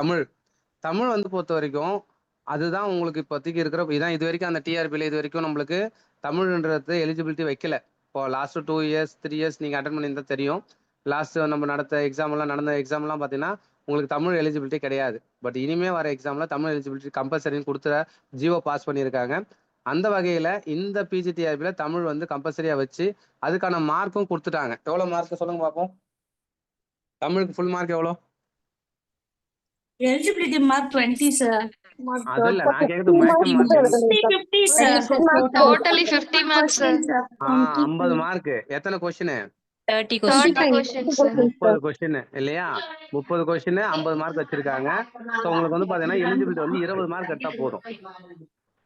தமிழ் தமிழ் வந்து பொறுத்த வரைக்கும் அதுதான் உங்களுக்கு இப்போதைக்கு இருக்கிற இதான் இது வரைக்கும் அந்த டிஆர்பியில் இது வரைக்கும் நம்மளுக்கு தமிழ்ன்றது எலிஜிபிலிட்டி வைக்கல. இப்போ லாஸ்ட் 2 இயர்ஸ் 3 இயர்ஸ் நீங்கள் அட்டன் பண்ணியிருந்தா தெரியும். லாஸ்ட் நம்ம நடந்த நடந்த எக்ஸாம்லாம் பார்த்தீங்கன்னா உங்களுக்கு தமிழ் எலிஜிபிலிட்டி கிடையாது. பட் இனிமே வர எக்ஸாம்ல தமிழ் எலிஜிபிலிட்டி கம்பல்சரின்னு கொடுத்துற ஜியோ பாஸ் பண்ணியிருக்காங்க. அந்த வகையில இந்த பிஜிடிஆர்பியில் தமிழ் வந்து கம்பல்சரியா வச்சு அதுக்கான மார்க்கும் கொடுத்துட்டாங்க. எவ்வளோ மார்க் சொல்லுங்க பார்ப்போம். தமிழுக்கு ஃபுல் மார்க் எவ்வளோ? Eligibility mark 20, sir. அது இல்ல நான் கேக்குறது maximum mark 50, sir. Totally 50 marks, sir. 50 mark. எத்தனை क्वेश्चन? 30 questions, sir. 30 क्वेश्चन இல்லையா? 30 क्वेश्चन 50 மார்க் வச்சிருக்காங்க. சோ உங்களுக்கு வந்து பாத்தீங்கன்னா எலிஜிபிலிட்டி வந்து 20 மார்க் எடுத்தா போதும்.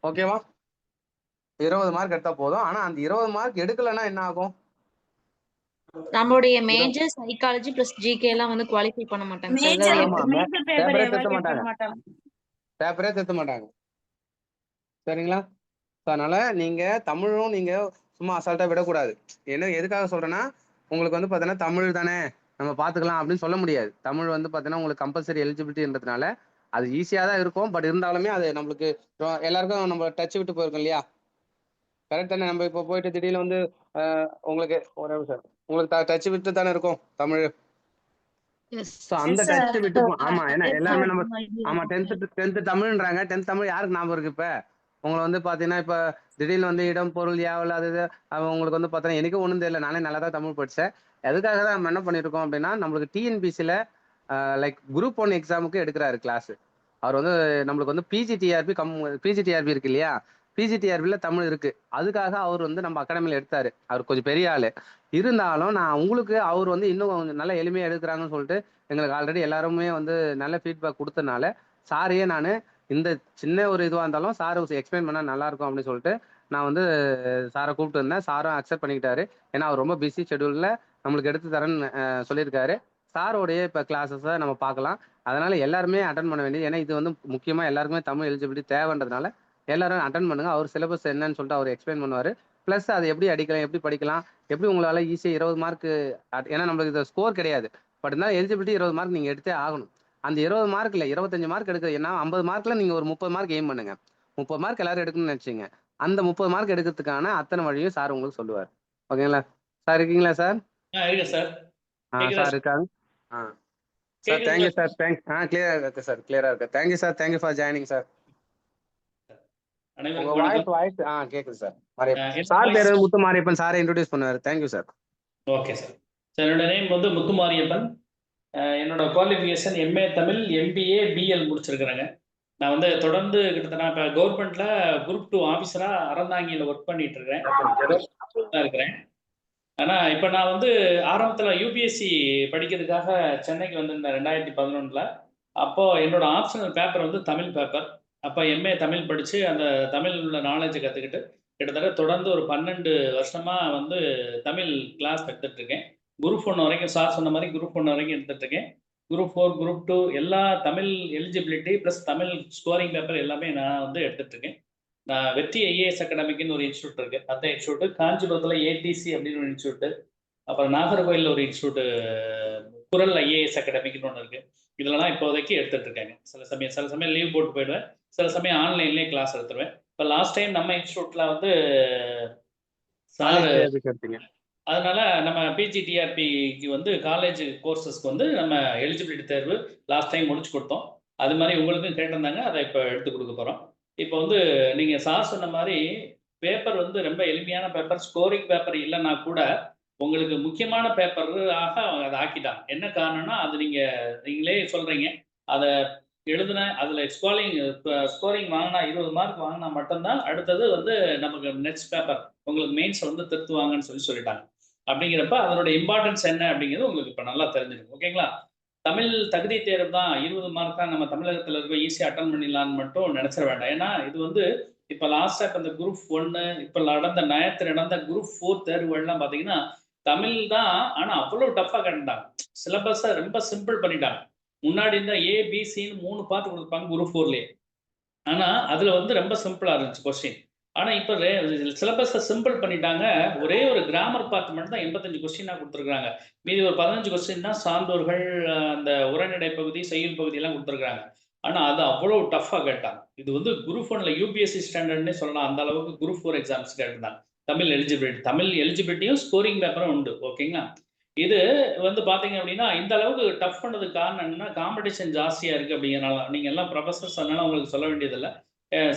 ஓகேவா? 20 மார்க் எடுத்தா போதும். ஆனா அந்த 20 மார்க் எடுக்கலன்னா என்ன ஆகும்? நம்மளுடைய மேஜர் சைக்காலஜி பிளஸ் ஜிகே எல்லாம் வந்து குவாலிஃபை பண்ண மாட்டாங்க சார். Major paper பேப்பரே ever திருத்த get மாட்டாங்க. மாட்டாங்க. பேப்பரே திருத்த மாட்டாங்க. சரிங்களா? அதனால நீங்க தமிழும் நீங்க சும்மா அசால்ட்டா விடக்கூடாது. என்ன எதுக்காக சொல்றேன்னா உங்களுக்கு வந்து பாத்தீங்கன்னா தமிழ் தானே நம்ம பாத்துக்கலாம் அப்படின்னு சொல்ல முடியாது. தமிழ் வந்து பாத்தீங்கன்னா உங்களுக்கு கம்பல்சரி எலிஜிபிலிட்டின்றதுனால அது ஈஸியா தான் இருக்கும். பட் இருந்தாலுமே அது நம்மளுக்கு எல்லாருக்கும் நம்ம டச் விட்டு போயிருக்கோம் இல்லையா? கரெக்ட் தானே? நம்ம இப்போ போயிட்டு திடீர்னு வந்து உங்களுக்கு ஒரே சார் உங்களுக்கு டச் விட்டு தானே இருக்கும் தமிழ். அந்த டச் விட்டு ஆமா ஏன்னா எல்லாமே நம்ம ஆமா 10th தமிழ்ன்றாங்க. 10th தமிழ் யாருக்கு ஞாபகம் இருக்கு? இப்ப உங்களை வந்து பாத்தீங்கன்னா இப்ப திடீர்னு வந்து இடம் பொருள் யாவல் அது உங்களுக்கு வந்து பாத்தீங்கன்னா எனக்கு ஒண்ணும் தெரியல. நானே நல்லா தான் தமிழ் படிச்சேன். எதுக்காக தான் நம்ம என்ன பண்ணிருக்கோம் அப்படின்னா நம்மளுக்கு டிஎன்பிசில லைக் குரூப் 1 எக்ஸாமுக்கு எடுக்கிறாரு கிளாஸ். அவர் வந்து நம்மளுக்கு வந்து பிஜிடிஆர்பி இருக்கு இல்லையா? பிஜிடிஆர்பியில் தமிழ் இருக்கு. அதுக்காக அவர் வந்து நம்ம அகாடமியில் எடுத்தாரு. அவர் கொஞ்சம் பெரிய ஆளு இருந்தாலும் நான் உங்களுக்கு அவர் வந்து இன்னும் கொஞ்சம் நல்ல எளிமையாக எடுக்கிறாங்கன்னு சொல்லிட்டு எங்களுக்கு ஆல்ரெடி எல்லாருமே வந்து நல்ல ஃபீட்பேக் கொடுத்தனால சாரையே நான் இந்த சின்ன ஒரு இதுவாக இருந்தாலும் சார் எக்ஸ்பிளைன் பண்ணால் நல்லா இருக்கும் அப்படின்னு சொல்லிட்டு நான் வந்து சாரை கூப்பிட்டு இருந்தேன். சாரும் அக்செப்ட் பண்ணிக்கிட்டாரு. ஏன்னா அவர் ரொம்ப பிஸி ஷெடியூலில் நம்மளுக்கு எடுத்து தரேன்னு சொல்லியிருக்காரு. சாரோடைய இப்போ கிளாஸஸை நம்ம பார்க்கலாம். அதனால எல்லாருமே அட்டன் பண்ண வேண்டியது. ஏன்னா இது வந்து முக்கியமாக எல்லாருக்குமே தமிழ் எலிஜிபிலிட்டி தேவைன்றதுனால எல்லாரும் அட்டன் பண்ணுங்க. அவர் சிலபஸ் என்னன்னு சொல்லிட்டு அவர் எக்ஸ்பிளைன் பண்ணுவார். ப்ளஸ் அதை எப்படி அடிக்கலாம், எப்படி படிக்கலாம், எப்படி உங்களால் ஈஸியாக 20 மார்க். ஏன்னா நம்மளுக்கு இது ஸ்கோர் கிடையாது. பட் இருந்தாலும் எலிஜிபிலிட்டி 20 மார்க் நீங்கள் எடுத்தே ஆகணும். அந்த 20 மார்க்கில் 25 மார்க் எடுக்கிறது. ஏன்னா 50 மார்க்கில் நீங்கள் ஒரு 30 மார்க் எய்ம் பண்ணுங்க. 30 மார்க் எல்லாரும் எடுக்கணும்னு நினச்சிங்க. அந்த 30 மார்க் எடுக்கிறதுக்கான அத்தனை வழியும் சார் உங்களுக்கு சொல்லுவார். ஓகேங்களா சார்? இருக்கீங்களா சார்? சார் இருக்காங்க. Sir thank you sir. கிளியரா இருக்கு சார். கிளியரா இருக்கு. Thank you sir. Thank you for joining sir. Voice கேக்குது சார். சார் பேரு முத்து மாரியப்பன். சாரை இன்ட்ரோடியூஸ் பண்ணுவார். Thank you sir. Okay sir. என்னோட நேம் வந்து முத்து மாரியப்பன். என்னோட qualification MA Tamil, MBA, BL முடிச்சிருக்கிறேங்க. நான் வந்து தொடர்ந்து கிட்டத்தட்ட நான் இப்போ கவர்மெண்ட்ல குரூப் 2 ஆஃபீஸரா அறந்தாங்கியில் ஒர்க் பண்ணிட்டு இருக்கிறேன். ஆனால் இப்போ நான் வந்து ஆரம்பத்தில் யூபிஎஸ்சி படிக்கிறதுக்காக சென்னைக்கு வந்திருந்தேன் 2011. அப்போது என்னோட ஆப்ஷனல் பேப்பர் வந்து தமிழ் பேப்பர். அப்போ எம்ஏ தமிழ் படித்து அந்த தமிழ் உள்ள நாலேஜை கற்றுக்கிட்டு கிட்டத்தட்ட தொடர்ந்து ஒரு 12 வருஷமாக வந்து தமிழ் கிளாஸ் எடுத்துகிட்ருக்கேன். குரூப் 1 வரைக்கும் சார் சொன்ன மாதிரி குரூப் 1 வரைக்கும் எடுத்துகிட்ருக்கேன். குரூப் 4, குரூப் 2 எல்லா Tamil eligibility plus Tamil scoring paper எல்லாமே நான் வந்து எடுத்துகிட்ருக்கேன். நான் வெற்றி ஐஏஎஸ் அகாடமிக்குன்னு ஒரு இன்ஸ்டியூட் இருக்குது. அந்த இன்ஸ்டியூட்டு காஞ்சிபுரத்தில் ஏடிசி அப்படின்னு ஒரு இன்ஸ்டியூட்டு, அப்புறம் நாகர்கோயிலில் ஒரு இன்ஸ்டியூட்டு குரல் ஐஏஎஸ் அகாடமிக்குன்னு ஒன்று இருக்குது. இதெல்லாம் இப்போதைக்கு எடுத்துகிட்டு இருக்காங்க. சில சமயம் லீவ் போட்டு போயிடுவேன். சில சமயம் ஆன்லைன்லேயே கிளாஸ் எடுத்துருவேன். இப்போ லாஸ்ட் டைம் நம்ம இன்ஸ்டியூட்டில் வந்து சார் அதனால நம்ம பிஜிடிஆர்பிக்கு வந்து காலேஜ் கோர்சஸ்க்கு வந்து நம்ம எலிஜிபிலிட்டி தேர்வு லாஸ்ட் டைம் முடிச்சு கொடுத்தோம். அது மாதிரி உங்களுக்கும் கேட்டிருந்தாங்க. அதை இப்போ எடுத்து கொடுக்க போகிறோம். இப்போ வந்து நீங்கள் சார் சொன்ன மாதிரி பேப்பர் வந்து ரொம்ப எளிமையான பேப்பர். ஸ்கோரிங் பேப்பர் இல்லைன்னா கூட உங்களுக்கு முக்கியமான பேப்பராக அதை ஆக்கிட்டாங்க. என்ன காரணம்னா அது நீங்களே சொல்கிறீங்க. அதை எழுதுன அதில் ஸ்கோரிங் வாங்கினா 20 மார்க் வாங்கினா மட்டும்தான் அடுத்தது வந்து நமக்கு நெக்ஸ்ட் பேப்பர் உங்களுக்கு மெயின்ஸ் வந்து திருத்துவாங்கன்னு சொல்லிட்டாங்க. அப்படிங்கிறப்ப அதனோட இம்பார்ட்டன்ஸ் என்ன அப்படிங்கிறது உங்களுக்கு இப்போ நல்லா தெரிஞ்சிருக்கும். ஓகேங்களா? தமிழ் தகுதி தேர்வு தான் 20 மார்க் தான் நம்ம தமிழகத்தில் இருக்க ஈஸியாக அட்டன் பண்ணிடலான்னு மட்டும் நினச்சிட வேண்டாம். ஏன்னா இது வந்து இப்போ லாஸ்ட்டாக இப்போ இந்த குரூப் 1 இப்போ நடந்த குரூப் 4 தேர்வுகள்லாம் பார்த்தீங்கன்னா தமிழ் தான். ஆனால் அவ்வளோ டஃப்பாக கண்டாங்க. சிலபஸை ரொம்ப சிம்பிள் பண்ணிட்டாங்க. முன்னாடி இருந்தால் ஏபிசின்னு 3 பார்த்து கொடுப்பாங்க குரூப் 4லேயே. ஆனால் அதில் வந்து ரொம்ப சிம்பிளாக இருந்துச்சு கொஸ்டின். ஆனா இப்ப சிலபஸை சிம்பிள் பண்ணிட்டாங்க. ஒரே ஒரு கிராமர் பார்ட் மட்டும் தான் 85 கொஸ்டினா கொடுத்துருக்காங்க. மீதி ஒரு 15 கொஸ்டின் தான் சான்றோர்கள், அந்த உரைநடை பகுதி, செய்யுள் பகுதி எல்லாம் கொடுத்துருக்காங்க. ஆனா அது அவ்வளவு டஃபா கேட்டாங்க. இது வந்து குரூப் 1ல யூபிஎஸ்சி ஸ்டாண்டர்ட்னே சொல்லலாம். அந்த அளவுக்கு குரூப் 4 எக்ஸாம்ஸ் கேட்டிருந்தாங்க. தமிழ் எலிஜிபிலிட்டியும் ஸ்கோரிங் பேப்பரும் உண்டு. ஓகேங்களா? இது வந்து பாத்தீங்க அப்படின்னா இந்த அளவுக்கு டஃப் பண்ணதுக்கு காரணம் என்னன்னா காம்படிஷன் ஜாஸ்தியா இருக்கு அப்படிங்கிறனால. நீங்க எல்லாம் ப்ரொஃபசர்ஸ், அதனால உங்களுக்கு சொல்ல வேண்டியதில்லை.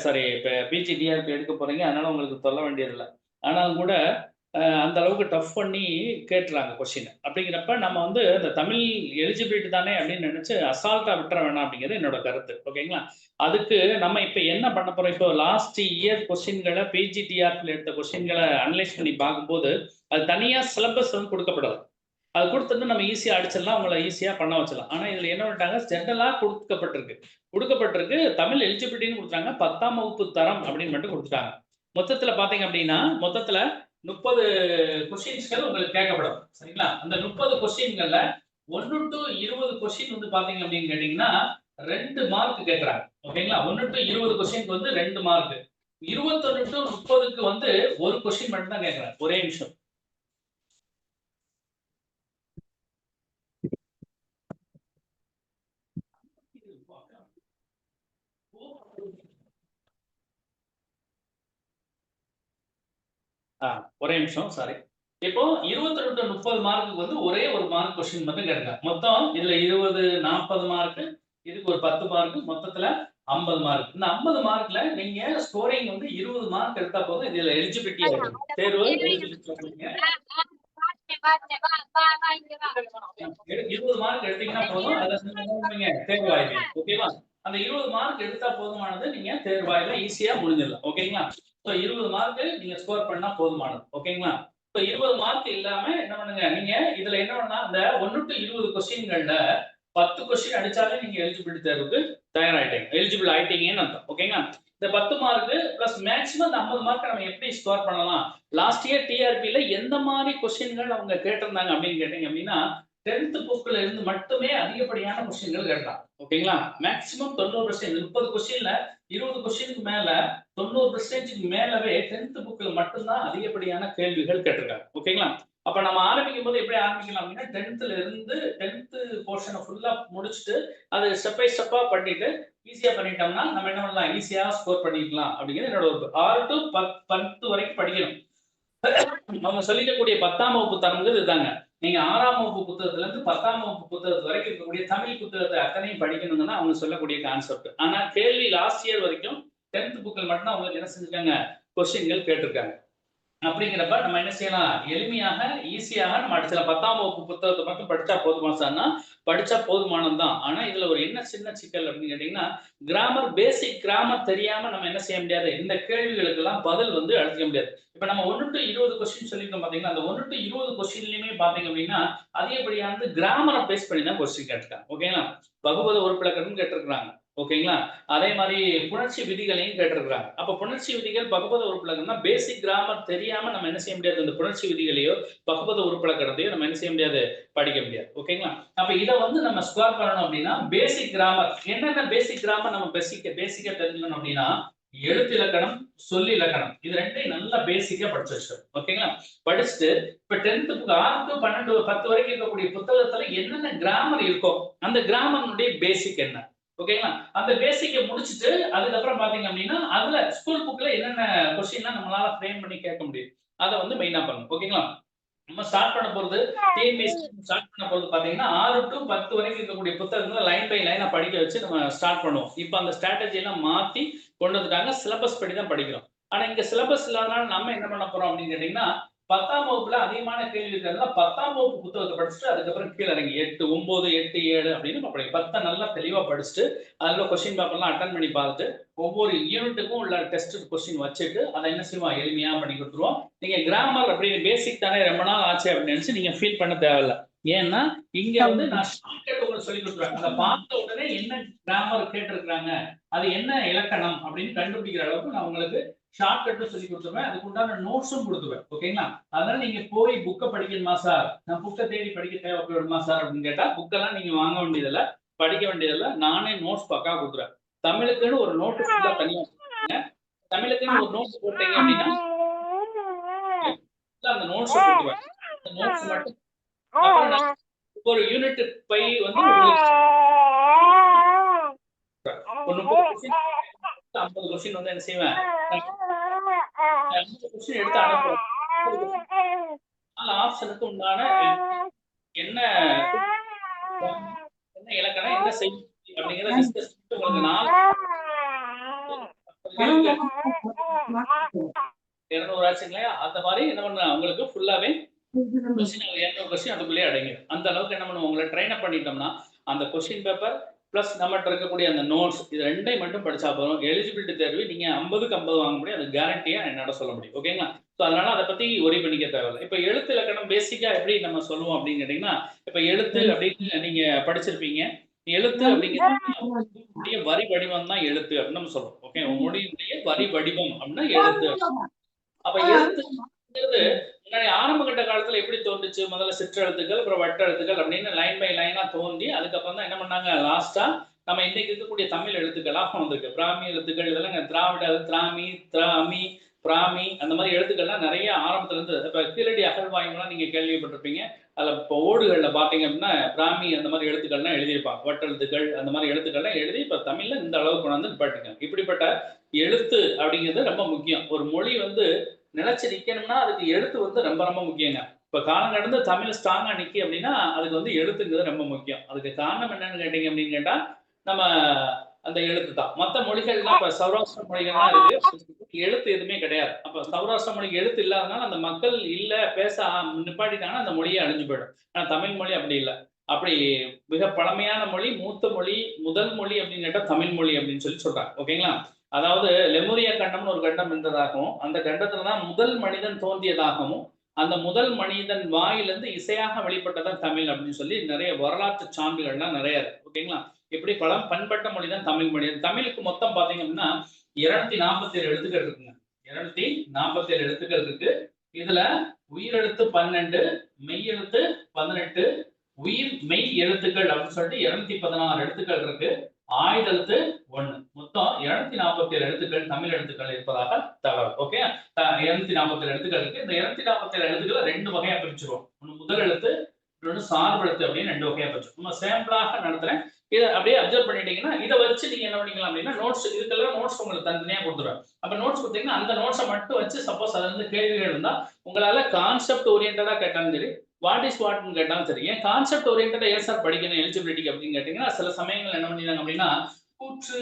சாரி, இப்போ பிஜி டிஆர்பி எடுக்க போறீங்க, அதனால உங்களுக்கு சொல்ல வேண்டியதில்லை. ஆனாலும் கூட அந்த அளவுக்கு டஃப் பண்ணி கேட்டுறாங்க கொஸ்டின். அப்படிங்கிறப்ப நம்ம வந்து இந்த தமிழ் எலிஜிபிலிட்டி தானே அப்படின்னு நினைச்சு அசால்ட்டா விட்டுற வேணாம் அப்படிங்கிறது என்னோட கருத்து. ஓகேங்களா? அதுக்கு நம்ம இப்ப என்ன பண்ண போறோம்? இப்போ லாஸ்ட் இயர் கொஸ்டின்களை பிஜி டிஆர்பியில் எடுத்த கொஸ்டின்களை அனலைஸ் பண்ணி பார்க்கும்போது அது தனியா சிலபஸ் வந்து கொடுக்கப்படலாம். அது கொடுத்துட்டு நம்ம ஈஸியா அடிச்சிடலாம், உங்களை ஈஸியா பண்ண வச்சிடலாம். ஆனா இதுல என்ன பண்ணிட்டாங்க, ஜென்ரலா கொடுக்கப்பட்டிருக்கு தமிழ் எலிஜிபிலிட்டின்னு கொடுத்தாங்க, 10ஆம் வகுப்பு தரம் அப்படின்னு மட்டும் கொடுத்துட்டாங்க. மொத்தத்துல பாத்தீங்க அப்படின்னா மொத்தத்துல 30 கொஸ்டின்ஸ்கள் உங்களுக்கு கேட்கப்படும். சரிங்களா? அந்த 30 கொஸ்டின்கள்ல 1 to 20 கொஸ்டின் வந்து பாத்தீங்க அப்படின்னு கேட்டீங்கன்னா 2 மார்க் கேட்கறாங்க. ஓகேங்களா? 1 to 20 கொஸ்டினுக்கு வந்து 2 மார்க். 21 to 30க்கு வந்து ஒரு கொஸ்டின் மட்டும் தான் கேட்கறாங்க. ஒரே நிமிஷம். ஒரே நிமிஷம், சாரி. இப்போ 22 to 30 மார்க்குக்கு வந்து ஒரே ஒரு மார்க் கொஸ்டின் மட்டும் கேட்கறாங்க. மொத்தம் இதுல 20, 40 மார்க், இதுக்கு ஒரு 10 மார்க், மொத்தத்துல 50 மார்க். இந்த 50 மார்க்ல நீங்க ஸ்கோரிங் வந்து 20 மார்க் எடுத்தா போதும். இதுல எலிஜிபிலிட்டியா இருக்கும். தேர்வு எலிஜிபிலிட்டி 20 மார்க் எடுத்தீங்கன்னா போதும். அதை நீங்க தேர்வு ஆயிடுவீங்க. ஓகேவா? அந்த 20 மார்க் எடுத்தா போதுமானது, நீங்க தேர்வாயில ஈஸியா முடிஞ்சிடலாம். ஓகேங்களா? 20 மார்க் நீங்க ஸ்கோர் பண்ணா போதுமானது. ஓகேங்களா? 20 மார்க் இல்லாம என்ன பண்ணுங்க, நீங்க இதுல என்ன பண்ணா அந்த 1 to 20 கொஸ்டின்கள்ல 10 கொஸ்டின் அடிச்சாலே நீங்க எலிஜிபிலிட்டி தேர்வுக்கு தயாராயிட்டீங்க, எலிஜிபிள் ஆயிட்டீங்கன்னு அர்த்தம். ஓகேங்களா? இந்த 10 மார்க் பிளஸ் மேக்ஸிமம் இந்த 50 மார்க் நம்ம எப்படி ஸ்கோர் பண்ணலாம்? லாஸ்ட் இயர் டிஆர்பில எந்த மாதிரி கொஸ்டின்கள் அவங்க கேட்டிருந்தாங்க அப்படின்னு கேட்டீங்க அப்படின்னா 10th புக்ல இருந்து மட்டுமே அதிகப்படியான கொஸ்டின்கள் கேட்கலாம். ஓகேங்களா? மேக்ஸிமம் 90%, 30 கொஸ்டின்ல 20 கொஸ்டினுக்கு மேல 90% மேலவே 10th புக்ல மட்டும்தான் அதிகப்படியான கேள்விகள் கேட்டிருக்காங்க. ஓகேங்களா? அப்ப நம்ம ஆரம்பிக்கும் போது எப்படி ஆரம்பிக்கலாம் அப்படின்னா 10th இருந்து 10th போர்ஷனை ஃபுல்லா முடிச்சுட்டு அது ஸ்டெப் பை ஸ்டெப்பா பண்ணிட்டு ஈஸியா பண்ணிட்டோம்னா நம்ம என்ன பண்ணலாம், ஈஸியா ஸ்கோர் பண்ணிக்கலாம் அப்படிங்கிறது என்னோட ஒரு 6 to 10 வரைக்கும் படிக்கணும். அவங்க சொல்லிக்கக்கூடிய 10ஆம் வகுப்பு தரங்கிறது இதுதாங்க. நீங்க 6ஆம் வகுப்பு புத்தகத்துல இருந்து 10ஆம் வகுப்பு புத்தகத்து வரைக்கும் இருக்கக்கூடிய தமிழ் புத்தகத்தை அத்தனையும் படிக்கணும்னு அவங்க சொல்லக்கூடிய கான்செப்ட். ஆனா கேள்வி லாஸ்ட் இயர் வரைக்கும் 10th புக்கில் மட்டும் அவங்களுக்கு என்ன செஞ்சிருக்காங்க, கொஸ்டின்கள் கேட்டிருக்காங்க. அப்படிங்கிறப்ப நம்ம என்ன செய்யலாம், எளிமையாக ஈஸியாக நம்ம அடிச்சலாம். 10ஆம் வகுப்பு புத்தகத்தை மட்டும் படிச்சா போதுமா சார்னா படிச்சா போதுமானது தான். ஆனா இதுல ஒரு என்ன சின்ன சிக்கல் அப்படின்னு கேட்டீங்கன்னா கிராமர், பேசிக் கிராமர் தெரியாம நம்ம என்ன செய்ய முடியாது, இந்த கேள்விகளுக்கு எல்லாம் பதில் வந்து அளிக்க முடியாது. இப்ப நம்ம 1 to 20 கொஸ்டின் சொல்லியிருக்கோம் பாத்தீங்கன்னா அந்த 1 to 20 கொஸ்டின்லயுமே பாத்தீங்க அப்படின்னா அதிகப்படியானது கிராமரை பேஸ் பண்ணி தான் கொஸ்டின் கேட்டிருக்காங்க. ஓகேங்களா? பகுபத உறுப்பிலக்கணம் கேட்டிருக்காங்க. ஓகேங்களா? அதே மாதிரி புணர்ச்சி விதிகளையும் கேட்டிருக்காங்க. அப்ப புணர்ச்சி விதிகள் பகுபத உறுப்பிலக்கணம்னா பேசிக் கிராமர் தெரியாம நம்ம என்ன செய்ய முடியாது, இந்த புணர்ச்சி விதிகளையோ பகுபத உறுப்பிலக்கணத்தையோ நம்ம என்ன செய்ய முடியாது, படிக்க முடியாது. ஓகேங்களா? அப்ப இதை வந்து நம்ம ஸ்கோர் பண்ணணும் அப்படின்னா பேசிக் கிராமர் என்னென்ன, பேசிக் கிராமர் நம்ம பேசிக்கா தெரிஞ்சுக்கணும் அப்படின்னா எழுத்து இலக்கணம், சொல்லி இலக்கணம், இது ரெண்டையும் நல்லா பேசிக்கா படிச்சு வச்சிடும். ஓகேங்களா? படிச்சுட்டு இப்ப 10th புக் 6 to 12 10 வரைக்கும் இருக்கக்கூடிய புத்தகத்துல என்னென்ன கிராமர் இருக்கோ அந்த கிராமருடைய பேசிக் என்ன, ஓகேங்களா? அந்த பேசிக்கை முடிச்சுட்டு அதுக்கப்புறம் பாத்தீங்க அப்படின்னா அதுல ஸ்கூல் புக்ல என்னென்ன கொஸ்டின்லாம் நம்மளால ஃப்ரேம் பண்ணி கேட்க முடியும் அதை வந்து மெயினா பண்ணணும். ஓகேங்களா? நம்ம ஸ்டார்ட் பண்ண போறது ஸ்டார்ட் பண்ண போறது பாத்தீங்கன்னா 6 to 10 வரைக்கும் இருக்கக்கூடிய புத்தகங்களை லைன் பை லைனா படிக்க வச்சு நம்ம ஸ்டார்ட் பண்ணுவோம். இப்ப அந்த ஸ்ட்ராட்டஜி எல்லாம் மாத்தி கொண்டு வந்துட்டாங்க. சிலபஸ் படி தான் படிக்கிறோம். ஆனா இங்க சிலபஸ் இல்லாதனால நம்ம என்ன பண்ண போறோம் அப்படின்னு கேட்டீங்கன்னா 10ஆம் வகுப்புல அதிகமான கேள்வி இருக்கிறதுனால 10ஆம் வகுப்பு புத்தகத்தை படிச்சுட்டு அதுக்கப்புறம் கீழே இறங்கி 8, 9, 8, 7 அப்படின்னு படிங்க. 10 நல்லா தெளிவா படிச்சுட்டு அதுல கொஸ்டின் பேப்பர்லாம் அட்டன் பண்ணி பார்த்துட்டு ஒவ்வொரு யூனிட்டுக்கும் உள்ள டெஸ்ட் கொஸ்டின் வச்சுட்டு அதை என்ன செய்வோம், எளிமையா பண்ணி கொடுத்துருவோம். நீங்க கிராமர் அப்படின்னு பேசிக் தானே ரொம்ப நாள் ஆச்சு அப்படின்னு நினைச்சு நீங்க ஃபீல் பண்ண தேவையில்லை. ஏன்னா இங்க வந்து நான் ஷார்ட்கட் உங்களுக்கு சொல்லி கொடுத்துருவேன். அதை பார்த்த உடனே என்ன கிராமர் கேட்டிருக்கிறாங்க, அது என்ன இலக்கணம் அப்படின்னு கண்டுபிடிக்கிற அளவுக்கு நான் உங்களுக்கு ஷார்ட்கட்டும் சொல்லி கொடுத்துருவேன். அதுக்கு உண்டான நோட்ஸும் கொடுத்துருவேன். ஓகேங்களா? அதனால நீங்க போய் புக்கை படிக்கணுமா சார், நான் புக்கை தேடி படிக்க தேவைப்படுமா சார் அப்படின்னு கேட்டா புக்கெல்லாம் நீங்க வாங்க வேண்டியதில்லை, படிக்க வேண்டியதில்லை. நானே நோட்ஸ் பக்கா கொடுத்துருவேன். தமிழுக்குன்னு ஒரு நோட்டு ஃபுல்லா தனியா தமிழுக்குன்னு ஒரு நோட்ஸ் போட்டீங்க அப்படின்னா அந்த நோட்ஸ் கொடுத்துருவேன். அந்த நோட்ஸ் மட்டும் அப்புறம் நான் ஒரு யூனிட் பை வந்து உங்களுக்கு ஒரு 30 கொஸ்டின் 50 கொஸ்டின் வந்து என்ன செய்வேன் 50 கொஸ்டின் எடுத்து அனுப்புறேன். ஆப்ஷனுக்கு உண்டான என்ன என்ன இலக்கணம் என்ன செய்யும் அப்படிங்கிற டிஸ்கஸ் உங்களுக்கு 200 ஆச்சுங்களா? அந்த மாதிரி என்ன பண்ண உங்களுக்கு ஃபுல்லாவே 200 கொஸ்டின் அதுக்குள்ளேயே அடங்கிடும். அந்த அளவுக்கு என்ன பண்ணுவோம், உங்களை ட்ரெயின் அப் பண்ணிட்டோம்னா அந்த கொஸ்டின் பேப்பர் பிளஸ் நம்மகிட்ட இருக்கக்கூடிய அந்த நோட்ஸ் இது ரெண்டையும் மட்டும் படிச்சா போதும். எலிஜிபிலிட்டி தேர்வு நீங்க 50க்கு 50 வாங்க முடியும். அது கேரண்டியா என்னால சொல்ல முடியும். ஓகேங்களா? ஸோ அதனால அதை பத்தி ஒரி பண்ணிக்க தேவையில்லை. இப்ப எழுத்து இலக்கணம் பேசிக்கா எப்படி நம்ம சொல்லுவோம் அப்படின்னு கேட்டீங்கன்னா, இப்ப எழுத்து அப்படின்னு நீங்க படிச்சிருப்பீங்க. எழுத்து அப்படிங்கிறது வரி வடிவம் தான் எழுத்து அப்படின்னு நம்ம சொல்றோம். ஓகே, மொழியினுடைய வரி வடிவம் அப்படின்னா எழுத்து. அப்ப எழுத்துங்கிறது முன்னாடி ஆரம்ப கட்ட காலத்துல எப்படி தோன்றுச்சு? முதல்ல சிற்றெழுத்துக்கள், அப்புறம் வட்டெழுத்துக்கள் அப்படின்னு லைன் பை லைனா தோன்றி அதுக்கப்புறம் தான் என்ன பண்ணாங்க, லாஸ்டா நம்ம இன்னைக்கு இருக்கக்கூடிய தமிழ் எழுத்துக்களாக வந்திருக்கு. பிராமி எழுத்துக்கள் இதெல்லாம் திராவிட, திராமி, திராமி, பிராமி அந்த மாதிரி எழுத்துக்கள்லாம் நிறைய ஆரம்பத்துல இருந்து இப்ப கீழடி அகழ்வாய்வுலாம் நீங்க கேள்விப்பட்டிருப்பீங்க. அதுல இப்போ ஓடுகள்ல பாத்தீங்க அப்படின்னா பிராமி அந்த மாதிரி எழுத்துக்கள்லாம் எழுதியிருப்பாங்க. வட்டெழுத்துக்கள் அந்த மாதிரி எழுத்துக்கள்லாம் எழுதி இப்ப தமிழ்ல இந்த அளவுக்கு கொண்டு வந்து நிப்பாட்டிருக்காங்க. இப்படிப்பட்ட எழுத்து அப்படிங்கிறது ரொம்ப முக்கியம். ஒரு மொழி வந்து நிலைச்சு நிக்கணும்னா அதுக்கு எழுத்து வந்து ரொம்ப ரொம்ப முக்கியங்க. இப்ப காலம் கடந்து தமிழ் ஸ்ட்ராங்கா நிக்கி அப்படின்னா அதுக்கு வந்து எழுத்துங்கிறது ரொம்ப முக்கியம். அதுக்கு காரணம் என்னன்னு கேட்டீங்க அப்படின்னு கேட்டா நம்ம அந்த எழுத்து தான். மற்ற மொழிகள்லாம் இப்ப சௌராஷ்டிர மொழிகள்லாம் இருக்கு, எழுத்து எதுவுமே கிடையாது. அப்ப சௌராஷ்டிர மொழிக்கு எழுத்து இல்லாதனால அந்த மக்கள் இல்ல பேச நிப்பாட்டிட்டாங்கன்னா அந்த மொழியே அழிஞ்சு போயிடும். ஆனா தமிழ் மொழி அப்படி இல்லை. அப்படி மிக பழமையான மொழி, மூத்த மொழி, முதல் மொழி அப்படின்னு கேட்டா தமிழ் மொழி அப்படின்னு சொல்லி சொல்றாங்க. ஓகேங்களா? அதாவது லெமுரியா கண்டம்னு ஒரு கண்டம் இருந்ததாகவும் அந்த கண்டத்துலதான் முதல் மனிதன் தோன்றியதாகவும் அந்த முதல் மனிதன் வாயிலிருந்து இசையாக வெளிப்பட்டதான் தமிழ் அப்படின்னு சொல்லி நிறைய வரலாற்று சான்றுகள்லாம் நிறைய இருக்கு. ஓகேங்களா? இப்படி பல பண்பட்ட மொழி தான் தமிழ் மொழி. தமிழுக்கு மொத்தம் பாத்தீங்க அப்படின்னா 247 எழுத்துக்கள் இருக்குங்க. 247 எழுத்துக்கள் இருக்கு. இதுல உயிரெழுத்து 12, மெய்யெழுத்து 18, உயிர் மெய் எழுத்துக்கள் அப்படின்னு சொல்லிட்டு 216 எழுத்துக்கள் இருக்கு. ஆயுதெழுத்து 1. மொத்தம் 247 எழுத்துக்கள் தமிழ் எழுத்துக்கள் இருப்பதாக தகவல். ஓகே, 247 எழுத்துக்கள் இருக்கு. இந்த 247 எழுத்துக்களை 2 வகையா பிரிச்சிருவோம். ஒன்னு முதல் எழுத்து, இன்னொன்னு சார்பு எழுத்து அப்படின்னு 2 வகையா பிரிச்சிருவோம். நம்ம சாம்பிளாக நடத்துறேன். இதை அப்படியே அப்சர்வ் பண்ணிட்டீங்கன்னா இதை வச்சு நீங்க என்ன பண்ணிக்கலாம் அப்படின்னா நோட்ஸ் இதுக்கெல்லாம் நோட்ஸ் உங்களுக்கு தனித்தனியா கொடுத்துருவேன். அப்ப நோட்ஸ் கொடுத்தீங்கன்னா அந்த நோட்ஸை மட்டும் வச்சு சப்போஸ் அதுல இருந்து கேள்விகள் இருந்தா உங்களால கான்செப்ட் ஓரியன்டா கேட்டாலும் சரி, வாட் இஸ் வாட்னு கேட்டாலும் சரி, ஏன் கான்செப்ட் ஓரியன்டா ஏன் சார் படிக்கணும் எலிஜிபிலிட்டி அப்படின்னு கேட்டீங்கன்னா சில சமயங்கள் என்ன பண்ணிடுறாங்க அப்படின்னா கூற்று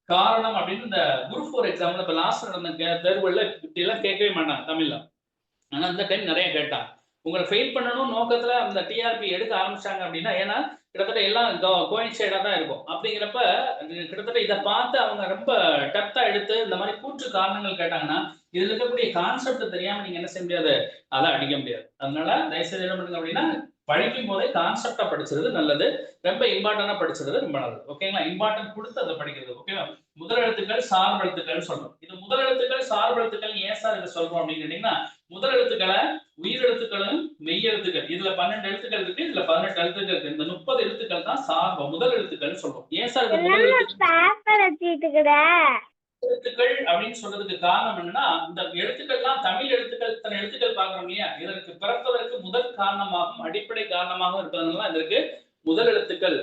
காரணம் அப்படின்னு இந்த குரூப் 4 எக்ஸாம்ல இப்ப லாஸ்ட் நடந்த தேர்வுல இப்படி எல்லாம் கேட்கவே மாட்டாங்க தமிழ்ல. ஆனா அந்த டைம் நிறைய கேட்டாங்க. உங்களை ஃபெயில் பண்ணணும் நோக்கத்துல அந்த டிஆர்பி எடுக்க ஆரம்பிச்சாங்க அப்படின்னா ஏன்னா கிட்டத்தட்ட எல்லாம் கோயின்சைடா தான் இருக்கும். அப்படிங்கிறப்ப கிட்டத்தட்ட இதை பார்த்து அவங்க ரொம்ப டெப்தா எடுத்து இந்த மாதிரி கூற்று காரணங்கள் கேட்டாங்கன்னா இதுல இருக்கக்கூடிய கான்செப்ட் தெரியாம நீங்க என்ன செய்ய முடியாது, அதை அடிக்க முடியாது. அதனால தயவுசெய்து என்ன பண்ணுங்க அப்படின்னா படிக்கும் போதே கான்செப்டா படிச்சிருது நல்லது, ரொம்ப இம்பார்ட்டன்டா படிச்சிருது ரொம்ப நல்லது. ஓகேங்களா? இம்பார்ட்டன்ட் கொடுத்து அதை படிக்கிறது. ஓகேவா? முதல் எழுத்துக்கள் சார்பு எழுத்துக்கள் சொல்றோம். இது முதல் எழுத்துக்கள் சார்பு எழுத்துக்கள் ஏன் சார் இதை சொல்றோம் அப்படின்னு கேட்டீங்கன்னா முதல் எழுத்துக்களை உயிரெழுத்துக்களும் மெய்யெழுத்துக்கள் இதுல 12 எழுத்துக்கள் இருக்கு, இதுல 18 எழுத்துக்கள் இருக்கு. இந்த 30 எழுத்துக்கள் தான் சார்பு முதல் எழுத்துக்கள் சொல்றோம். ஏன் சார் இது முதல் எழுத்துக்கள் அப்படின்னு சொல்றதுக்கு காரணம் என்னன்னா இந்த எழுத்துக்கள்லாம் தமிழ் எழுத்துக்கள் இத்தனை எழுத்துக்கள் பாக்குறோம் இல்லையா, இதற்கு பிறப்பதற்கு முதல் காரணமாகவும் அடிப்படை காரணமாகவும் இருப்பதனால இதற்கு முதல் எழுத்துக்கள்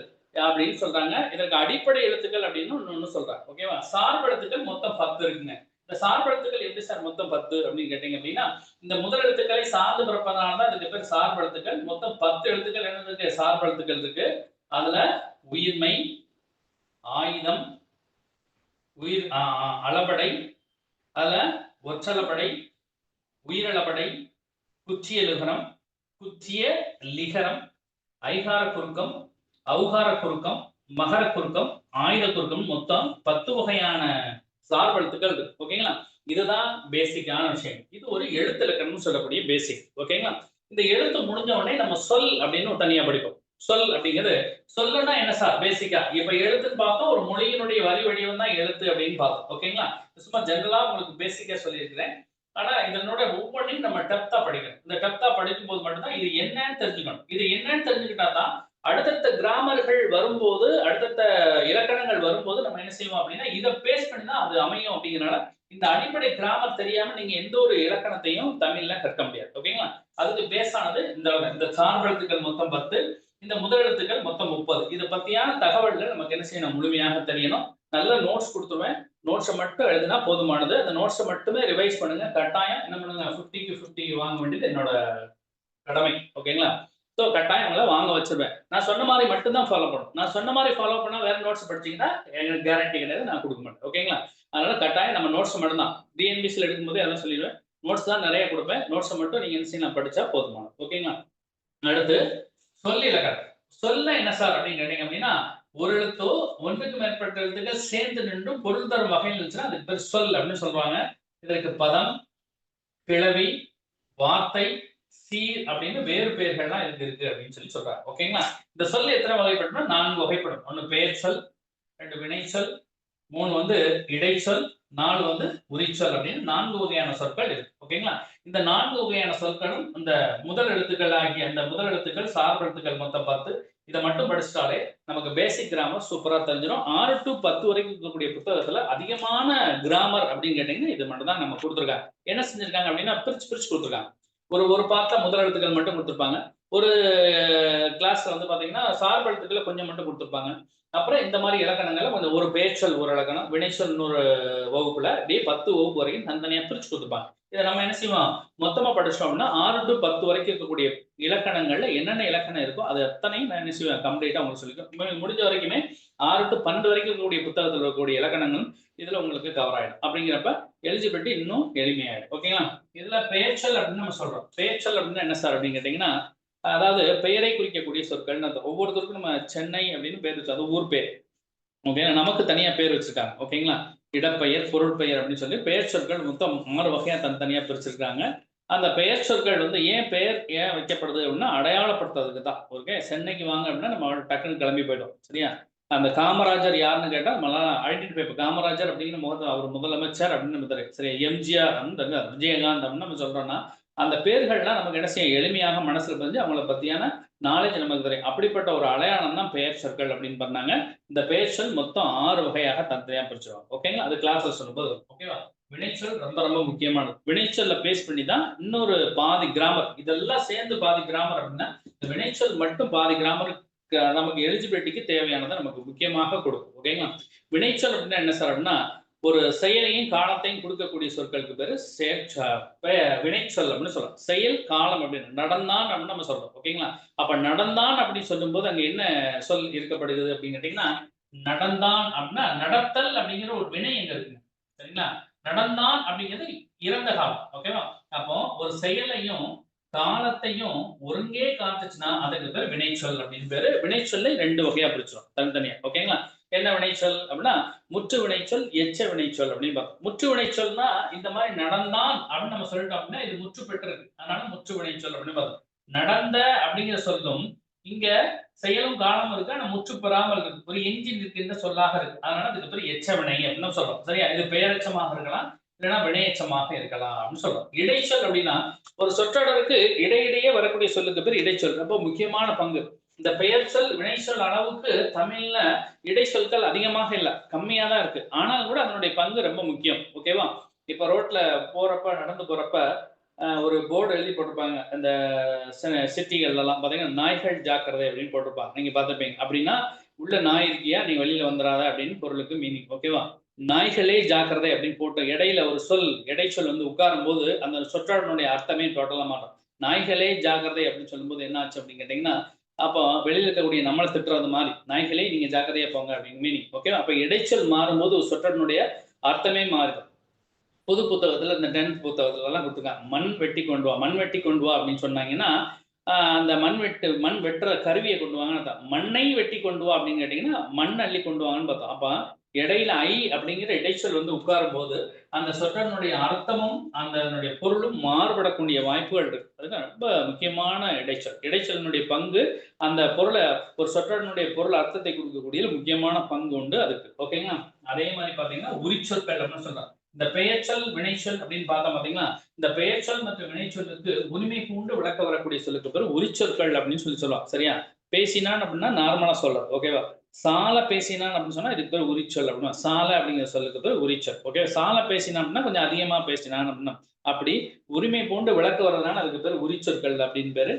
அப்படின்னு சொல்றாங்க. இதற்கு அடிப்படை எழுத்துக்கள் அப்படின்னு ஒண்ணு சொல்றாங்க. ஓகேவா? சார்பு எழுத்துக்கள் மொத்தம் 10 இருக்குங்க. இந்த சார்பு எழுத்துக்கள் எப்படி சார் மொத்தம் 10 அப்படின்னு கேட்டீங்க அப்படின்னா இந்த முதல் எழுத்துக்களை சார்ந்து பிறப்பதனால தான் இதுக்கு பேர் சார்பு எழுத்துக்கள். மொத்தம் 10 எழுத்துக்கள் என்ன இருக்கு, சார்பு எழுத்துக்கள் இருக்கு. அதுல உயிர்மை, ஆயுதம், உயிர் அளபடை, அதுல ஒற்றளபடை, உயிரளபடை, குற்றிய லிகரம், குற்றிய லிகரம், ஐகார குறுக்கம், ஔகார குறுக்கம், மகர குறுக்கம், ஆயுத குறுக்கம், மொத்தம் 10 வகையான சார்பு எழுத்துக்கள் இருக்கு. ஓகேங்களா? இதுதான் பேசிக்கான விஷயம். இது ஒரு எழுத்து இலக்கணம்னு சொல்லக்கூடிய பேசிக். ஓகேங்களா? இந்த எழுத்து முடிஞ்ச உடனே நம்ம சொல் அப்படின்னு ஒரு தனியா படிப்போம். சொல் அப்படிங்கிறது சொல்லுன்னா என்ன சார் பேசிக்கா இப்ப எழுத்துன்னு பார்த்தோம், ஒரு மொழியினுடைய வரி வடிவம் தான் எழுத்து அப்படின்னு பார்த்தோம். ஓகேங்களா? சும்மா ஜெனரலா உங்களுக்கு பேசிக்கா சொல்லியிருக்கிறேன். ஆனா இதனோட ஒவ்வொன்றையும் நம்ம டெப்தா படிக்கணும். இந்த டெப்தா படிக்கும் போது மட்டும்தான் இது என்னன்னு தெரிஞ்சுக்கணும். இது என்னன்னு தெரிஞ்சுக்கிட்டா தான் அடுத்தடுத்த கிராமர்கள் வரும்போது அடுத்தடுத்த இலக்கணங்கள் வரும்போது நம்ம என்ன செய்வோம் அப்படின்னா இதை பேஸ் பண்ணி தான் அது அமையும். அப்படிங்கிறனால இந்த அடிப்படை கிராமர் தெரியாம நீங்க எந்த ஒரு இலக்கணத்தையும் தமிழ்ல கற்க முடியாது. ஓகேங்களா? அதுக்கு பேஸானது இந்த சார்பெழுத்துக்கள் மொத்தம் 10, இந்த முதலெழுத்துக்கள் மொத்தம் 30. இதை பத்தியான தகவல்கள் நமக்கு என்ன செய்யணும், முழுமையாக தெரியணும். நல்ல நோட்ஸ் கொடுத்துருவேன். நோட்ஸை மட்டும் எழுதினா போதுமானது. அந்த நோட்ஸை மட்டுமே ரிவைஸ் பண்ணுங்க. கட்டாயம் என்ன பண்ணுங்க, 50க்கு 50 வாங்க வேண்டியது என்னோட கடமை. ஓகேங்களா? ஸோ கட்டாயம் உங்களை வாங்க வச்சிருவேன். நான் சொன்ன மாதிரி மட்டும்தான் ஃபாலோ பண்ணணும். நான் சொன்ன மாதிரி ஃபாலோ பண்ணா வேற நோட்ஸ் படிச்சீங்கன்னா எனக்கு கேரண்டி கிடையாது, நான் கொடுக்க மாட்டேன். ஓகேங்களா? அதனால கட்டாயம் நம்ம நோட்ஸ் மட்டும் தான் டிஎன்பிசியில் எடுக்கும்போது அதான் சொல்லிடுவேன். நோட்ஸ் தான் நிறைய கொடுப்பேன். நோட்ஸை மட்டும் நீங்க என்ன செய்யலாம், படிச்சா போதுமானது. ஓகேங்களா? அடுத்து சொல் இலக்கணம். சொல்ல என்ன சார் அப்படின்னு கேட்டீங்க அப்படின்னா, ஒரு எழுத்தோ ஒன்றுக்கு மேற்பட்ட எழுத்துக்கள் சேர்ந்து நின்றும் பொருள் தரும் வகையில் இருந்துச்சுன்னா அதுக்கு பேர் சொல் அப்படின்னு சொல்றாங்க. இதற்கு பதம், கிளவி, வார்த்தை, சீர் அப்படின்னு வேறு பெயர்கள்லாம் இருக்கு அப்படின்னு சொல்லி சொல்றாங்க. ஓகேங்களா? இந்த சொல் எத்தனை வகைப்படும், 4 வகைப்படும். 1 பெயர் சொல், 2 வினைச்சொல், 3 இடைச்சொல், 4 உரிச்சொல் அப்படின்னு 4 வகையான சொற்கள் இருக்கு. ஓகேங்களா? இந்த 4 வகையான சொற்களும் இந்த முதல் எழுத்துக்கள் ஆகிய அந்த முதல் எழுத்துக்கள் சார்பெழுத்துக்கள் மொத்தம் 10. இதை மட்டும் படிச்சிட்டாலே நமக்கு பேசிக் கிராமர் சூப்பரா தெரிஞ்சிடும். 6 to 10 வரைக்கும் இருக்கக்கூடிய புத்தகத்துல அதிகமான கிராமர் அப்படின்னு கேட்டீங்கன்னா இது மட்டும் தான் நம்ம கொடுத்துருக்காங்க. என்ன செஞ்சிருக்காங்க அப்படின்னா பிரிச்சு கொடுத்துருக்காங்க. ஒரு பார்ட்ல முதல் எழுத்துக்கள் மட்டும் கொடுத்துருப்பாங்க. ஒரு கிளாஸ்ல பாத்தீங்கன்னா சார்பெழுத்துக்களை கொஞ்சம் மட்டும் கொடுத்துருப்பாங்க. அப்புறம் இந்த மாதிரி இலக்கணங்களை கொஞ்சம் ஒரு பெயர்ச்சொல் ஒரு இலக்கணம், வினைச்சொல் இன்னொரு வகுப்புல அப்படியே 10 வகுப்பு வரைக்கும் தனித்தனியா பிரிச்சு கொடுத்துருப்பாங்க. இதை நம்ம என்ன செய்வோம், மொத்தமா படிச்சோம் அப்படின்னா 6 to 10 வரைக்கும் இருக்கக்கூடிய இலக்கணங்கள்ல என்னென்ன இலக்கணம் இருக்கோ அது அத்தனையும் நான் என்ன செய்வேன், கம்ப்ளீட்டா உங்களுக்கு சொல்லிக்கிறேன். முடிஞ்ச வரைக்குமே 6 to 12 வரைக்கும் இருக்கக்கூடிய புத்தகத்தில் இருக்கக்கூடிய இலக்கணங்கள் இதுல உங்களுக்கு கவர் ஆயிடும். அப்படிங்கிறப்ப எலிஜிபிலிட்டி இன்னும் எளிமையாயிடும். ஓகேங்களா? இதுல பெயர்ச்சொல் அப்படின்னு நம்ம சொல்றோம். பெயர்ச்சொல் அப்படின்னா என்ன சார் அப்படின்னு கேட்டீங்கன்னா, அதாவது பெயரை குறிக்கக்கூடிய சொற்கள். ஒவ்வொருத்தருக்கும் நம்ம சென்னை அப்படின்னு பேர் வச்சு, அது ஊர் பேர். ஓகே, நமக்கு தனியா பேர் வச்சிருக்காங்க. ஓகேங்களா? இடப்பெயர், பொருள் பெயர் அப்படின்னு சொல்லி பெயர் சொற்கள் மொத்தம் 6 வகையா தனித்தனியா பிரிச்சிருக்காங்க. அந்த பெயர் சொற்கள் ஏன் பெயர் ஏன் வைக்கப்படுது அப்படின்னா அடையாளப்படுத்துறதுக்கு தான். ஓகே, சென்னைக்கு வாங்க அப்படின்னா நம்ம டக்குன்னு கிளம்பி போயிடும். சரியா? அந்த காமராஜர் யாருன்னு கேட்டா நம்மளால ஐடென்டிஃபை, காமராஜர் அப்படிங்கிற முகத்தை அவர் முதலமைச்சர் அப்படின்னு நம்ம தெரியும். சரியா? எம்ஜிஆர், விஜயகாந்த் அப்படின்னு நம்ம சொல்றோம்னா அந்த பேர்கள்லாம் நமக்கு என்ன செய்ய எளிமையாக மனசுல பதிஞ்சு அவங்கள பத்தியான நாலேஜ் நமக்கு தெரியும். அப்படிப்பட்ட ஒரு அடையாளம் தான் பெயர் சொற்கள் அப்படின்னு பண்ணாங்க. இந்த பெயர் சொல் மொத்தம் 6 வகையாக தனித்தனியா பிரிச்சிருவாங்க. ஓகேங்களா? அது கிளாஸ்ல சொல்லும்போது ஓகேவா? வினைச்சொல் ரொம்ப ரொம்ப முக்கியமானது. வினைச்சொல்ல பேஸ் பண்ணி தான் இன்னொரு பாதி கிராமர், இதெல்லாம் சேர்ந்து பாதி கிராமர் அப்படின்னா இந்த வினைச்சொல் மட்டும் பாதி கிராமர் நமக்கு எலிஜிபிலிட்டிக்கு தேவையானதை நமக்கு முக்கியமாக கொடுக்கும். ஓகேங்களா? வினைச்சொல் அப்படின்னா என்ன சார் அப்படின்னா ஒரு செயலையும் காலத்தையும் கொடுக்கக்கூடிய சொற்களுக்கு பேரு வினைச்சொல் அப்படின்னு சொல்றோம். செயல் காலம் அப்படின்னு நடந்தான் அப்படின்னு நம்ம சொல்றோம். ஓகேங்களா? அப்ப நடந்தான் அப்படின்னு சொல்லும் போது அங்க என்ன சொல் இருக்கப்படுகிறது அப்படின்னு கேட்டீங்கன்னா, நடந்தான் அப்படின்னா நடத்தல் அப்படிங்கிற ஒரு வினை எங்க இருக்குங்க. சரிங்களா? நடந்தான் அப்படிங்கிறது இறந்த காலம். ஓகேவா? அப்போ ஒரு செயலையும் காலத்தையும் ஒருங்கே காத்துச்சுன்னா அதுக்கு பேர் வினைச்சொல் அப்படின்னு பேரு. வினைச்சொல்லை 2 வகையா பிரிச்சிடும் தனித்தனியா. ஓகேங்களா? என்ன வினைச்சொல் அப்படின்னா முற்று வினைச்சொல், எச்ச வினைச்சொல் அப்படின்னு பார்த்தோம். முற்று வினைச்சொல்னா இந்த மாதிரி நடந்தான் அப்படின்னு நம்ம சொல்லிட்டோம் அப்படின்னா இது முற்று பெற்றிருக்கு, அதனால முற்று வினைச்சொல் அப்படின்னு பார்த்தோம். நடந்த அப்படிங்கிற சொல்லும் இங்க செயலும் காலம் இருக்கு, ஆனா முற்று பெறாமல் இருக்கு, ஒரு எஞ்சி நிற்கின்ற சொல்லாக இருக்கு, அதனால இதுக்கு பேர் எச்ச வினை அப்படின்னு சொல்றோம். சரியா? இது பெயரெச்சமாக இருக்கலாம், இல்லைன்னா வினையச்சமாக இருக்கலாம் அப்படின்னு சொல்றோம். இடைச்சொல் அப்படின்னா ஒரு சொற்றொடருக்கு இடையிடையே வரக்கூடிய சொல்லுக்கு பேர் இடைச்சொல். ரொம்ப முக்கியமான பங்கு. இந்த பெயர் சொல் வினைச்சொல் அளவுக்கு தமிழ்ல இடைச்சொற்கள் அதிகமாக இல்லை, கம்மியா தான் இருக்கு. ஆனாலும் கூட அதனுடைய பங்கு ரொம்ப முக்கியம். ஓகேவா? இப்ப ரோட்ல போறப்ப நடந்து போறப்ப ஒரு போர்டு எழுதி போட்டிருப்பாங்க. இந்த சிட்டிகள்ல எல்லாம் பாத்தீங்கன்னா நாய்கள் ஜாக்கிரதை அப்படின்னு போட்டிருப்பாங்க. நீங்க பார்த்துப்பீங்க. அப்படின்னா உள்ள நாய் இருக்கியா, நீ வெளியில வந்துடாத அப்படின்னு பொருளுக்கு மீனிங். ஓகேவா? நாய்களே ஜாக்கிரதை அப்படின்னு போட்டு இடையில ஒரு சொல் இடைச்சொல் உட்காரும் போது அந்த சொற்றொடனுடைய அர்த்தமே டோட்டலா மாறும். நாய்களே ஜாக்கிரதை அப்படின்னு சொல்லும்போது என்ன ஆச்சு அப்படின்னு கேட்டீங்கன்னா, அப்போ வெளியில இருக்கக்கூடிய நம்மளை திட்டுறது மாதிரி நாய்களே நீங்க ஜாக்கிரதையா போங்க அப்படின்னு மீனிங். ஓகேவா? அப்ப இடைச்சொல் மாறும்போது சொற்றனுடைய அர்த்தமே மாறுது. புது புத்தகத்துல இந்த 10th புத்தகத்துல எல்லாம் கொடுத்துருக்காங்க. மண் வெட்டி கொண்டு வா, மண் வெட்டி கொண்டு வா அப்படின்னு சொன்னாங்கன்னா அந்த மண் வெட்டுற கருவியை கொண்டு வாங்கன்னு, மண்ணை வெட்டி கொண்டு வா அப்படின்னு கேட்டீங்கன்னா மண் அள்ளி கொண்டு வாங்கன்னு பார்த்தோம். அப்ப இடையில ஐ அப்படிங்கிற இடைச்சொல் உட்காரும் போது அந்த சொற்றனுடைய அர்த்தமும் அந்த பொருளும் மாறுபடக்கூடிய வாய்ப்புகள் இருக்கு. அதுதான் ரொம்ப முக்கியமான இடைச்சொல். இடைச்சொலினுடைய பங்கு அந்த பொருளை ஒரு சொற்றனுடைய பொருள் அர்த்தத்தை கொடுக்கக்கூடிய முக்கியமான பங்கு உண்டு அதுக்கு. ஓகேங்களா? அதே மாதிரி பாத்தீங்கன்னா உரிச்சொற்கள் அப்படின்னு சொல்றாங்க. இந்த பெயர்ச்சொல் வினைச்சொல் அப்படின்னு பார்த்தா பாத்தீங்கன்னா இந்த பெயர்ச்சொல் மற்றும் வினைச்சொல்லுக்கு உரிமை பூண்டு விளக்க வரக்கூடிய சொல்லுக்கு பேர் உரிச்சொற்கள் அப்படின்னு சொல்லுவாங்க. சரியா? பேசினான் அப்படின்னா நார்மலா சொல்றது. ஓகேவா? சால பேசினான் அப்படின்னு சொன்னா இதுக்கு பேர் உரிச்சொல் அப்படின்னா சால அப்படிங்கிற சொல்லுக்கு பேர் உரிச்சொல். ஓகே, சால பேசினான் அப்படின்னா கொஞ்சம் அதிகமா பேசினான் அப்படின்னா, அப்படி உரிமை பூண்டு விளக்கு வர்றதுனால அதுக்கு பேர் உரிச்சொற்கள் அப்படின்னு பேரு.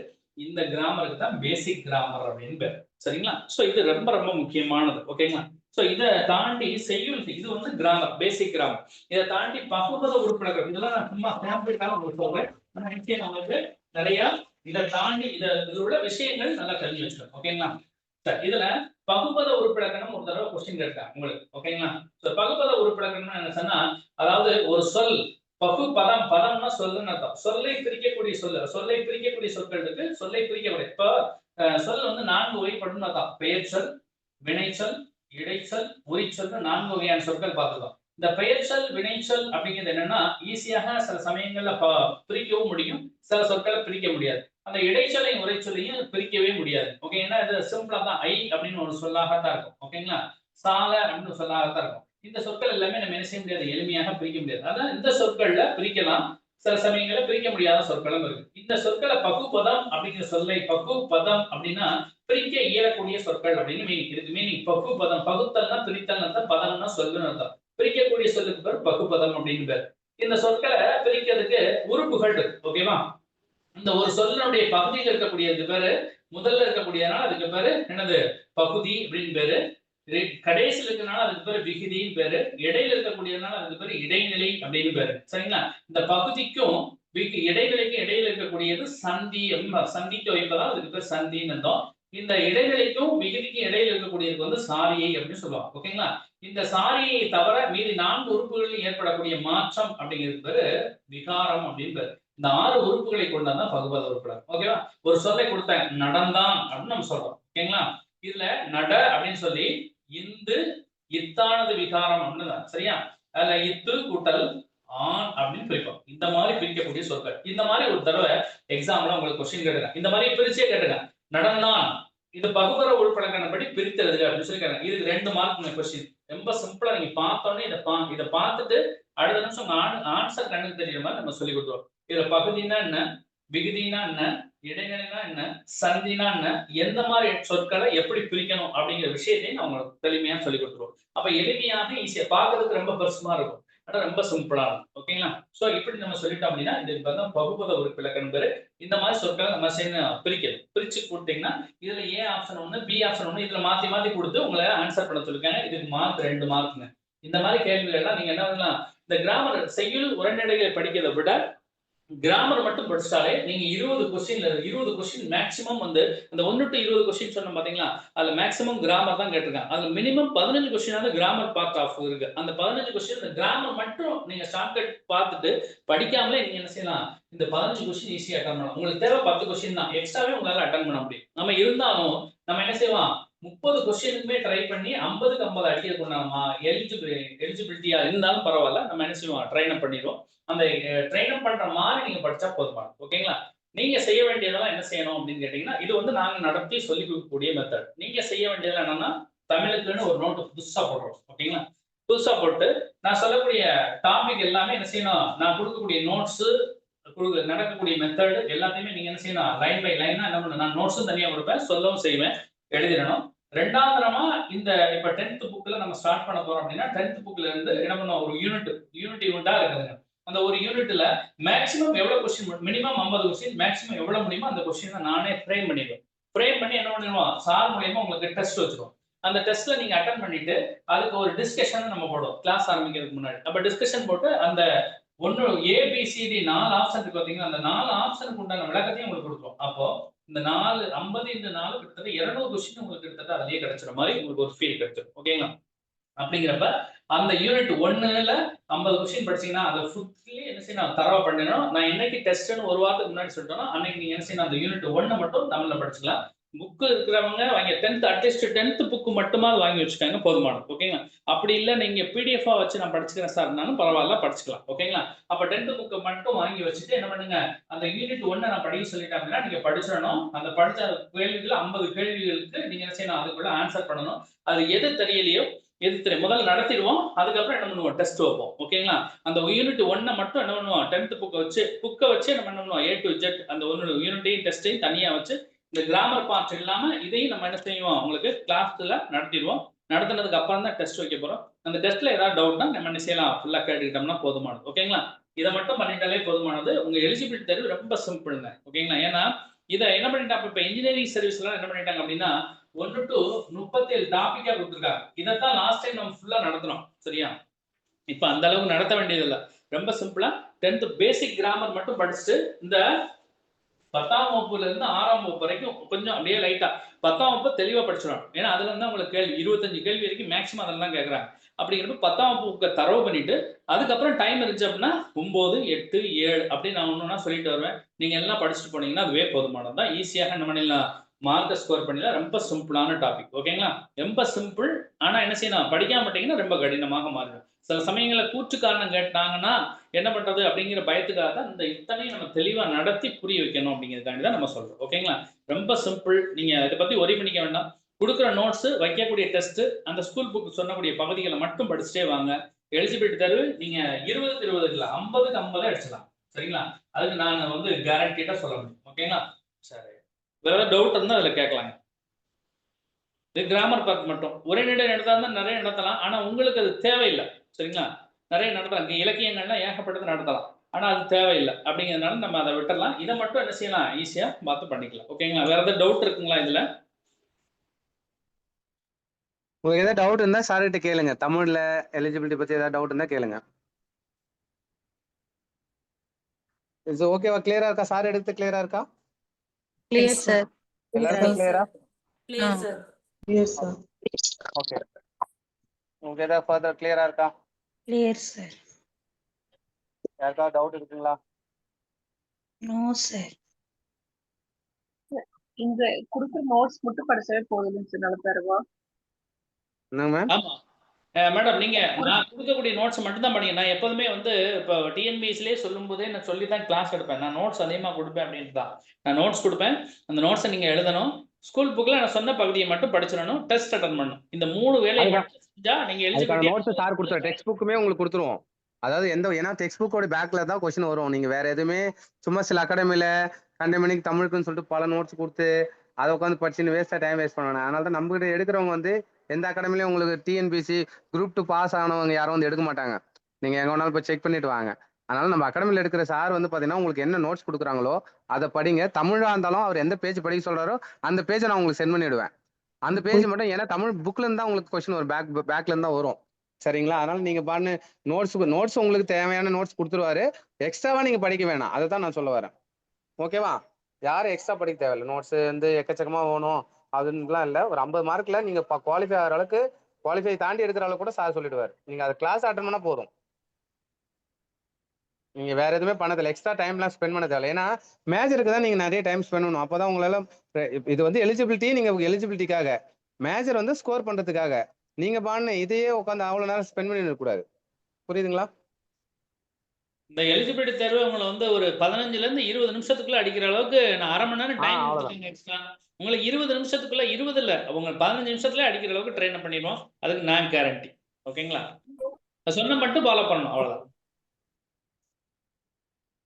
இந்த கிராமருக்கு தான் பேசிக் கிராமர் அப்படின்னு பேர். சரிங்களா? சோ இது ரொம்ப ரொம்ப முக்கியமானது. ஓகேங்களா? சோ இதை தாண்டி செய்யுள், இது வந்து கிராமர், பேசிக் கிராமர். இதை தாண்டி பகுபத உறுப்பினர்கள், இதெல்லாம் நான் சும்மா சாம்பிளுக்காக உங்களுக்கு சொல்றேன். ஆனா நிச்சயம் உங்களுக்கு நிறைய இதை தாண்டி இது உள்ள விஷயங்கள் நல்லா தெரிஞ்சு வச்சுக்கணும். ஓகேங்களா? சரி, இதுல பகுபத உறுப்பிலக்கணம் ஒரு தடவை கொஸ்டின் கேட்டாங்க உங்களுக்கு. ஓகேங்களா? சோ பகுபத உறுப்பிலக்கணம் என்ன சொன்னா, அதாவது ஒரு சொல் பகு பதம், பதம்னா சொல்லுன்னு அர்த்தம். சொல்லை பிரிக்கக்கூடிய சொல்லை பிரிக்கக்கூடிய சொற்கள் இருக்கு, சொல்லை பிரிக்கக்கூடிய. இப்போ சொல் வந்து 4 வகைப்படும் அர்த்தம். பெயர் சொல், வினைச்சொல், இடைச்சொல், உரிச்சொல் 4 வகையான சொற்கள் பார்த்துக்கோம். இந்த பெயர்ச்சொல், வினைச்சொல் அப்படிங்கிறது என்னன்னா ஈஸியாக சில சமயங்கள்ல பிரிக்கவும் முடியும், சில சொற்களை பிரிக்க முடியாது. அந்த இடைச்சொல்லையும் உரைச்சொல்லையும் பிரிக்கவே முடியாது. ஓகே, ஏன்னா இது சிம்பிளா தான் ஐ அப்படின்னு ஒரு சொல்லாகத்தான் இருக்கும். ஓகேங்களா? சால அப்படின்னு ஒரு சொல்லாகத்தான் இருக்கும். இந்த சொற்கள் எல்லாமே நம்ம என்ன செய்ய முடியாது, எளிமையாக பிரிக்க முடியாது. அதான் இந்த சொற்கள்ல பிரிக்கலாம், சில சமயங்கள்ல பிரிக்க முடியாத சொற்களும் இருக்கு. இந்த சொற்களை பகுபதம் அப்படிங்கிற சொல்லை, பகுபதம் அப்படின்னா பிரிக்க இயலக்கூடிய சொற்கள் அப்படின்னு மீனிங். இதுக்கு மீனிங் பகுபதம், பகுத்தல்னா பிரித்தல் அர்த்தம், பதம்னா சொல்லுன்னு அர்த்தம். பிரிக்கக்கூடிய சொல்லுக்கு பேர் பகுபதம் அப்படின்னு பேர். இந்த சொற்களை பிரிக்கிறதுக்கு உறுப்புகள் இருக்கு. ஓகேவா? இந்த ஒரு சொல்லுடைய பகுதியில் இருக்கக்கூடியது பேரு, முதல்ல இருக்கக்கூடியதுனால அதுக்கு பேரு என்னது, பகுதி அப்படின்னு பேரு. கடைசியில் இருக்கிறனால அதுக்கு பேரு விகுதின்னு பேரு. இடையில இருக்கக்கூடியதுனால அதுக்கு பேரு இடைநிலை அப்படின்னு பேரு. சரிங்களா? இந்த பகுதிக்கும் இடைநிலைக்கும் இடையில இருக்கக்கூடியது சந்தி. சந்திக்கு வைப்பதால் அதுக்கு பேர் சந்தின்னு அர்த்தம். இந்த இடைநிலைக்கும் விகுதிக்கும் இடையில இருக்கக்கூடியதுக்கு வந்து சாரியை அப்படின்னு சொல்லுவாங்க. ஓகேங்களா? இந்த சாரியை தவிர மீதி 4 உறுப்புகளில் ஏற்படக்கூடிய மாற்றம் அப்படிங்கிறது பேரு விகாரம் அப்படின்னு பேரு. இந்த 6 உறுப்புகளை கொண்டதான் பகுபத உறுப்புகள். ஓகேவா? ஒரு சொல்லை கொடுத்தேன், நடந்தான் அப்படின்னு நம்ம சொல்றோம். ஓகேங்களா? இதுல நட அப்படின்னு சொல்லி இந்து இத்தானது விகாரம் அப்படின்னு தான். சரியா? அதுல இத்து கூட்டல் ஆண் அப்படின்னு பிரிப்போம். இந்த மாதிரி பிரிக்கக்கூடிய சொற்கள். இந்த மாதிரி ஒரு தடவை எக்ஸாம்ல உங்களுக்கு கொஸ்டின் கேட்டுங்க, இந்த மாதிரி பிரிச்சே கேட்டுங்க. நடந்தான், இது பகுபத உறுப்பிலக்கணப்படி பிரித்தெழுதுக அப்படின்னு சொல்லி கேட்கறாங்க. இதுக்கு 2 மார்க் கொஸ்டின். ரொம்ப சிம்பிளா நீங்க பார்த்தோன்னே இதை பார்த்துட்டு அடுத்த நிமிஷம் உங்க ஆன்சர் கண்ணுக்கு தெரியுற மாதிரி நம்ம சொல்லி கொடுத்துருவோம். இதுல பகுதினா என்ன, விகுதினா என்ன, இடைநிலைனா என்ன, சந்தினா என்ன, எந்த மாதிரி சொற்களை எப்படி பிரிக்கணும் அப்படிங்கிற விஷயத்தையும் நான் உங்களுக்கு தெளிமையா சொல்லி கொடுத்துருவோம். அப்ப எளிமையாக ஈஸியா பார்க்கறதுக்கு ரொம்ப பெருசுமா இருக்கும், ஆனா ரொம்ப சிம்பிளா இருக்கும். ஓகேங்களா? சோ இப்படி நம்ம சொல்லிட்டோம் அப்படின்னா இதுக்கு வந்து பகுபத உறுப்பிலக்கணம் பேரு. இந்த மாதிரி சொற்களை நம்ம பிரிக்கணும். பிரிச்சு கொடுத்தீங்கன்னா இதுல ஏ ஆப்ஷன் 1, பி ஆப்ஷன் 1 இதுல மாத்தி மாத்தி கொடுத்து உங்களை ஆன்சர் பண்ண சொல்லிருக்காங்க. இதுக்கு மார்க் 2 மார்க்குங்க. இந்த மாதிரி கேள்விகள் எல்லாம் நீங்க என்ன பண்ணலாம், இந்த கிராமர் செய்யுள் உரைநடைகளை படிக்கிறதை விட கிராமர் மட்டும் படிச்சாலே நீங்க 20 கொஸ்டின் மேக்ஸிமம் வந்து அந்த 1 to 20 கொஸ்டின் சொன்ன பாத்தீங்களா, அதுல மேக்ஸிமம் கிராமர் தான் கேட்டிருக்காங்க. அதுல மினிமம் 15 கொஸ்டினாவது கிராமர் பார்ட் ஆஃப் இருக்கு. அந்த 15 கொஸ்டின் இந்த கிராமர் மட்டும் நீங்க ஷார்ட்கட் பார்த்துட்டு படிக்காமலே நீங்க என்ன செய்யலாம், இந்த 15 கொஸ்டின் ஈஸியா அட்டன் பண்ணலாம். உங்களுக்கு தேவை 10 கொஸ்டின் தான், எக்ஸ்ட்ராவே உங்களால அட்டன் பண்ண முடியும். நம்ம இருந்தாலும் நம்ம என்ன செய்வோம், 30 கொஸ்டினுக்குமே ட்ரை பண்ணி 50க்கு 50 அடிக்கிறதுக்கு நம்ம எலிஜிபிலிட்டியா இருந்தாலும் பரவாயில்ல, நம்ம என்ன செய்வோம், ட்ரைன் அப் பண்ணிடுவோம். அந்த ட்ரெயின் அப் பண்ற மாதிரி நீங்க படிச்சா போதுமானது. ஓகேங்களா? நீங்க செய்ய வேண்டியதெல்லாம் என்ன செய்யணும் அப்படின்னு கேட்டீங்கன்னா, இது வந்து நாங்க நடத்தி சொல்லிக் கொடுக்கக்கூடிய மெத்தட். நீங்க செய்ய வேண்டியது என்னன்னா, தமிழுக்குன்னு ஒரு நோட்டு புதுசா போடுறோம். ஓகேங்களா? புதுசா போட்டு நான் சொல்லக்கூடிய டாபிக் எல்லாமே என்ன செய்யணும், நான் கொடுக்கக்கூடிய நோட்ஸ், நடக்கக்கூடிய மெத்தட் எல்லாத்தையுமே நீங்க என்ன செய்யணும், லைன் பை லைனா என்ன பண்ணணும், நான் நோட்ஸும் தனியா கொடுப்பேன், சொல்லவும் செய்வேன், எழுதிடணும். ரெண்டாவது தரமா இந்த இப்ப 10th புக்ல நம்ம ஸ்டார்ட் பண்ண போறோம் அப்படின்னா 10th புக்ல இருந்து என்ன பண்ணுவோம், ஒரு யூனிட்டா இருக்குதுங்க. அந்த ஒரு யூனிட்ல மேக்ஸிமம் எவ்வளவு கொஸ்டின், மினிமம் 50 கொஸ்டின், மேக்ஸிமம் எவ்வளவு முடியுமோ அந்த கொஸ்டினை நானே ஃப்ரேம் பண்ணிடுவேன். ஃப்ரேம் பண்ணி என்ன பண்ணிடுவோம், சார் மூலமா உங்களுக்கு டெஸ்ட் வச்சிருவோம். அந்த டெஸ்ட்ல நீங்க அட்டன் பண்ணிட்டு அதுக்கு ஒரு டிஸ்கஷன் நம்ம போடுவோம் கிளாஸ் ஆரம்பிக்கிறதுக்கு முன்னாடி. அப்ப டிஸ்கஷன் போட்டு அந்த ஏபிசிடி 4 ஆப்ஷன் இருக்கு பாத்தீங்கன்னா, அந்த 4 ஆப்ஷனுக்கு உண்டான விளக்கத்தையும் உங்களுக்கு கொடுப்போம். அப்போ இந்த 50 into 4 கிட்டத்தட்ட 200 கொஸ்டின் உங்களுக்கு கிட்டத்தட்ட அதுலயே கிடைச்சிற மாதிரி உங்களுக்கு ஒரு ஃபீல் கிடைச்சிடும். ஓகேங்களா? அப்படிங்கிறப்ப அந்த யூனிட் 1ல 50 கொஸ்டின் படிச்சீங்கன்னா அதை ஃபுல்லி என்ன செய்யணும், தரவா பண்ணணும். நான் என்னைக்கு டெஸ்ட்னு ஒரு வாரத்துக்கு முன்னாடி சொல்லிட்டோம்னா அன்னைக்கு நீங்க என்ன செய்யணும், அந்த யூனிட் 1 மட்டும் தமிழ்ல படிச்சுக்கலாம். புக் இருக்கிறவங்க வாங்கி 10th அட்லீஸ்ட் 10th புக் மட்டுமா வாங்கி வச்சுக்காங்க, போதுமானது. ஓகேங்களா? அப்படி இல்லை நீங்க பிடிஎஃபா வச்சு நான் படிச்சுக்கிறேன் சார்னாலும் பரவாயில்ல, படிச்சுக்கலாம். ஓகேங்களா? அப்ப 10th புக்கை மட்டும் வாங்கி வச்சுட்டு என்ன பண்ணுங்க, அந்த யூனிட் 1 நான் படிக்க சொல்லிட்டேன் அப்படின்னா நீங்க படிச்சிடணும். அந்த படிச்ச கேள்விகள் 50 கேள்விகளுக்கு நீங்க என்ன செய்யணும், அதுக்குள்ள ஆன்சர் பண்ணணும். அது எது தெரியலையோ முதல்ல நடத்திடுவோம், அதுக்கப்புறம் என்ன பண்ணுவோம், டெஸ்ட் வைப்போம். ஓகேங்களா? அந்த யூனிட் 1 மட்டும் என்ன பண்ணுவோம், 10th புக்கை வச்சு என்ன பண்ணுவோம், A to Z அந்த 1 யூனிட்டையும் டெஸ்டையும் தனியா வச்சு இந்த கிராமர் பார்ட் இல்லாம இதையும் நம்ம என்ன செய்வோம் உங்களுக்கு கிளாஸ்ல நடத்திடுவோம். நடத்தினதுக்கு அப்புறம் தான் டெஸ்ட் வைக்க போறோம். அந்த டெஸ்ட்ல ஏதாவது டவுட்னா நம்ம என்ன செய்யலாம், ஃபுல்லா கேட்டுக்கிட்டோம்னா போதுமானது. ஓகேங்களா? இதை மட்டும் பண்ணிட்டாலே போதுமானது. உங்க எலிஜிபிலிட்டி தேர்வு ரொம்ப சிம்பிளுங்க. ஓகேங்களா? ஏன்னா இதை என்ன பண்ணிட்டாங்க, இப்போ இன்ஜினியரிங் சர்வீஸ்லாம் என்ன பண்ணிட்டாங்க அப்படின்னா 1 to 37 டாபிக்கா கொடுத்துருக்காங்க. இதைத்தான் லாஸ்ட் டைம் நம்ம ஃபுல்லா நடத்தினோம். சரியா? இப்ப அந்த அளவுக்கு நடத்த வேண்டியது இல்லை. ரொம்ப சிம்பிளா 10th பேசிக் கிராமர் மட்டும் படிச்சுட்டு இந்த 10ஆம் வகுப்புல இருந்து 6ஆம் வகுப்பு வரைக்கும் கொஞ்சம் அப்படியே லைட்டா 10ஆம் வகுப்பு தெளிவா படிச்சிடணும். ஏன்னா அதுல இருந்தா உங்களுக்கு கேள்வி 25 கேள்வி வரைக்கும் மேக்ஸிமம் அதெல்லாம் தான் கேட்கறாங்க. அப்படிங்கிறப்ப 10ஆம் வகுப்புக்கு தரவு பண்ணிட்டு அதுக்கப்புறம் டைம் இருந்துச்சு அப்படின்னா 9, 8, 7 அப்படி நான் ஒன்னொன்னா சொல்லிட்டு வருவேன். நீங்க எல்லாம் படிச்சுட்டு போனீங்கன்னா அதுவே போதுமானது தான். ஈஸியாக என்ன பண்ணிடலாம், மார்க்கை ஸ்கோர் பண்ணிடலாம். ரொம்ப சிம்பிளான டாபிக். ஓகேங்களா? ரொம்ப சிம்பிள். ஆனா என்ன செய்யணும், படிக்காம மாட்டீங்கன்னா ரொம்ப கடினமாக மாறிடும். சில சமயங்களில் கூற்று காரணம் கேட்டாங்கன்னா என்ன பண்றது அப்படிங்கிற பயத்துக்காக தான் இந்த இத்தனையும் நம்ம தெளிவா நடத்தி புரிய வைக்கணும் அப்படிங்கிறதுக்காண்டி தான் நம்ம சொல்றோம். ஓகேங்களா? ரொம்ப சிம்பிள். நீங்க இதை பத்தி ஒரி பண்ணிக்க வேண்டாம். கொடுக்குற நோட்ஸ், வைக்கக்கூடிய டெஸ்ட், அந்த ஸ்கூல் புக் சொன்னக்கூடிய பகுதிகளை மட்டும் படிச்சுட்டே வாங்க. எலிஜிபிலிட்டி தேர்வு நீங்க 20க்கு 20 இல்ல 50க்கு 50 அடிச்சிடலாம். சரிங்களா? அதுக்கு நான் வந்து கேரண்டீடா சொல்ல முடியும். ஓகேங்களா? சரி, வேற ஏதாவது டவுட் இருந்தா அதுல கேட்கலாங்க. இது கிராமர் பார்ட் மட்டும். உரைநடை நடத்தா நிறைய நடத்தலாம். ஆனா உங்களுக்கு அது தேவையில்லை. சரிங்களா? நிறைய நடத்தலாம். இலக்கியங்கள்லாம் ஏகப்பட்டது நடத்தலாம். ஆனா அது தேவையில்லை. அப்படிங்கிறதுனால நம்ம அதை விட்டுறலாம். இதை மட்டும் என்ன செய்யலாம், ஈஸியா பார்த்து பண்ணிக்கலாம். ஓகேங்களா? வேற ஏதாவது டவுட் இருக்குங்களா இதுல? உங்களுக்கு ஏதாவது டவுட் இருந்தா சார் கிட்ட கேளுங்க. தமிழ்ல எலிஜிபிலிட்டி பத்தி ஏதாவது டவுட் இருந்தா கேளுங்க. இது ஓகேவா? கிளியரா இருக்கா? சார் எடுத்து கிளியரா இருக்கா? Clear sir. எல்லாருக்கும் கிளியரா? Clear, sir. Yes, sir. Okay. உங்களுக்கு ஏதாவது ஃபர்தர் கிளியரா இருக்கா? Clear, sir. யாருக்காவது டவுட் இருக்குங்களா? No, sir. இந்த குடுக்குற நோட்ஸ் மட்டும் படிச்சாவே போதும் சார், நல்ல தருவா. என்னங்க மேம்? ஆமா மேடம், நீங்க நான் கொடுக்கக்கூடிய நோட்ஸ் மட்டும் தான் படிங்க. நான் எப்போதுமே வந்து இப்போ டிஎன்பிஎஸ்லேயே சொல்லும் போதே நான் சொல்லி தான் கிளாஸ் எடுப்பேன். நான் நோட்ஸ் அதிகமாக கொடுப்பேன் அப்படின்ட்டு தான். நான் நோட்ஸ் கொடுப்பேன். அந்த நோட்ஸை நீங்க எழுதணும். ஸ்கூல் புக்ல நான் சொன்ன பகுதியை மட்டும் படிச்சிடணும். டெஸ்ட் அட்டன் பண்ணணும். இந்த 3 வேலையை மட்டும் செஞ்சா நீங்க அதுக்கான எலிஜிபிலிட்டி. நோட்ஸ் சார் கொடுத்துருவோம். டெக்ஸ்ட் புக்குமே உங்களுக்கு கொடுத்துருவோம். அதாவது ஏன்னா டெக்ஸ்ட் புக்கோட பேக்ல தான் கொஸ்டின் வரும். நீங்க வேற எதுவுமே சும்மா சில அகாடமில கண்டமணிக்கு தமிழுக்குன்னு சொல்லிட்டு பல நோட்ஸ் கொடுத்து அதை உட்காந்து படிச்சுன்னு வேஸ்டா டைம் வேஸ்ட் பண்ணணும். அதனால தான் நம்ம கிட்ட எடுக்கிறவங்க வந்து எந்த அகாடமிலையும் உங்களுக்கு டிஎன்பிசி குரூப் 2 பாஸ் ஆனவங்க யாரும் வந்து எடுக்க மாட்டாங்க. நீங்க எங்க வேணாலும் போய் செக் பண்ணிட்டு வாங்க. அதனால நம்ம அகாடமியில் எடுக்கிற சார் வந்து பாத்தீங்கன்னா உங்களுக்கு என்ன நோட்ஸ் கொடுக்குறாங்களோ அதை படிங்க. தமிழா இருந்தாலும் அவர் எந்த பேஜ் படிக்க சொல்றாரோ அந்த பேஜை நான் உங்களுக்கு சென்ட் பண்ணிடுவேன். அந்த பேஜ் மட்டும், ஏன்னா தமிழ் புக்ல இருந்தா உங்களுக்கு கொஸ்டின் வரும், பேக்ல இருந்தா வரும். சரிங்களா? அதனால நீங்க பாருங்க, நோட்ஸ் உங்களுக்கு தேவையான நோட்ஸ் கொடுத்துருவாரு. எக்ஸ்ட்ராவா நீங்க படிக்க வேணாம். அதை தான் நான் சொல்ல வரேன். ஓகேவா? யாரும் எக்ஸ்ட்ரா படிக்க தேவையில்லை. நோட்ஸ் வந்து எக்கச்சக்கமா வேணும் அதுலாம் இல்லை. ஒரு 50 மார்க்ல நீங்க குவாலிஃபை ஆகிற அளவுக்கு, குவாலிஃபை தாண்டி எடுக்கிற அளவுக்கு கூட சார் சொல்லிடுவாரு. நீங்க அதை கிளாஸ் அட்டன் பண்ணா போதும். நீங்க வேற எதுவுமே பண்ணதில்லை. எக்ஸ்ட்ரா டைம்லாம் ஸ்பெண்ட் பண்ண தேவை. ஏன்னா மேஜருக்கு தான் நீங்க நிறைய டைம் ஸ்பெண்ட் பண்ணணும். அப்பதான் உங்களால இது வந்து எலிஜிபிலிட்டி, நீங்க எலிஜிபிலிட்டிக்காக, மேஜர் வந்து ஸ்கோர் பண்றதுக்காக. நீங்க பாருங்க இதையே உட்காந்து அவ்வளவு நேரம் ஸ்பெண்ட் பண்ணி கூடாது. புரியுதுங்களா? இந்த எலிஜிபிலிட்டி தேர்வு உங்களை வந்து ஒரு 15ல இருந்து 20 நிமிஷத்துக்குள்ள அடிக்கிற அளவுக்கு நான் அரை மணி நேரம் டைம் கொடுத்துருக்கேன் எக்ஸ்ட்ரா. உங்களுக்கு 20 நிமிஷத்துக்குள்ள 20 இல்ல உங்க 15 நிமிஷத்துல அடிக்கிற அளவுக்கு ட்ரெயின் பண்ணிடுவோம். அதுக்கு நான் கேரண்டி. ஓகேங்களா? சொன்ன மட்டும் ஃபாலோ பண்ணணும், அவ்வளவுதான்.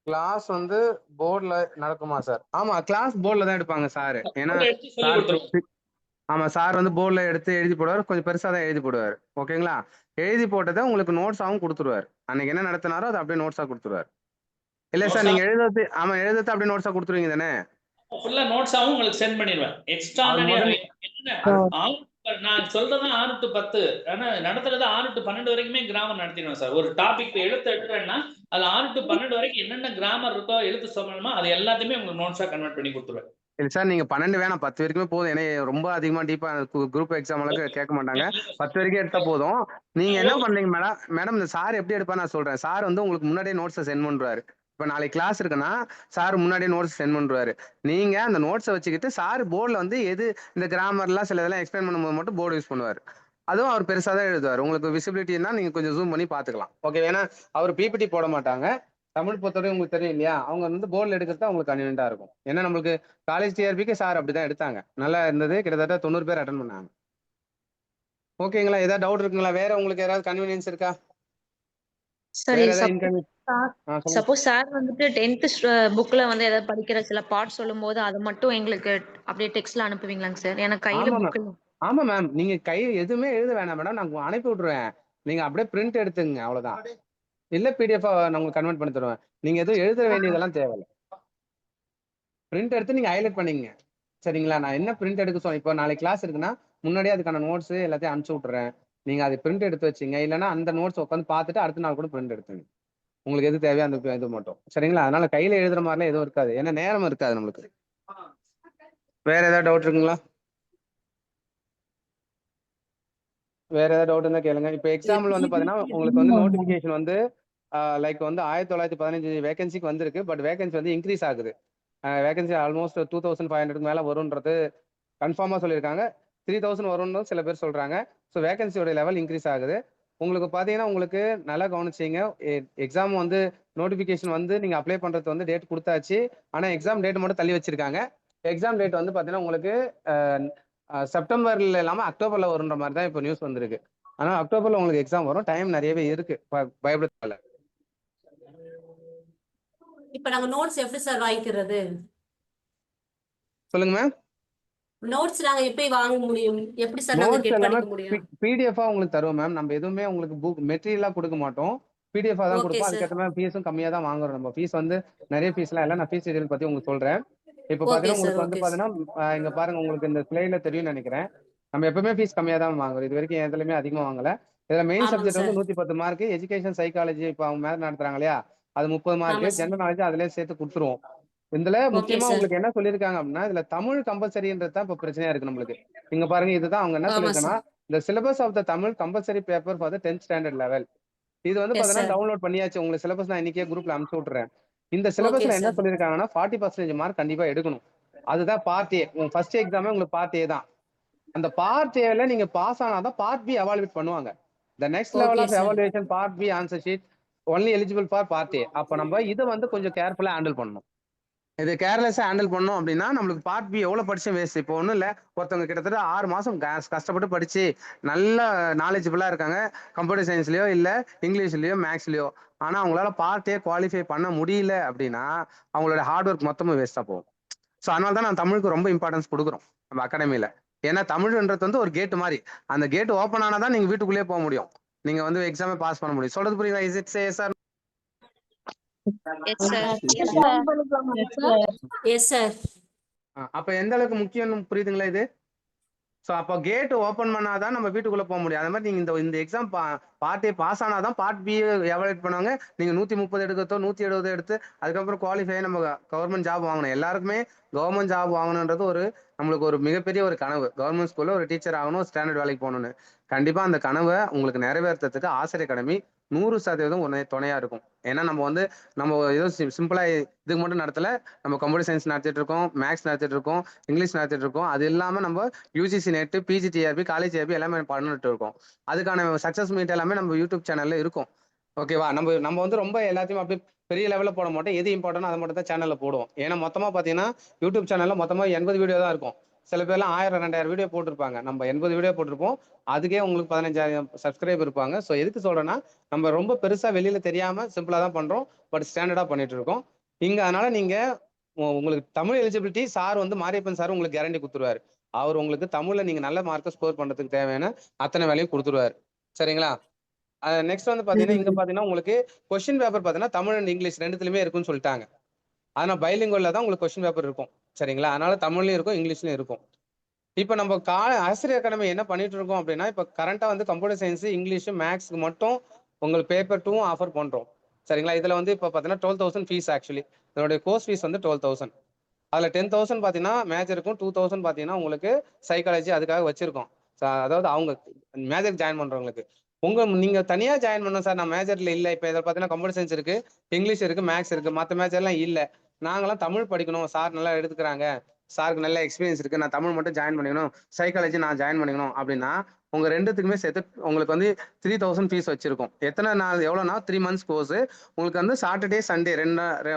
கிளாஸ் வந்து போர்ட்ல நடக்குமா சார்? ஆமா, கிளாஸ் போர்ட்ல தான் எடுப்பாங்க சார். ஏன்னா எடுத்து சொல்லி கொடுத்துருவோம். ஆமா, சார் வந்து போர்ட்ல எடுத்து எழுதி போடுவார். கொஞ்சம் பெருசா தான் எழுதி போடுவார். ஓகேங்களா? எழுதி போட்டதை உங்களுக்கு நோட்ஸாவும் கொடுத்துருவார். அன்னைக்கு என்ன நடத்தினாரோ அதை அப்படியே நோட்ஸா கொடுத்துருவார். இல்ல சார், நீங்க எழுதுறது, ஆமா எழுதுறது அப்படியே நோட்ஸா கொடுத்துருவீங்க தானே? ஃபுல்லா நோட்ஸாவும் உங்களுக்கு சென்ட் பண்ணிடுவேன். எக்ஸ்ட்ரா நான் சொல்றது 6 to 10, ஆனா நடத்துறது 6 to 12 வரைக்குமே கிராமர் நடத்திடுவேன் சார். ஒரு டாபிக் எழுத்து எடுக்கிறேன்னா அது 6 to 12 வரைக்கும் என்னென்ன கிராமர் இருக்கோ, எழுத்து சொல்லணுமோ அது எல்லாத்தையுமே உங்களுக்கு நோட்ஸா கன்வெர்ட் பண்ணி கொடுத்துருவேன். இல்ல சார், நீங்க 12 வேணாம், 10 வரைக்குமே போதும். ஏன்னா ரொம்ப அதிகமா டீப்பா குரூப் எக்ஸாம் அளவுக்கு கேட்க மாட்டாங்க. 10 வரைக்கும் எடுத்தா போதும். நீங்க என்ன பண்றீங்க மேடம், இந்த சார் எப்படி எடுப்பா நான் சொல்றேன். சார் வந்து உங்களுக்கு முன்னாடியே நோட்ஸை சென்ட் பண்றாரு. இப்ப நாளைக்கு கிளாஸ் இருக்குன்னா சார் முன்னாடியே நோட்ஸ் சென்ட் பண்றாரு. நீங்க அந்த நோட்ஸை வச்சுக்கிட்டு சார் போர்டில் வந்து எது இந்த கிராமர்லாம் சில இதெல்லாம் எக்ஸ்பிளைன் பண்ணும்போது மட்டும் போர்டு யூஸ் பண்ணுவார். அதுவும் அவர் பெருசா தான் எழுதுவார். உங்களுக்கு விசிபிலிட்டின்னா நீங்க கொஞ்சம் ஜூம் பண்ணி பாத்துக்கலாம். ஓகே? ஏன்னா அவர் பிபிடி போட மாட்டாங்க. தமிழ் பொறுத்தவரை உங்களுக்கு தெரியும் இல்லையா? அவங்க வந்து போர்டில் எடுக்கிறது தான் உங்களுக்கு கன்வீனியன்டா இருக்கும். ஏன்னா நம்மளுக்கு காலேஜ் டிஆர்பிக்கு சார் அப்படிதான் எடுத்தாங்க. நல்லா இருந்தது. கிட்டத்தட்ட 90 பேர் அட்டன் பண்ணாங்க. ஓகேங்களா? ஏதாவது டவுட் இருக்குங்களா? வேற உங்களுக்கு ஏதாவது கன்வீனியன்ஸ் இருக்கா? சரி, வேற ஏதாவது இன்கம்? சொல்லுங்க. சப்போஸ் சார் வந்துட்டு 10th புக்ல வந்து ஏதாவது படிக்கிற சில பார்ட் சொல்லும்போது அதை மட்டும் எங்களுக்கு அப்படியே டெக்ஸ்ட்ல அனுப்புவீங்களாங்க சார்? எனக்கு கையில ஆமா மேம். புக் இல்ல. ஆமா மேம். நீங்க கை எதுவுமே எழுத வேணாம் மேடம். நான் அனுப்பி விட்டுருவேன். நீங்க அப்படியே பிரிண்ட் எடுத்துங்க அவ்வளவுதான். இல்ல பிடிஎஃப் நான் உங்களுக்கு கன்வெர்ட் பண்ணி தருவேன். நீங்க எதுவும் எழுத வேண்டியதெல்லாம் தேவையில்ல. பிரிண்ட் எடுத்து நீங்க ஹைலைட் பண்ணிக்கங்க. சரிங்களா? நான் என்ன பிரிண்ட் எடுக்க சொன்னேன், இப்போ நாளைக்கு கிளாஸ் இருக்குன்னா முன்னாடியே அதுக்கான நோட்ஸ் எல்லாத்தையும் அனுப்பிச்சு விட்டுறேன். நீங்க அதை பிரிண்ட் எடுத்து வச்சுங்க. இல்லைன்னா அந்த நோட்ஸ் உட்காந்து பார்த்துட்டு அடுத்த நாள் கூட பிரிண்ட் எடுத்துங்க. உங்களுக்கு எது தேவையோ அந்த இது மட்டும். சரிங்களா? அதனால கையில எழுதுற மாதிரிலாம் எதுவும் இருக்காது. ஏன்னா நேரம் இருக்காது நம்மளுக்கு. வேற ஏதாவது டவுட் இருக்குங்களா? வேற ஏதாவது டவுட் இருந்தா கேளுங்க. இப்போ எக்ஸாம்பிள் வந்து பாத்தீங்கன்னா உங்களுக்கு வந்து நோட்டிபிகேஷன் வந்து லைக் வந்து 1915 வேகன்சிக்கு வந்திருக்கு. பட் வேகன்சி வந்து இன்க்ரீஸ் ஆகுது. வேகன்சி ஆல்மோஸ்ட் 2500 மேல வரும்ன்றது கன்ஃபார்மா சொல்லியிருக்காங்க. 3000 வரும்னு சில பேர் சொல்றாங்க. ஸோ வேகன்சியோட லெவல் இன்க்ரீஸ் ஆகுது. உங்களுக்கு பாத்தீங்கன்னா உங்களுக்கு நல்லா கவனிச்சிங்க. எக்ஸாம் வந்து நோட்டிபிகேஷன் வந்து நீங்க அப்ளை பண்றது வந்து டேட் கொடுத்தாச்சு. ஆனா எக்ஸாம் டேட் மட்டும் தள்ளி வச்சிருக்காங்க. எக்ஸாம் டேட் வந்து பாத்தீங்கன்னா உங்களுக்கு செப்டம்பர்ல இல்லாம அக்டோபர்ல வரும்ன்ற மாதிரி தான் இப்போ நியூஸ் வந்திருக்கு. ஆனா அக்டோபர்ல உங்களுக்கு எக்ஸாம் வரும். டைம் நிறையவே இருக்கு. பயப்படல. இப்ப நாங்க நோட்ஸ் எப்படி சார் வாங்கிக்கிறது? சொல்லுங்க மேம். நோட்ஸ் நாங்க எப்படி வாங்க முடியும்? எப்படி சார் நாங்க நோட்ஸ் கெட் எல்லாமே பண்ணிக்க முடியும்? பிடிஎஃபா உங்களுக்கு தருவோம் மேம். நம்ம எதுவுமே உங்களுக்கு புக் மெட்டீரியலா கொடுக்க மாட்டோம். பிடிஎஃபா தான் ஓகே கொடுப்போம். சார். அதுக்கேற்ற மாதிரி ஃபீஸும் கம்மியா தான் வாங்குறோம். நம்ம ஃபீஸ் வந்து நிறைய ஃபீஸ்லாம் இல்லை. நான் ஃபீஸ் டீடைல் பத்தி உங்களுக்கு சொல்றேன். இப்போ ஓகே பாத்தீங்கன்னா சார். உங்களுக்கு வந்து ஓகே சார். பாத்தீங்கன்னா இங்க பாருங்க உங்களுக்கு இந்த ஸ்லைட்ல தெரியும்னு நினைக்கிறேன். நம்ம எப்பவுமே ஃபீஸ் கம்மியா தான் வாங்குறோம். இது வரைக்கும் எதுலையுமே அதிகமா வாங்கல. இதுல மெயின் ஆமாங்க சப்ஜெக்ட் வந்து சார். 110 மார்க். எஜுகேஷன் சைக்காலஜி இப்போ அவங்க மேல நடத்துறாங்க இல்லையா, அது 30 மார்க். ஆமா சார். ஜெனரல் நாலேஜ் அதுலயே சேர்த்து கொடுத்துருவோம். இதுல ஓகே முக்கியமா சார். உங்களுக்கு என்ன சொல்லியிருக்காங்க அப்படின்னா, இதுல தமிழ் கம்பல்சரின்றது தான் இப்ப பிரச்சனையா இருக்கு நம்மளுக்கு. இங்க பாருங்க, இதுதான் அவங்க என்ன ஆமா சொல்லியிருக்காங்கன்னா, sir. the syllabus of the Tamil compulsory paper for the 10th standard level. இது வந்து எஸ் பாத்தீங்கன்னா சார். டவுன்லோட் பண்ணியாச்சு. உங்களுக்கு சிலபஸ் நான் இன்னைக்கே குரூப்ல அனுப்பிச்சு விட்டுறேன். இந்த ஓகே சிலபஸ்ல என்ன சார். சொல்லியிருக்காங்கன்னா 40% மார்க் கண்டிப்பா எடுக்கணும். அதுதான் பார்ட் ஏ. உங்க ஃபர்ஸ்ட் எக்ஸாமே உங்களுக்கு பார்ட் ஏ தான். அந்த பார்ட் ஏல நீங்க பாஸ் ஆனாதான் பார்ட் பி எவாலுவேட் பண்ணுவாங்க. the next level okay of sir. evaluation part B answer sheet only eligible for part A. அப்ப நம்ம இதை வந்து கொஞ்சம் கேர்ஃபுல்லா ஹேண்டில் பண்ணணும். இது கேர்லெஸ்ஸா ஹேண்டில் பண்ணோம் அப்படின்னா நம்மளுக்கு பார்ட் பி எவ்வளவு படிச்சும் வேஸ்ட். இப்போ ஒன்றும் இல்லை, ஒருத்தவங்க கிட்டத்தட்ட 6 மாசம் கஷ்டப்பட்டு படிச்சு நல்ல நாலேஜபிளா இருக்காங்க கம்ப்யூட்டர் சயின்ஸ்லயோ இல்லை இங்கிலீஷ்லயோ மேக்ஸ்லயோ. ஆனா அவங்களால பார்ட் ஏ குவாலிஃபை பண்ண முடியல அப்படின்னா அவங்களோட ஹார்ட் ஒர்க் மொத்தமும் வேஸ்டா போகும். ஸோ அதனால தான் நான் தமிழுக்கு ரொம்ப இம்பார்ட்டன்ஸ் கொடுக்குறோம் நம்ம அகாடமியில. ஏன்னா தமிழ்ன்றது வந்து ஒரு கேட் மாதிரி. அந்த கேட் ஓப்பன் ஆனாதான் நீங்க வீட்டுக்குள்ளேயே போக முடியும். நீங்க வந்து எக்ஸாமே பாஸ் பண்ண முடியும். சொல்றது புரியுதா? Is it sir? Yes sir. Yes sir. அப்ப எந்த அளவுக்கு முக்கியம் புரியுதுங்களா இது? ஸோ அப்போ கேட் ஓப்பன் பண்ணாதான் நம்ம வீட்டுக்குள்ள போக முடியும். அதே மாதிரி நீங்க இந்த எக்ஸாம் பார்ட் ஏ பாஸ் ஆனாதான் பார்ட் பி எவாலுவேட் பண்ணுவாங்க. நீங்க 130 எடுக்கிறதோ 170 எடுத்து அதுக்கப்புறம் குவாலிஃபை நம்ம கவர்மெண்ட் ஜாப் வாங்கணும். எல்லாருக்குமே கவர்மெண்ட் ஜாப் வாங்கணுன்றது ஒரு நம்மளுக்கு ஒரு மிகப்பெரிய ஒரு கனவு. கவர்மெண்ட் ஸ்கூல்ல ஒரு டீச்சர் ஆகணும், ஸ்டாண்டர்ட் வேலைக்கு போகணும்னு. கண்டிப்பா அந்த கனவை உங்களுக்கு நிறைவேற்றத்துக்கு ஆசிரியர் அகாடமி 100% துணையா இருக்கும். ஏன்னா நம்ம ஏதோ சிம்பிளா இதுக்கு மட்டும் நடத்தல. நம்ம கம்ப்யூட்டர் சயின்ஸ் நடத்திட்டு இருக்கோம், மேக்ஸ் நடத்திட்டு இருக்கோம், இங்கிலீஷ் நடத்திட்டு இருக்கோம். அது இல்லாம நம்ம UGC NET, PGTRB, college AP எல்லாமே பண்ணிட்டு இருக்கோம். அதுக்கான சக்சஸ் மீட் எல்லாமே நம்ம யூடியூப் சேனல்ல இருக்கும். ஓகேவா? நம்ம வந்து ரொம்ப எல்லாத்தையும் அப்படியே பெரிய லெவலில் போட மாட்டோம். எது இம்பார்ட்டன்ட் அதை மட்டும் தான் சேனல்ல போடுவோம். ஏன்னா மொத்தமா பாத்தீங்கன்னா யூடியூப் சேனல்ல மொத்தமா 80 வீடியோ தான் இருக்கும். சில பேர்லாம் 1000 2000 வீடியோ போட்டிருப்பாங்க. நம்ம 80 வீடியோ போட்டிருப்போம். அதுக்கே உங்களுக்கு 15000 சப்ஸ்கிரைபர் இருப்பாங்க. ஸோ எதுக்கு சொல்றேன்னா நம்ம ரொம்ப பெருசா வெளியில தெரியாம சிம்பிளா தான் பண்றோம். பட் ஸ்டாண்டர்டா பண்ணிட்டு இருக்கோம் இங்க. அதனால நீங்க உங்களுக்கு தமிழ் எலிஜிபிலிட்டி சார் வந்து மாரியப்பன் சார் உங்களுக்கு கேரண்டி கொடுத்துருவாரு. அவர் உங்களுக்கு தமிழ்ல நீங்க நல்ல மார்க்கை ஸ்கோர் பண்றதுக்கு தேவையான அத்தனை வேலையும் கொடுத்துருவாரு. சரிங்களா? நெக்ஸ்ட் வந்து பாத்தீங்கன்னா இங்க பாத்தீங்கன்னா உங்களுக்கு கொஸ்டின் பேப்பர் பாத்தீங்கன்னா தமிழ் அண்ட் இங்கிலீஷ் ரெண்டுத்துலயுமே இருக்குன்னு சொல்லிட்டாங்க. ஆனா பைலிங்குவல்ல தான் உங்களுக்கு கொஸ்டின் பேப்பர் இருக்கும். சரிங்களா? அதனால தமிழ்லயும் இருக்கும், இங்கிலீஷ்லயும் இருக்கும். இப்ப நம்ம ஆசிரியர் அகாடமி என்ன பண்ணிட்டு இருக்கோம் அப்படின்னா, இப்ப கரண்டா வந்து கம்ப்யூட்டர் சயின்ஸ், இங்கிலீஷ், மேக்ஸ்க்கு மட்டும் உங்களுக்கு பேப்பர் 2 ஆஃபர் பண்றோம். சரிங்களா? இதுல வந்து இப்ப பாத்தீங்கன்னா 12,000 ஃபீஸ். ஆக்சுவலி இதோட கோர்ஸ் ஃபீஸ் வந்து 12,000. அதுல 10,000 பாத்தீங்கன்னா மேஜருக்கும், 2,000 பாத்தீங்கன்னா உங்களுக்கு சைக்காலஜி அதுக்காக வச்சிருக்கோம். அதாவது அவங்க மேஜர் ஜாயின் பண்றவங்களுக்கு. நீங்க தனியா ஜாயின் பண்ணணும் சார், நான் மேஜர்ல இல்ல. இப்ப இதில் பாத்தீங்கன்னா கம்ப்யூட்டர் சயின்ஸ் இருக்கு, இங்கிலீஷ் இருக்கு, மேக்ஸ் இருக்கு, மற்ற மேஜர்லாம் இல்ல. நாங்களாம் தமிழ் படிக்கணும், சார் நல்லா எடுத்துக்கிறாங்க, சாருக்கு நல்ல எக்ஸ்பீரியன்ஸ் இருக்கு, நான் தமிழ் மட்டும் ஜாயின் பண்ணிக்கணும், சைக்காலஜி நான் ஜாயின் பண்ணிக்கணும் அப்படின்னா உங்க ரெண்டுத்துக்குமே சேர்த்து உங்களுக்கு வந்து 3,000 ஃபீஸ் வச்சிருக்கோம். எத்தனை நாள் எவ்வளோனா 3 months கோர்ஸ். உங்களுக்கு வந்து சாட்டர்டே சண்டே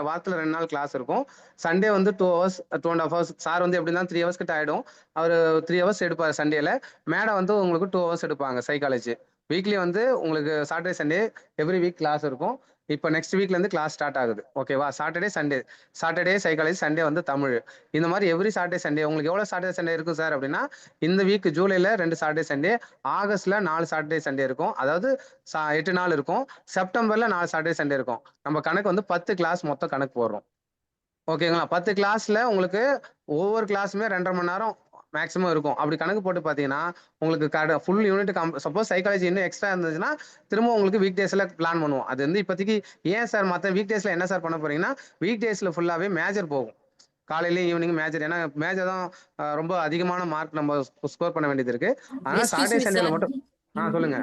வாரத்தில் 2 நாள் கிளாஸ் இருக்கும். சண்டே வந்து 2 hours 2.5 hours. சார் வந்து எப்படின்னா 3 hours கிட்ட ஆயிடும். அவர் 3 hours எடுப்பார் சண்டேல. மேடம் வந்து உங்களுக்கு 2 hours எடுப்பாங்க சைக்காலஜி. வீக்லி வந்து உங்களுக்கு Saturday Sunday every week class இருக்கும். இப்போ நெக்ஸ்ட் வீக்லேருந்து கிளாஸ் ஸ்டார்ட் ஆகுது. ஓகேவா? Saturday Sunday, Saturday psychology, Sunday வந்து தமிழ். இந்த மாதிரி எவ்ரி சாட்டர்டே சண்டே உங்களுக்கு எவ்வளோ சாட்டர்டே சண்டே இருக்கும் சார் அப்படின்னா, இந்த வீக் ஜூலைல 2 சாட்டர்டே சண்டே, ஆகஸ்ட்ல 4 சாட்டர்டே சண்டே இருக்கும். அதாவது 8 நாள் இருக்கும். செப்டம்பர்ல 4 சாட்டர்டே சண்டே இருக்கும். நம்ம கணக்கு வந்து 10 கிளாஸ் மொத்தம் கணக்கு போடுறோம். ஓகேங்களா? 10 கிளாஸ்ல உங்களுக்கு ஒவ்வொரு கிளாஸுமே 2.5 மணி நேரம் மேக்ஸிமம் இருக்கும். அப்படி கணக்கு போட்டு பார்த்தீங்கன்னா, உங்களுக்கு ஃபுல் யூனிட் சப்போஸ் சைக்காலஜி இன்னும் எக்ஸ்ட்ரா இருந்துச்சுன்னா, திரும்ப உங்களுக்கு வீக் டேஸ்ல பிளான் பண்ணுவோம். அது வந்து இப்போதைக்கு ஏன் சார் மத்த வீக் டேஸ்ல என்ன சார் பண்ண போறீங்கன்னா, வீக் டேஸ்ல ஃபுல்லாவே மேஜர் போகும். காலையிலயும் ஈவினிங் மேஜர். ஏன்னா மேஜர் தான் ரொம்ப அதிகமான மார்க் நம்ம ஸ்கோர் பண்ண வேண்டியது இருக்கு. அதனால எக்ஸ்கியூஸ் சாட்டர்டே மீ சண்டேல சார். மட்டும் சொல்லுங்க.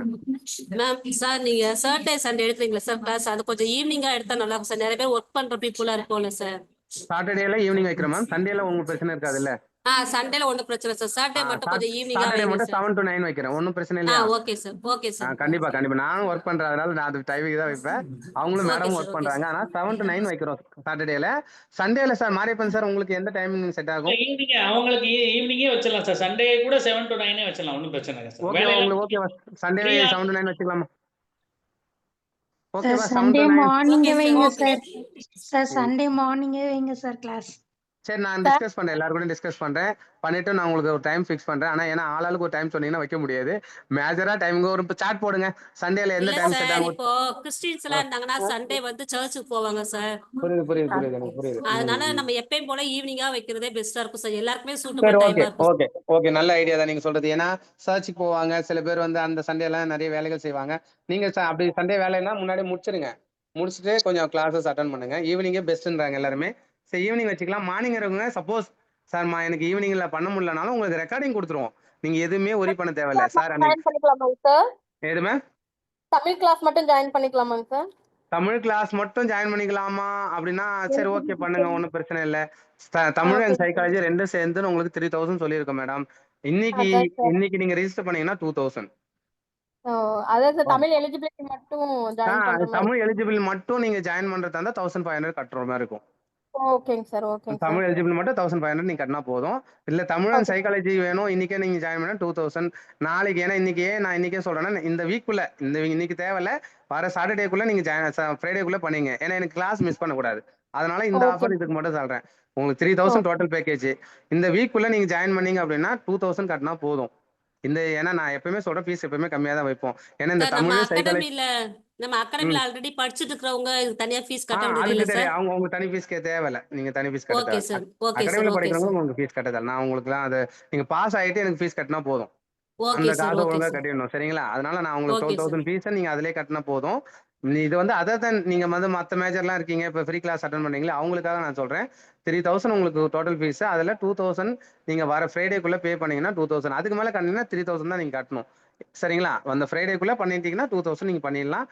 மேம் சார் நீங்க சாட்டர்டே சண்டே எடுக்கிறீங்களா சார் கிளாஸ்? அது கொஞ்சம் ஈவினிங்கா எடுத்தா நல்லா இருக்கும் சார். நிறைய பேர் ஒர்க் பண்ற பீப்புளா இருக்கும்ல சார். சாட்டர்டேல ஈவினிங் வைக்கிறோம் மேம். சண்டேல உங்களுக்கு பிரச்சனை இருக்காதுல்ல? சண்டேல ஒன்றும் பிரச்சனை சார். சாட்டர்டே மட்டும் கொஞ்சம் ஈவினிங்கா சாட்டர்டே வைங்க மட்டும் சார். 7 to 9 வைக்கிறேன். ஒன்றும் பிரச்சனை இல்லையா? Okay sir. Okay sir. கண்டிப்பா கண்டிப்பா. நானும் ஒர்க் பண்றேன். அதனால நான் அது டைமிங் தான் வைப்பேன். அவங்களும் ஓகே மேடமும் சார். ஒர்க் ஓகே பண்றாங்க. சார். ஆனா 7 to 9 வைக்கிறோம் சாட்டர்டேல. சண்டேல சார் மாரியப்பன் சார் உங்களுக்கு எந்த டைமிங் செட் ஆகும்? ஈவினிங்கே அவங்களுக்கு ஈவினிங்கே வச்சிடலாம் சார். சண்டே கூட 7 to 9 வச்சிடலாம். ஒன்றும் பிரச்சனை இல்லை சார். ஓகேவா வேலையெல்லாம் உங்களுக்கு? ஓகேவா? சண்டே ஃப்ரீயா 7 to 9 வச்சுக்கலாமா? சார் ஓகேவா? 7 சண்டே to 9. மார்னிங்கே ஓகே சார். வைங்க ஓகே சார். சார் ம். சண்டே மார்னிங்கே வைங்க சார் கிளாஸ். சரி நான் டிஸ்கஸ் பண்றேன். எல்லாரும் கூட டிஸ்கஸ் பண்றேன். பண்ணிட்டு நான் உங்களுக்கு ஒரு டைம் ஃபிக்ஸ் பண்றேன். ஆனா ஏன்னா ஆளாளுக்கு ஒரு டைம் சொன்னீங்கன்னா வைக்க முடியாது. மேஜரா டைமிங் ஒரு சார்ட் போடுங்க. சண்டேல எந்த இல்ல டைம் செட் சார், ஆகும்? இப்போ கிறிஸ்டின்ஸ் எல்லாம் இருந்தாங்கன்னா சண்டே வந்து சர்ச்சுக்கு போவாங்க சார். புரியுது புரியுது புரியுது எனக்கு புரியுது. அதனால நம்ம எப்பயும் போல ஈவினிங்கா வைக்கிறதே பெஸ்டா இருக்கும் சார். எல்லாருக்குமே சரி சூட்டபிள் ஓகே டைமா இருக்கும். Okay okay. நல்ல ஐடியா தான் நீங்க சொல்றது. ஏன்னா சர்ச்சுக்கு போவாங்க. சில பேர் வந்து அந்த சண்டே எல்லாம் நிறைய வேலைகள் செய்வாங்க. நீங்க அப்படி சண்டே வேலைன்னா முன்னாடி முடிச்சிருங்க. முடிச்சுட்டு கொஞ்சம் கிளாஸஸ் அட்டன் பண்ணுங்க. ஈவினிங்கே பெஸ்ட்ன்றாங்க எல்லாருமே. சரி ஈவினிங் வச்சுக்கலாம். மார்னிங் இருக்கவங்க சப்போஸ் சார் எனக்கு ஈவினிங்ல பண்ண முடியலனாலும் உங்களுக்கு ரெக்கார்டிங் கொடுத்துருவோம். நீங்க எதுவுமே ஒரி பண்ண தேவையில்ல சார். அன்னைக்கு ஜாயின் பண்ணிக்கலாமாங்க சார்? எதுமே தமிழ் கிளாஸ் மட்டும் ஜாயின் பண்ணிக்கலாமாங்க சார்? தமிழ் கிளாஸ் மட்டும் ஜாயின் பண்ணிக்கலாமா அப்படின்னா சரி ஓகே பண்ணுங்க. ஒன்றும் பிரச்சனை இல்லை. தமிழ் ஓகே அண்ட் சைக்காலஜி ரெண்டும் சேர்ந்து உங்களுக்கு 3000 சொல்லியிருக்கோம் மேடம். இன்னைக்கு அதான் சார். இன்னைக்கு நீங்க ரெஜிஸ்டர் பண்ணீங்கன்னா 2000. ஓ, அதான் சார் தமிழ் எலிஜிபிலிட்டி மட்டும் ஜாயின் பண்ற மாதிரி. தமிழ் எலிஜிபிள் மட்டும் நீங்க ஜாயின் பண்றதா இருந்தா 1500 கட்டுற மாதிரி இருக்கும். ஓகேங்க சார். ஓகேங்க சார். தமிழ் எலிஜிபிள் மட்டும் 1500 நீங்க கட்டினா போதும். இல்ல தமிழ் அண்ட் ஓகே. சைக்காலஜி வேணும் இன்னைக்கே நீங்க ஜாயின் பண்ணா 2000. நாளைக்கு ஏன்னா நான் இன்னைக்கே சொல்றேன்னா இந்த வீக்குள்ள இன்னைக்கு தேவையில்ல. வர சாட்டர்டேக்குள்ள நீங்க ஃப்ரைடேக்குள்ள பண்ணீங்க. ஏன்னா எனக்கு கிளாஸ் மிஸ் பண்ணக்கூடாது. அதனால இந்த ஓகே. ஆஃபர் இதுக்கு மட்டும் சொல்றேன். உங்களுக்கு 3000 டோட்டல் பேக்கேஜ். இந்த வீக்குள்ள நீங்க ஜாயின் பண்ணீங்க அப்படின்னா 2000 கட்டினா போதும். ஏன்னா நான் எப்பவுமே சொல்ற ஃபீஸ் எப்பவுமே கம்மியா தான் வைப்போம். ஏன்னா இந்த சார் நம்ம தமிழ் சைக்காலஜி அகாடமில ஆல்ரெடி படிச்சுட்டு இருக்கிறவங்க இதுக்கு தனியா ஃபீஸ் கட்ட வேண்டியது அதுக்கு இல்ல சார்? தெரியும். அவங்க தனி ஃபீஸ் தேவையில்ல. நீங்க தனி ஃபீஸ் கட்ட ஓகே தேவை. சார். Okay sir. அகாடமில ஓகே படிக்கிறவங்க சார். உங்களுக்கு ஃபீஸ் கட்ட தேவை. நான் உங்களுக்குலாம் அது நீங்க பாஸ் ஆயிட்டு எனக்கு ஃபீஸ் கட்டினா போதும். ஓகே அந்த சார். காசை ஓகே ஒழுங்கா சார். கட்டிடணும். சரிங்களா? அதனால நான் உங்களுக்கு ஓகே சார். 12,000 ஃபீஸை நீங்க அதிலே கட்டினா போதும். இது வந்து அதர் தன் நீங்க வந்து மற்ற மேஜர்லாம் இருக்கீங்க. இப்போ ஃப்ரீ கிளாஸ் அட்டன் பண்ணீங்களா அவங்களுக்காக நான் சொல்றேன். 3000 உங்களுக்கு டோட்டல் ஃபீஸ். அதுல 2000 நீங்க வர ஃப்ரைடேக்குள்ள பே பண்ணீங்கன்னா 2000. அதுக்கு மேல கட்டினீங்கன்னா 3000 தான் நீங்க கட்டணும். சரிங்களா? அந்த ஃப்ரைடேக்குள்ள பண்ணிட்டீங்கன்னா 2000 நீங்க பண்ணிடலாம்.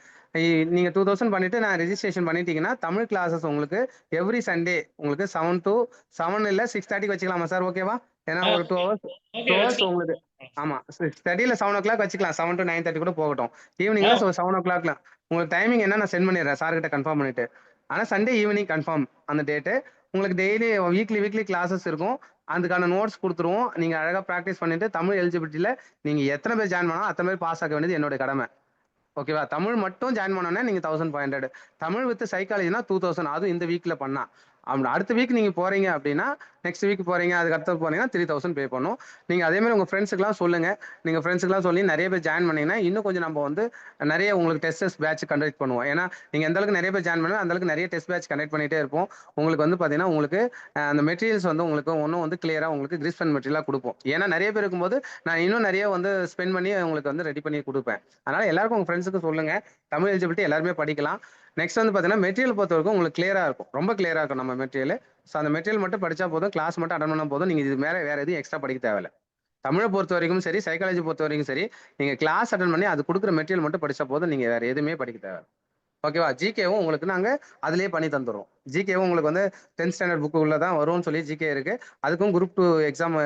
நீங்க 2000 பண்ணிட்டு நான் ரெஜிஸ்ட்ரேஷன் பண்ணிட்டீங்கன்னா தமிழ் கிளாஸஸ் உங்களுக்கு எவ்ரி சண்டே உங்களுக்கு 7 to 7 இல்ல 6:30 வச்சுக்கலாமா சார்? ஓகேவா? ஏன்னா ஒரு 2 hours ஓகே 2 hours வச்சுக்கலாம். உங்களுக்கு ஆமா 6:30 7 o'clock வச்சுக்கலாம். 7 to 9:30 கூட போகட்டும். ஈவினிங்ல 7 o'clockல உங்களுக்கு டைமிங் என்ன நான் சென்ட் பண்ணிடுறேன் சார் கிட்ட கன்ஃபார்ம் பண்ணிட்டு. ஆனா சண்டே ஈவினிங் கன்ஃபார்ம் அந்த டேட்டு. உங்களுக்கு டெய்லி வீக்லி கிளாஸஸ் இருக்கும். அதுக்கான நோட்ஸ் கொடுத்துருவோம். நீங்க அழகா ப்ராக்டிஸ் பண்ணிட்டு தமிழ் எலிஜிபிலிட்டியில நீங்க எத்தனை பேர் ஜாயின் பண்ணாலும் அத்தனை பேர் பாஸ் ஆக வேண்டியது என்னோட கடமை. ஓகேவா? தமிழ் மட்டும் ஜாயின் பண்ணோன்னா நீங்க 1500. தமிழ் வித் சைக்காலஜினா 2000. அதுவும் இந்த வீக்ல பண்ணா. அடுத்த வீக் நீங்க போறீங்க அப்படின்னா நெக்ஸ்ட் வீக் போறீங்க அதுக்கு அடுத்து போனீங்கன்னா 3000 பே பண்ணும். நீங்க அதே மாதிரி உங்க ஃப்ரெண்ட்ஸுக்குலாம் சொல்லுங்க. நீங்க ஃப்ரெண்ட்ஸுக்குலாம் சொல்லி நிறைய பேர் ஜாயின் பண்ணீங்கன்னா இன்னும் கொஞ்சம் நம்ம வந்து நிறைய உங்களுக்கு டெஸ்ட் பேட்ச் கண்டக்ட் பண்ணுவோம். ஏன்னா நீங்க எந்த அளவுக்கு நிறைய பேர் ஜாயின் பண்ணுவோம் அந்த அளவுக்கு நிறைய டெஸ்ட் பேட்ச் கண்டக்ட் பண்ணிட்டே இருப்போம். உங்களுக்கு வந்து பாத்தீங்கன்னா உங்களுக்கு அந்த மெட்டீரியல்ஸ் வந்து உங்களுக்கு ஒன்றும் வந்து கிளியரா உங்களுக்கு கிரிஸ் பண்ண மெட்டீரியலா கொடுப்போம். ஏன்னா நிறைய பேர் இருக்கும்போது நான் இன்னும் நிறைய வந்து ஸ்பெண்ட் பண்ணி உங்களுக்கு வந்து ரெடி பண்ணி கொடுப்பேன். அதனால எல்லாருக்கும் உங்க ஃப்ரெண்ட்ஸுக்கு சொல்லுங்க. தமிழ் எலிஜிபிலிட்டி எல்லாருமே படிக்கலாம். நெக்ஸ்ட் வந்து பாத்தீங்கன்னா மெட்டீரியல் பொறுத்த வரைக்கும் உங்களுக்கு கிளியரா இருக்கும். ரொம்ப கிளியரா இருக்கும் நம்ம மெட்டீரியல். ஸோ அந்த மெட்டீரியல் மட்டும் படிச்சா போதும். கிளாஸ் மட்டும் அட்டன் பண்ணா போதும். நீங்க இது மேல வேற எதுவும் எக்ஸ்ட்ரா படிக்க தேவையில்ல. தமிழை பொறுத்த வரைக்கும் சரி சைக்காலஜி பொறுத்த வரைக்கும் சரி நீங்க கிளாஸ் அட்டன் பண்ணி அது கொடுக்குற மெட்டீரியல் மட்டும் படிச்சா போதும். நீங்க வேற எதுவுமே படிக்க தேவை. ஓகேவா? ஜிகேவும் உங்களுக்கு நாங்க அதுலயே பண்ணி தந்துடுறோம். ஜிகேவும் உங்களுக்கு வந்து 10th ஸ்டாண்டர்ட் புக்கு உள்ள தான் வரும்னு சொல்லி ஜிகே இருக்கு. அதுக்கும் குரூப் 2 எக்ஸாம்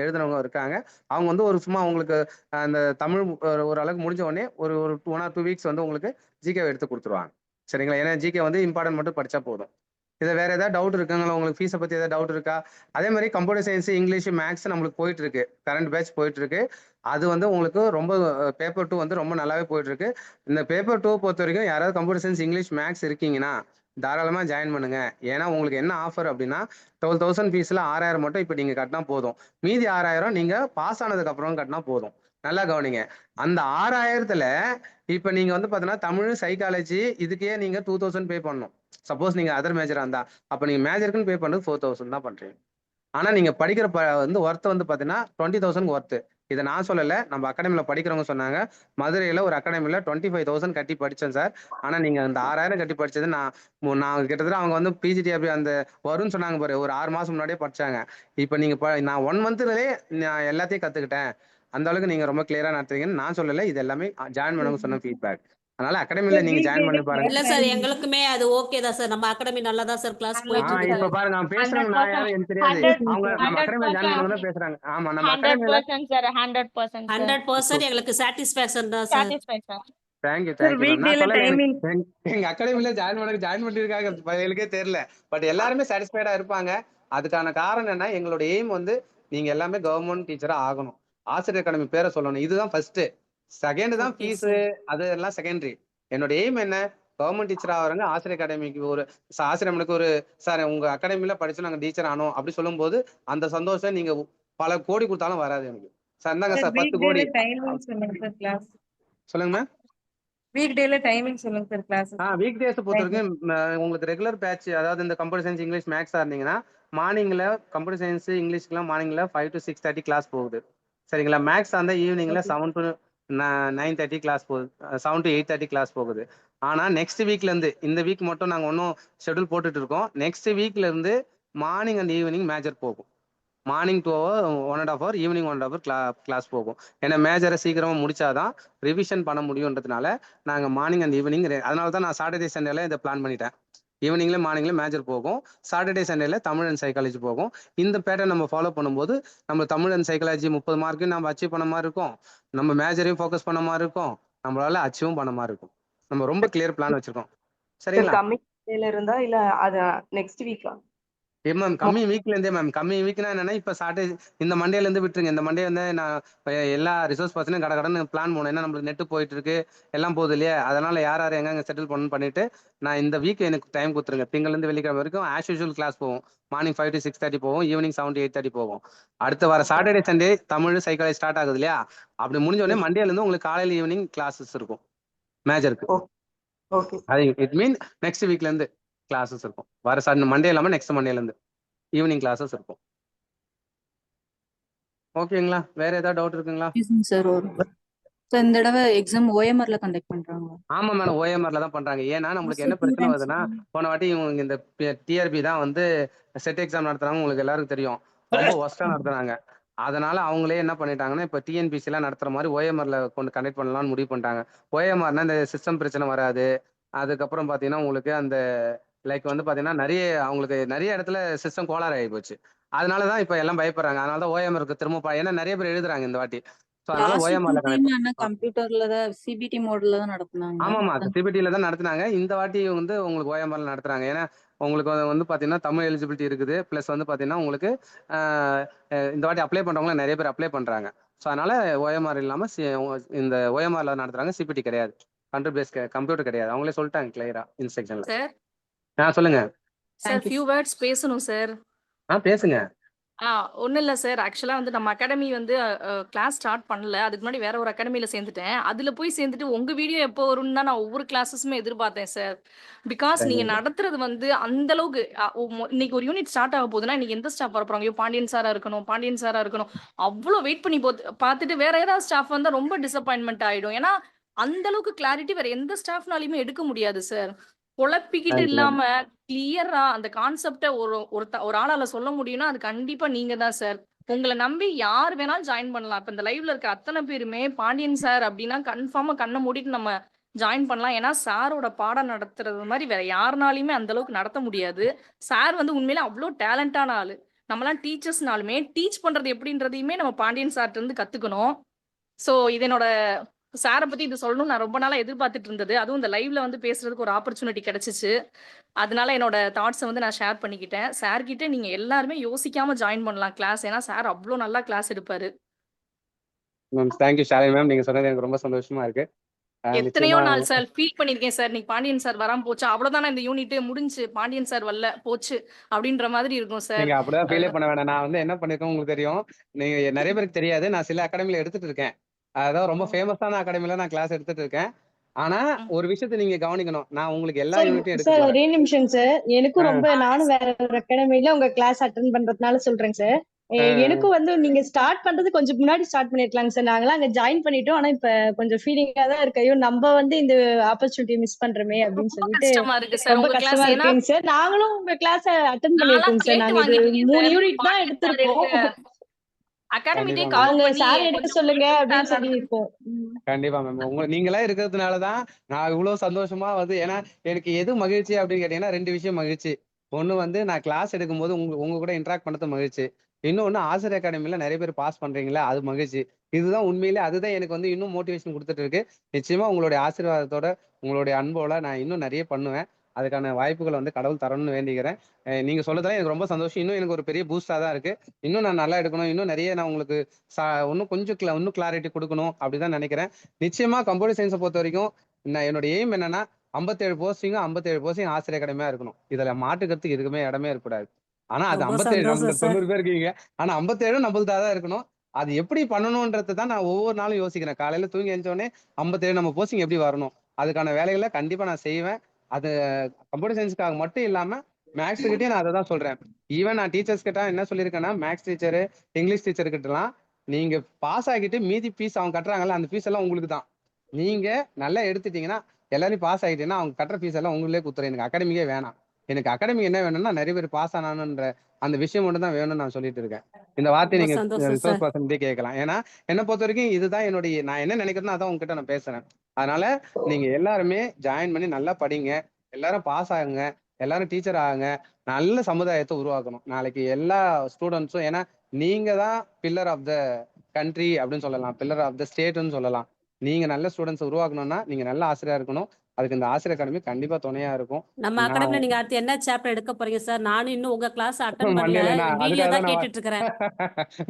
எழுதுனவங்க இருக்காங்க. அவங்க வந்து ஒரு சும்மா உங்களுக்கு அந்த தமிழ் ஒரு அளவுக்கு முடிஞ்ச உடனே ஒரு 1 or 2 வீக்ஸ் வந்து உங்களுக்கு ஜிகே எடுத்து கொடுத்துருவாங்க. சரிங்களா? ஏன்னா ஜிகே வந்து இம்பார்ட்டன்ட் மட்டும் படிச்சா போதும். இதை வேற ஏதாவது டவுட் இருக்குங்களா உங்களுக்கு? ஃபீஸை பத்தி ஏதாவது டவுட் இருக்கா? அதே மாதிரி கம்ப்யூட்டர் சயின்ஸ், இங்கிலீஷ், மேக்ஸ் நம்மளுக்கு போயிட்டு இருக்கு, கரண்ட் பேட்ச் போயிட்டு இருக்கு. அது வந்து உங்களுக்கு ரொம்ப பேப்பர் 2 வந்து ரொம்ப நல்லாவே போயிட்டு இருக்கு. இந்த பேப்பர் 2 பொறுத்த வரைக்கும் யாராவது கம்ப்யூட்டர் சயின்ஸ், இங்கிலீஷ், மேக்ஸ் இருக்கீங்கன்னா தாராளமா ஜாயின் பண்ணுங்க. ஏன்னா உங்களுக்கு என்ன ஆஃபர் அப்படின்னா 12,000 ஃபீஸ்ல 6,000 மட்டும் இப்போ நீங்க கட்டினா போதும். மீதி 6,000 நீங்க பாஸ் ஆனதுக்கு அப்புறம் கட்டினா போதும். நல்லா கவனிங்க. அந்த 6,000த்துல இப்ப நீங்க வந்து பாத்தீங்கன்னா தமிழ், சைக்காலஜி இதுக்கே நீங்க 2,000 பே பண்ணணும். சப்போஸ் நீங்க அதர் மேஜரா இருந்தா, அப்ப நீங்க மேஜருக்குன்னு பே பண்ணது 4,000 தான் பண்றீங்க. ஆனா நீங்க படிக்கிற வந்து ஒர்த் வந்து பாத்தீங்கன்னா 20,000 ஒர்த். இதை நான் சொல்லல, நம்ம அகாடமில படிக்கிறவங்க சொன்னாங்க. மதுரையில ஒரு அகாடமில 25,000 கட்டி படிச்சேன் சார். ஆனா நீங்க அந்த 6,000 கட்டி படிச்சது நான் கிட்டத்தட்ட அவங்க வந்து பிஜிடிஆர்பி அந்த வரும்னு சொன்னாங்க பாரு, ஒரு 6 மாசம் முன்னாடியே படிச்சாங்க. இப்ப நீங்க நான் 1 மந்த்லயே நான் எல்லாத்தையும் கத்துக்கிட்டேன். அந்த அளவுக்கு நீங்க ரொம்ப கிளியரா நடத்துறீங்கன்னு நான் சொல்லல. இது எல்லாமே ஜாயின் பண்ணவங்க சொன்ன ஃபீட்பேக். அதனால அகாடமில நீங்க ஜாயின் பண்ணி பாருங்க. இல்ல சார், எங்களுக்குமே அது ஓகே தான் சார். நம்ம அகாடமி நல்லா தான் சார் கிளாஸ் போயிட்டு இருக்கு. இப்ப பாருங்க நான் பேசுறேன், நான் யாரும் எனக்கு தெரியாது. அவங்க நம்ம அகாடமில ஜாயின் பண்ணவங்க தான் பேசுறாங்க. ஆமா நம்ம அகாடமில 100% சார், 100% 100% எங்களுக்கு சாட்டிஸ்பாக்சன் தான் sir. Satisfy. Thank you sir thank you. Week நான் டேல சொல்லல, டைமிங் எங்க அகாடமில ஜாயின் பண்ணிருக்காங்க எனக்கே தெரியல. பட் எல்லாருமே சாட்டிஸ்ஃபைடா இருப்பாங்க. அதுக்கான காரணம் என்ன, எங்களோட எய்ம் வந்து நீங்க எல்லாமே கவர்மெண்ட் டீச்சரா ஆகணும். ஆசிரியர் அகாடமி பேரை சொல்லணும். இதுதான் ஃபர்ஸ்ட். செகண்ட் தான் ஃபீஸ், அது எல்லாம் செகண்டரி. என்னோட எய்ம் என்ன, கவர்மெண்ட் டீச்சர் ஆகிறவங்க ஆசிரியர் அகாடமிக்கு ஒரு ஆசிரியர்களுக்கு ஒரு சார் உங்க அகாடமில படிச்சு நாங்க டீச்சர் ஆனோம் அப்படி சொல்லும் போது அந்த சந்தோஷம் நீங்க பல கோடி கொடுத்தாலும் வராது எனக்கு. சார் இந்தாங்க சார் 10 கோடி. டைமிங் சொல்லுங்க சார் கிளாஸ். சொல்லுங்க மேம். வீக் டேல டைமிங் சொல்லுங்க சார் கிளாஸ். வீக் டேஸ் பொறுத்த வரைக்கும் உங்களுக்கு ரெகுலர் பேட்ச், அதாவது இந்த கம்ப்யூட்டர் சயின்ஸ், இங்கிலீஷ், மேக்ஸா இருந்தீங்கன்னா மார்னிங்ல கம்ப்யூட்டர் சயின்ஸ், இங்கிலீஷ்க்குலாம் மார்னிங்ல 5 to 6:30 கிளாஸ் போகுது. சரிங்களா? மேக்ஸ் அந்த ஈவினிங்ல 7 to 9:30 கிளாஸ் போகுது. 7 to 8:30 கிளாஸ் போகுது. ஆனா நெக்ஸ்ட் வீக்ல இருந்து, இந்த வீக் மட்டும் நாங்க ஒன்றும் ஷெட்யூல் போட்டுட்டு இருக்கோம். நெக்ஸ்ட் வீக்ல இருந்து மார்னிங் அண்ட் ஈவினிங் மேஜர் போகும். Morning 2 hour 1.5 hour, evening 1.5 hour class போகும். ஏன்னா மேஜரை சீக்கிரமா முடிச்சாதான் ரிவிஷன் பண்ண முடியுன்றதுனால நாங்க மார்னிங் அண்ட் ஈவினிங், அதனால தான் நான் சாட்டர்டே சண்டேல இதை பிளான் பண்ணிட்டேன். ஈவினிங்ல மார்னிங்ல மேஜர் போகும், சாட்டர்டே சண்டேல தமிழ் அண்ட் சைக்காலஜி போகும். இந்த பேட்டர்ன் நம்ம ஃபாலோ பண்ணும்போது நம்ம தமிழ் அண்ட் சைக்காலஜி 30 மார்க்கு நம்ம அச்சீவ் பண்ண மாதிரி இருக்கும். நம்ம மேஜரையும் ஃபோக்கஸ் பண்ண மாதிரி இருக்கும். நம்மளால அச்சீவும் பண்ண மாதிரி இருக்கும். நம்ம ரொம்ப கிளியர் பிளான் வச்சிருக்கோம். சரிங்களா? கம்மிங் டேல இருந்தா இல்ல அது நெக்ஸ்ட் வீக்கா? மேம் கம்மி வீக்ல இருந்தே மேம். கம்மி வீக்னா என்னன்னா, இப்ப சாட்டர்டே இந்த மண்டேல இருந்து விட்டுருங்க. இந்த மண்டே வந்து நான் எல்லா ரிசோர்ஸ் பர்சனும் கடன்னு பிளான் போனேன். ஏன்னா நம்மளுக்கு நெட் போயிட்டு இருக்கு, எல்லாம் போகுது இல்லையா? அதனால யார் யார் எங்க செட்டில் பண்ணு பண்ணிட்டு நான் இந்த வீக் எனக்கு டைம் கொடுத்துருங்க. திங்கள்ல இருந்து வெள்ளிக்கிழமை வரைக்கும் ஆஸ் யூஷுவல் கிளாஸ் போகும். மார்னிங் 5 to 6:30 போகும், ஈவினிங் 7 to 8:30 போகும். அடுத்த வர Saturday Sunday Tamil psychology start ஆகுது இல்லையா? அப்படி முடிஞ்ச உடனே மண்டேல இருந்து உங்களுக்கு காலையில ஈவினிங் கிளாஸஸ் இருக்கும் மேஜருக்கு. ஓகே. அது இட் மீன் நெக்ஸ்ட் வீக்ல இருந்து கிளாஸஸ் இருக்கும். வர மண்டே இல்லாம நெக்ஸ்ட் மண்டேல இருந்து ஈவினிங் கிளாஸஸ் இருக்கும். ஓகேங்களா? வேற ஏதாவது டவுட் இருக்குங்களா? சார் இந்த தடவை எக்ஸாம் ஓஎம்ஆர்ல கண்டக்ட் பண்றாங்க. ஆமா மேடம், ஓஎம்ஆர்ல தான் பண்றாங்க. ஏன்னா நம்மளுக்கு என்ன பிரச்சனை வருதுன்னா, போன வாட்டி இவங்க இந்த டிஆர்பி தான் வந்து செட் எக்ஸாம் நடத்துறாங்க, உங்களுக்கு எல்லாருக்கும் தெரியும். ரொம்ப ஒஸ்டா நடத்துறாங்க. அதனால அவங்களே என்ன பண்ணிட்டாங்கன்னா, இப்ப டிஎன்பிசி எல்லாம் நடத்துற மாதிரி ஓஎம்ஆர்ல கொண்டு கண்டக்ட் பண்ணலாம்னு முடிவு பண்ணிட்டாங்க. ஓஎம்ஆர்னா இந்த சிஸ்டம் பிரச்சனை வராது. அதுக்கப்புறம் பாத்தீங்கன்னா உங்களுக்கு அந்த லைக் வந்து பாத்தீங்கன்னா அவங்களுக்கு நிறைய இடத்துல சிஸ்டம் கோளாறு ஆகி போச்சு. அதனாலதான் இப்ப எல்லாம் பயப்படுறாங்க. அதனாலதான் ஓஎம்ஆருக்கு திரும்ப ஏன்னா நிறைய பேர் எழுதுறாங்க இந்த வாட்டி. அதனால ஓஎம்ஆர்ல கம்ப்யூட்டர்ல தான் சிபிடி மோட்ல தான் நடத்துனாங்க. ஆமாமா, சிபிடில தான் நடத்துனாங்க. இந்த வாட்டி வந்து உங்களுக்கு ஓஎம்ஆர்ல நடத்துறாங்க. ஏன்னா உங்களுக்கு வந்து பாத்தீங்கன்னா தமிழ் எலிஜிபிலிட்டி இருக்குது. பிளஸ் வந்து பாத்தீங்கன்னா உங்களுக்கு இந்த வாட்டி அப்ளை பண்றவங்க நிறைய பேர் அப்ளை பண்றாங்க. ஸோ அதனால ஓஎம்ஆர் இல்லாம இந்த ஓஎம்ஆர்ல நடத்துறாங்க, சிபிடி கிடையாது, கம்ப்யூட்டர் கிடையாது. அவங்களே சொல்லிட்டாங்க கிளியரா இன்ஸ்ட்ரக்ஷன்ல. சார் சொல்லுங்க சார் ஃபியூ வேர்ட்ஸ் பேசணும் சார். பேசுங்க. ஒன்றும் இல்லை சார். ஆக்சுவலாக வந்து நம்ம அகாடமி வந்து கிளாஸ் ஸ்டார்ட் பண்ணல. அதுக்கு முன்னாடி வேற ஒரு அகாடமியில் சேர்ந்துட்டேன். அதில் போய் சேர்ந்துட்டு உங்கள் வீடியோ எப்போ வரும்னு தான் நான் ஒவ்வொரு கிளாஸஸுமே எதிர்பார்த்தேன் சார். பிகாஸ் நீங்கள் நடத்துறது வந்து அந்த அளவுக்கு இன்னைக்கு ஒரு யூனிட் ஸ்டார்ட் ஆக போகுதுன்னா இன்னைக்கு எந்த ஸ்டாஃப் வர போகிறாங்க? ஐயோ பாண்டியன் சாரா இருக்கணும் அவ்வளோ வெயிட் பண்ணி பார்த்துட்டு வேற ஏதாவது ஸ்டாஃப் வந்தால் ரொம்ப டிசப்பாயின்மெண்ட் ஆகிடும். ஏன்னா அந்த அளவுக்கு கிளாரிட்டி வேற எந்த ஸ்டாஃப்னாலையுமே எடுக்க முடியாது சார். குழப்பிக்கிட்டு இல்லாம கிளியரா அந்த கான்செப்டை ஒரு ஆளால சொல்ல முடியும்னா அது கண்டிப்பா நீங்க தான் சார். உங்களை நம்பி யார் வேணாலும் ஜாயின் பண்ணலாம். இப்ப இந்த லைவ்ல இருக்க அத்தனை பேருமே பாண்டியன் சார் அப்படின்னா கன்ஃபார்மா கண்ணை மூடிட்டு நம்ம ஜாயின் பண்ணலாம். ஏன்னா சாரோட பாடம் நடத்துறது மாதிரி வேற யாருனாலையுமே அந்த அளவுக்கு நடத்த முடியாது. சார் வந்து உண்மையில அவ்வளோ டேலண்டான ஆளு. நம்மலாம் டீச்சர்ஸ்னாலுமே டீச் பண்றது எப்படின்றதையுமே நம்ம பாண்டியன் சார்ட்ட இருந்து கத்துக்கணும். ஸோ இது என்னோட சார பத்தி இது சொல்லணும்னு நான் ரொம்ப நாளா எதிர்பார்த்துட்டு இருந்தது. அதுவும் இந்த லைவ்ல வந்து பேசுறதுக்கு ஒரு ஆப்பர்ச்சுனிட்டி கிடைச்சுச்சு. அதனால என்னோட தாட்ஸ வந்து நான் ஷேர் பண்ணிக்கிட்டேன். சார் கிட்ட நீங்க எல்லாருமே யோசிக்காம ஜாயின் பண்ணலாம் கிளாஸ். ஏன்னா சார் அவ்ளோ நல்லா கிளாஸ் எடுப்பாரு. Ma'am thank you Shalini ma'am. நீங்க சொன்னது எனக்கு ரொம்ப சந்தோஷமா இருக்கு. எத்தனையோ நிச்சயமா நாள் சார் ஃபீல் பண்ணியிருக்கேன் சார். இன்னைக்கு பாண்டியன் சார் வராம போச்சு. அவ்வளோதானா இந்த யூனிட் முடிஞ்சுச்சு. பாண்டியன் சார் வரல போச்சு அப்படின்ற மாதிரி இருக்கும் சார். நீங்க அப்படிதான் ஃபீலே அதுதான் பண்ண வேணாம். நான் வந்து என்ன பண்ணிருக்கேன் உங்களுக்கு தெரியும். நீங்க நிறைய பேருக்கு தெரியாது. நான் சில அகாடமில எடுத்துட்டு இருக்கேன். அதான் ரொம்ப ஃபேமஸான அகாடமில நான் கிளாஸ் எடுத்துட்டு இருக்கேன். ஆனா ம். ஒரு விஷயத்த நீங்க கவனிக்கணும். நான் உங்களுக்கு எல்லா சார் யூனிட்டையும் எடுக்க சார் போறேன். ஒரே நிமிஷம் சார். எனக்கும் ரொம்ப ஆ நானும் வேற ஒரு அகாடமில உங்க கிளாஸ் அட்டென்ட் பண்றதுனால சொல்றேன் சார். எனக்கும் வந்து நீங்க ஸ்டார்ட் பண்றது கொஞ்சம் முன்னாடி ஸ்டார்ட் பண்ணிருக்கலாங்க சார். நாங்களாம் அங்க ஜாயின் பண்ணிட்டோம். ஆனா இப்ப கொஞ்சம் ஃபீலிங்கா தான் இருக்கு. ஐயோ நம்ம வந்து இந்த ஆப்பர்ச்சுனிட்டி மிஸ் பண்றோமே அப்படின்னு ரொம்ப சொல்லிட்டு கஷ்டமா இருக்கு சார் ரொம்ப உங்க கிளாஸ். கஷ்டமா ஏன்னா இருக்குங்க சார். நாங்களும் உங்க கிளாஸ் அட்டென்ட் நான்லாம் பண்ணிருக்கோங்க சார். கேட்டு நாங்க இது வாங்கிட்டேன் 3 சார். யூனிட் தான் பாண்டியன் சார் எடுத்திருக்கோம். எடுக்க அகாடமிட்டே கண்டிப்பா மேம். கால் அவங்க பண்ணி சார் எடுக்க கொஞ்சம் சொல்லுங்க பாண்டியன் அப்படின்னு சார் சொல்லியிருக்கோம். கண்டிப்பா மேம். நீங்களா இருக்கிறதுனாலதான் நான் இவ்வளவு சந்தோஷமா வந்து ஏன்னா எனக்கு எது மகிழ்ச்சி அப்படின்னு கேட்டீங்கன்னா 2 விஷயம் மகிழ்ச்சி. ஒண்ணு வந்து நான் கிளாஸ் எடுக்கும்போது உங்க கூட இன்டராக்ட் பண்ணது மகிழ்ச்சி. இன்னொன்னு ஆசிரியர் அகாடமில நிறைய பேர் பாஸ் பண்றீங்களா அது மகிழ்ச்சி. இதுதான் உண்மையிலே அதுதான் எனக்கு வந்து இன்னும் மோட்டிவேஷன் கொடுத்துட்டு இருக்கு. நிச்சயமா உங்களுடைய ஆசீர்வாதத்தோட உங்களுடைய அன்போட நான் இன்னும் நிறைய பண்ணுவேன். அதுக்கான வாய்ப்புகளை வந்து கடவுள் தரணும்னு வேண்டிக்கிறேன். நீங்க சொல்றதுலாம் எனக்கு ரொம்ப சந்தோஷம். இன்னும் எனக்கு ஒரு பெரிய பூஸ்டா தான் இருக்கு. இன்னும் நான் நல்லா எடுக்கணும். இன்னும் நிறைய நான் உங்களுக்கு இன்னும் கொஞ்சம் இன்னும் கிளாரிட்டி கொடுக்கணும் அப்படிதான் நினைக்கிறேன். நிச்சயமா கம்ப்யூட்டர் சயின்ஸை பொறுத்த வரைக்கும் நான் என்னோட எய்ம் என்னன்னா 57 போஸ்டிங் ஆசிரியர் அகாடமியா இருக்கணும். இதுல மாற்றுக்கிறதுக்கு எதுக்குமே இடமே இருக்கக்கூடாது. ஆனா அது ரொம்ப 57 சந்தோஷம் நம்மளுக்கு சார். 90 பேர் இருக்கீங்க. ஆனா 57 நம்மளுதா தான் இருக்கணும். அது எப்படி பண்ணணும்ன்றது தான் நான் ஒவ்வொரு நாளும் யோசிக்கிறேன். காலையில தூங்கி எழுந்த உடனே 57 நம்ம போஸ்டிங் எப்படி வரணும், அதுக்கான வேலைகளை கண்டிப்பா நான் செய்வேன். அது கம்ப்யூட்டர் சயின்ஸ்க்காக மட்டும் இல்லாம மேக்ஸ் கிட்டே நான் அதை தான் சொல்றேன். ஈவன் நான் டீச்சர்ஸ் கிட்ட என்ன சொல்லியிருக்கேன்னா மேக்ஸ் டீச்சரு இங்கிலீஷ் டீச்சர் கிட்டலாம் நீங்க பாஸ் ஆகிட்டு மீதி ஃபீஸ் அவங்க கட்டுறாங்கல்ல அந்த ஃபீஸ் எல்லாம் உங்களுக்கு தான். நீங்க நல்லா எடுத்துட்டீங்கன்னா எல்லாரும் பாஸ் ஆகிட்டீங்கன்னா அவங்க கட்டுற ஃபீஸ் எல்லாம் உங்களே கொடுத்துரும். எனக்கு அகாடமிக்கே வேணாம். எனக்கு அகாடமி என்ன வேணும்னா நிறைய பேர் பாஸ் ஆனானுன்ற அந்த விஷயம் மட்டும் தான் வேணும்னு நான் சொல்லிட்டு இருக்கேன். இந்த வார்த்தையை ரொம்ப நீங்க சந்தோஷம் ரிசோர்ஸ் சார். பர்சன்டே கேட்கலாம். ஏன்னா என்னை பொறுத்த வரைக்கும் இதுதான் என்னுடைய நான் என்ன நினைக்கிறேனோ அதான் உங்ககிட்ட நான் பேசுறேன். அதனால நீங்க எல்லாருமே ஜாயின் பண்ணி நல்லா படிங்க. எல்லாரும் பாஸ் ஆகுங்க. எல்லாரும் டீச்சர் ஆகுங்க. நல்ல சமுதாயத்தை உருவாக்கணும் நாளைக்கு எல்லா ஸ்டூடெண்ட்ஸும். ஏன்னா நீங்க தான் பில்லர் ஆஃப் த கண்ட்ரி அப்படின்னு சொல்லலாம். பில்லர் ஆஃப் த ஸ்டேட்னு சொல்லலாம். நீங்க நல்ல ஸ்டூடெண்ட்ஸ் உருவாக்கணும்னா நீங்க நல்ல ஆசிரியரா இருக்கணும். அதுக்கு இந்த ஆசிரியர் அகாடமி கண்டிப்பா துணையா இருக்கும். நம்ம நான் அகாடமில நீங்க அடுத்து என்ன சாப்டர் எடுக்க போறீங்க சார்? நானும் இன்னும் உங்க கிளாஸ் அட்டெண்ட் பண்ணல. மண்டேல நான் வீடியோ அதுக்காக தான் தான் கேட்டுட்டு இருக்கிறேன்.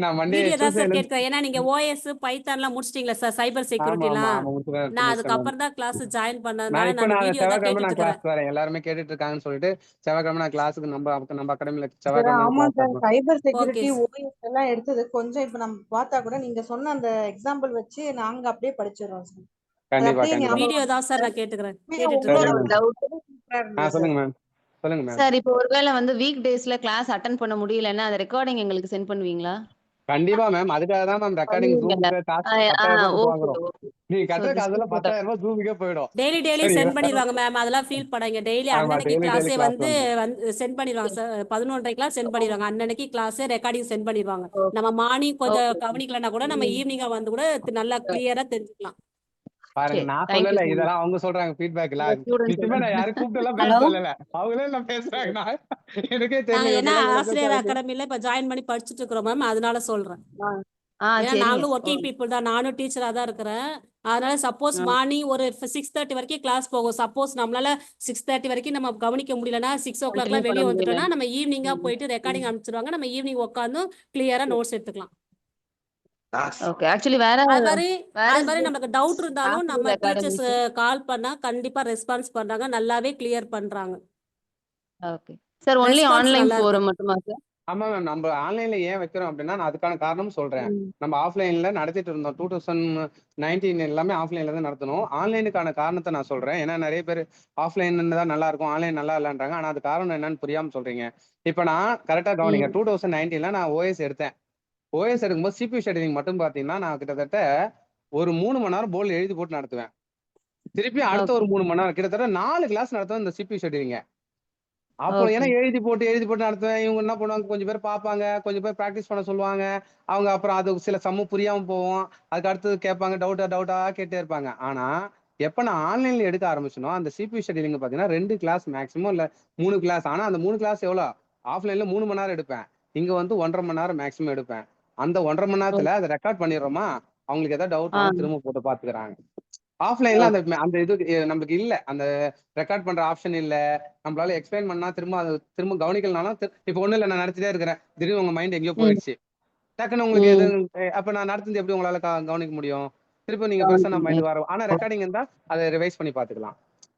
நான் மண்டே வீடியோ தான் சார் டியூஸ்டேல கேட்கிறேன். ஏன்னா நீங்க ஓஎஸ் பைத்தான்லாம் முடிச்சிட்டீங்களா சார்? சைபர் ஆமா செக்யூரிட்டிலாம். ஆமா முடிச்சுட்டேன் நான் மேம். அதுக்கப்புறம் தான் கிளாஸ் ஜாயின் நான் பண்ணதுனால இப்ப நான் நான் வீடியோ தான் செவ்வாய்க்கிழமை கேட்டுட்டு நான் இருக்கிறேன். கிளாஸ் வரேன். எல்லாருமே கேட்டுட்டு இருக்காங்கன்னு சொல்லிட்டு செவ்வாய்க்கிழமை நான் கிளாஸுக்கு நம்ம அகாடமில சார் செவ்வாய்க்கிழமை ஆமா கிளாஸ் சார். வரணும். சைபர் ஓகே செக்யூரிட்டி ஓஎஸ் எல்லாம் எடுத்தது கொஞ்சம் இப்ப நம்ம பார்த்தா கூட நீங்க சொன்ன அந்த எக்ஸாம்பிள் வச்சு நாங்க அப்படியே படிச்சிடறோம் சார். அது கண்டிப்பா அப்படியே கண்டிப்பா வீடியோ ஞாபகம் தான் சார் நான் கேட்டுட்டு உங்களோட சரிங்க இருக்கிறேன். மேம். டவுட் சூப்பரா இருந்தது சார். சொல்லுங்க மேம். சொல்லுங்க மேம். சார் இப்போ ஒருவேளை வந்து வீக் டேஸ்ல கிளாஸ் அட்டன் பண்ண முடியலன்னா அந்த ரெக்கார்டிங் எங்களுக்கு சென்ட் பண்ணுவீங்களா? கண்டிப்பா மேம். அதுக்காக தான் மேம் ரெக்கார்டிங் பண்ணுவீங்கல்ல? ஜூமுக்கு காசு ஆ 10,000 ரூபாய் கொடுத்து ஓகே வாங்குறோம். ஓகே. நீங்க ஸோ கட்டுற திஸ் காசுல 10,000 ரூபாய் ஜூமுக்கே போயிடும். டெய்லி சென்ட் சரிங்களா? பண்ணிடுவாங்க மேம். அதெல்லாம் ஃபீல் பண்ணாங்க. டெய்லி ஆமா அன்னன்னைக்கு டெய்லி கிளாஸே கிளாஸ் வந்து வந்து சென்ட் பண்ணிடுவாங்க சார். 11:30க்கெல்லாம் சென்ட் பண்ணிடுவாங்க. அன்னன்னைக்கு கிளாஸ் ரெக்கார்டிங் சென்ட் பண்ணிடுவாங்க. ஓகே நம்ம மார்னிங் கொஞ்சம் ஓகே. கவனிக்கலன்னா கூட நம்ம ஈவினிங்கா வந்து கூட நல்லா கிளியரா தெரிஞ்சுக்கலாம். பாருங்க சரி நான் தேங்க்யூ சொல்லல. So much. இதெல்லாம் அவங்க சொல்றாங்க ஃபீட்பேக்ல. ஸ்டூடெண்ட்ஸ் நிச்சயமா நான் யாரும் கூப்பிட்டு எல்லாம் பேச ஹலோ சொல்லல. அவங்களே எல்லாம் பேசுறாங்க. நான் எனக்கே நாங்க தெரியல ஏன்னா இவங்க எல்லாம் ஆசிரியர் பேசுறாங்க. அகாடமில இப்ப ஜாயின் பண்ணி படிச்சுட்டு இருக்கிறோம் மேம். அதனால சொல்றேன். ஏன்னா சரிங்க. நாங்களும் ஒர்க்கிங் பீப்புள் தான். நானும் டீச்சரா தான் இருக்கிறேன். அதனால சப்போஸ் ஆ மார்னிங் ஒரு 6:30 வரைக்கும் கிளாஸ் போகும். சப்போஸ் நம்மளால 6:30 வரைக்கும் நம்ம கவனிக்க முடியலன்னா 6 கண்டினியூ o'clockலாம் பண்ண வெளியே முடியல. வந்துட்டோம்னா நம்ம ஈவினிங்கா ம், போயிட்டு ரெக்கார்டிங் அனுப்பிச்சிருவாங்க. நம்ம ஈவினிங் உட்காந்து கிளியரா நோட்ஸ் எடுத்துக்கலாம். ஓகே. ஆக்சுவலி வேற அது மாதிரி வேற அது மாதிரி நமக்கு டவுட் இருந்தாலும் நம்ம டீச்சர்ஸ் அகாடமிஸ். கால் பண்ணா கண்டிப்பா ரெஸ்பான்ஸ் பண்றாங்க. நல்லாவே கிளியர் பண்றாங்க. Okay. Sir only response online நல்லா இருக்கு. ஃபோரம் மட்டுமா சார்? ஆமா மேம். நம்ம ஆன்லைன்ல ஏன் வைக்கிறோம் அப்படின்னா நான் அதுக்கான காரணம் சொல்றேன். ம். நம்ம ஆஃப்லைன்ல நடத்திட்டு இருந்தோம். 2019 எல்லாமே ஆஃப்லைன்ல தான் நடத்தணும். ஆன்லைனுக்கான காரணத்தை நான் சொல்றேன். ஏன்னா நிறைய பேர் ஆஃப்லைன் தான் நல்லா இருக்கும், ஆன்லைன் நல்லா இல்லைன்றாங்க. ஆனா அது காரணம் என்னன்னு புரியாம சொல்றீங்க. இப்ப நான் கரெக்டா கவனிங்க. 2019 நான் ஓஎஸ் எடுத்தேன். ஓஎஸ் எடுக்கும்போது சிபியூ ஷெட்யூலிங் மட்டும் பாத்தீங்கன்னா நான் கிட்டத்தட்ட ஒரு 3 மணி நேரம் போர்டில் எழுதி போட்டு நடத்துவேன். திருப்பி அடுத்த ஓகே ஒரு 3 மணி நேரம் கிட்டத்தட்ட 4 கிளாஸ் நடத்துவேன் இந்த சிபியூ ஷெட்யூலிங்க. அப்போ ஏன்னா ஓகே எழுதி போட்டு நடத்துவேன். இவங்க என்ன பண்ணுவாங்க, கொஞ்சம் பேர் பார்ப்பாங்க, கொஞ்சம் பேர் ப்ராக்டிஸ் பண்ண சொல்லுவாங்க. அவங்க அப்புறம் அது சில சம்மு புரியாம போவோம். அதுக்கு அடுத்தது கேட்பாங்க, டவுட்டா கேட்டே இருப்பாங்க. ஆனா எப்ப நான் ஆன்லைன்ல எடுக்க ஆரம்பிச்சனோ அந்த சிபியூ ஷெட்யூலிங் பாத்தீங்கன்னா 2 கிளாஸ் மேக்ஸிமம் இல்ல 3 கிளாஸ். ஆனா அந்த 3 கிளாஸ் எவ்வளோ, ஆஃப்லைன்ல 3 மணி நேரம் எடுப்பேன். இங்க வந்து 1.5 மணி நேரம் மேக்ஸிமம் எடுப்பேன். அந்த 1.5 மணி நேரத்துல அதை ரெக்கார்ட் பண்ணிடுறோமா, அவங்களுக்கு ஏதாவது டவுட் ஆ வேணா திரும்ப போட்டு பாத்துக்கிறாங்க. ஆஃப்லைன்ல அந்த அந்த இது நமக்கு இல்ல, அந்த ரெக்கார்ட் பண்ற ஆப்ஷன் இல்ல. நம்மளால எக்ஸ்பிளைன் பண்ணா திரும்ப அது திரும்ப கவனிக்கலனாலும் இப்ப ஒண்ணு இல்ல, நான் நடத்திட்டே இருக்கிறேன், திடீர்னு உங்க மைண்ட் எங்கேயோ ம் போயிடுச்சு, டக்குன்னு உங்களுக்கு எது ம் அப்ப நான் நடத்துறது எப்படி உங்களால கவனிக்க முடியும்? திருப்பி நீங்க பெருசா கவனிக்க நம்ம மைண்ட் முடியாது. வரும். ஆனா ரெக்கார்டிங் இருந்தா அதை ரிவைஸ் பண்ணி பாத்துக்கலாம்.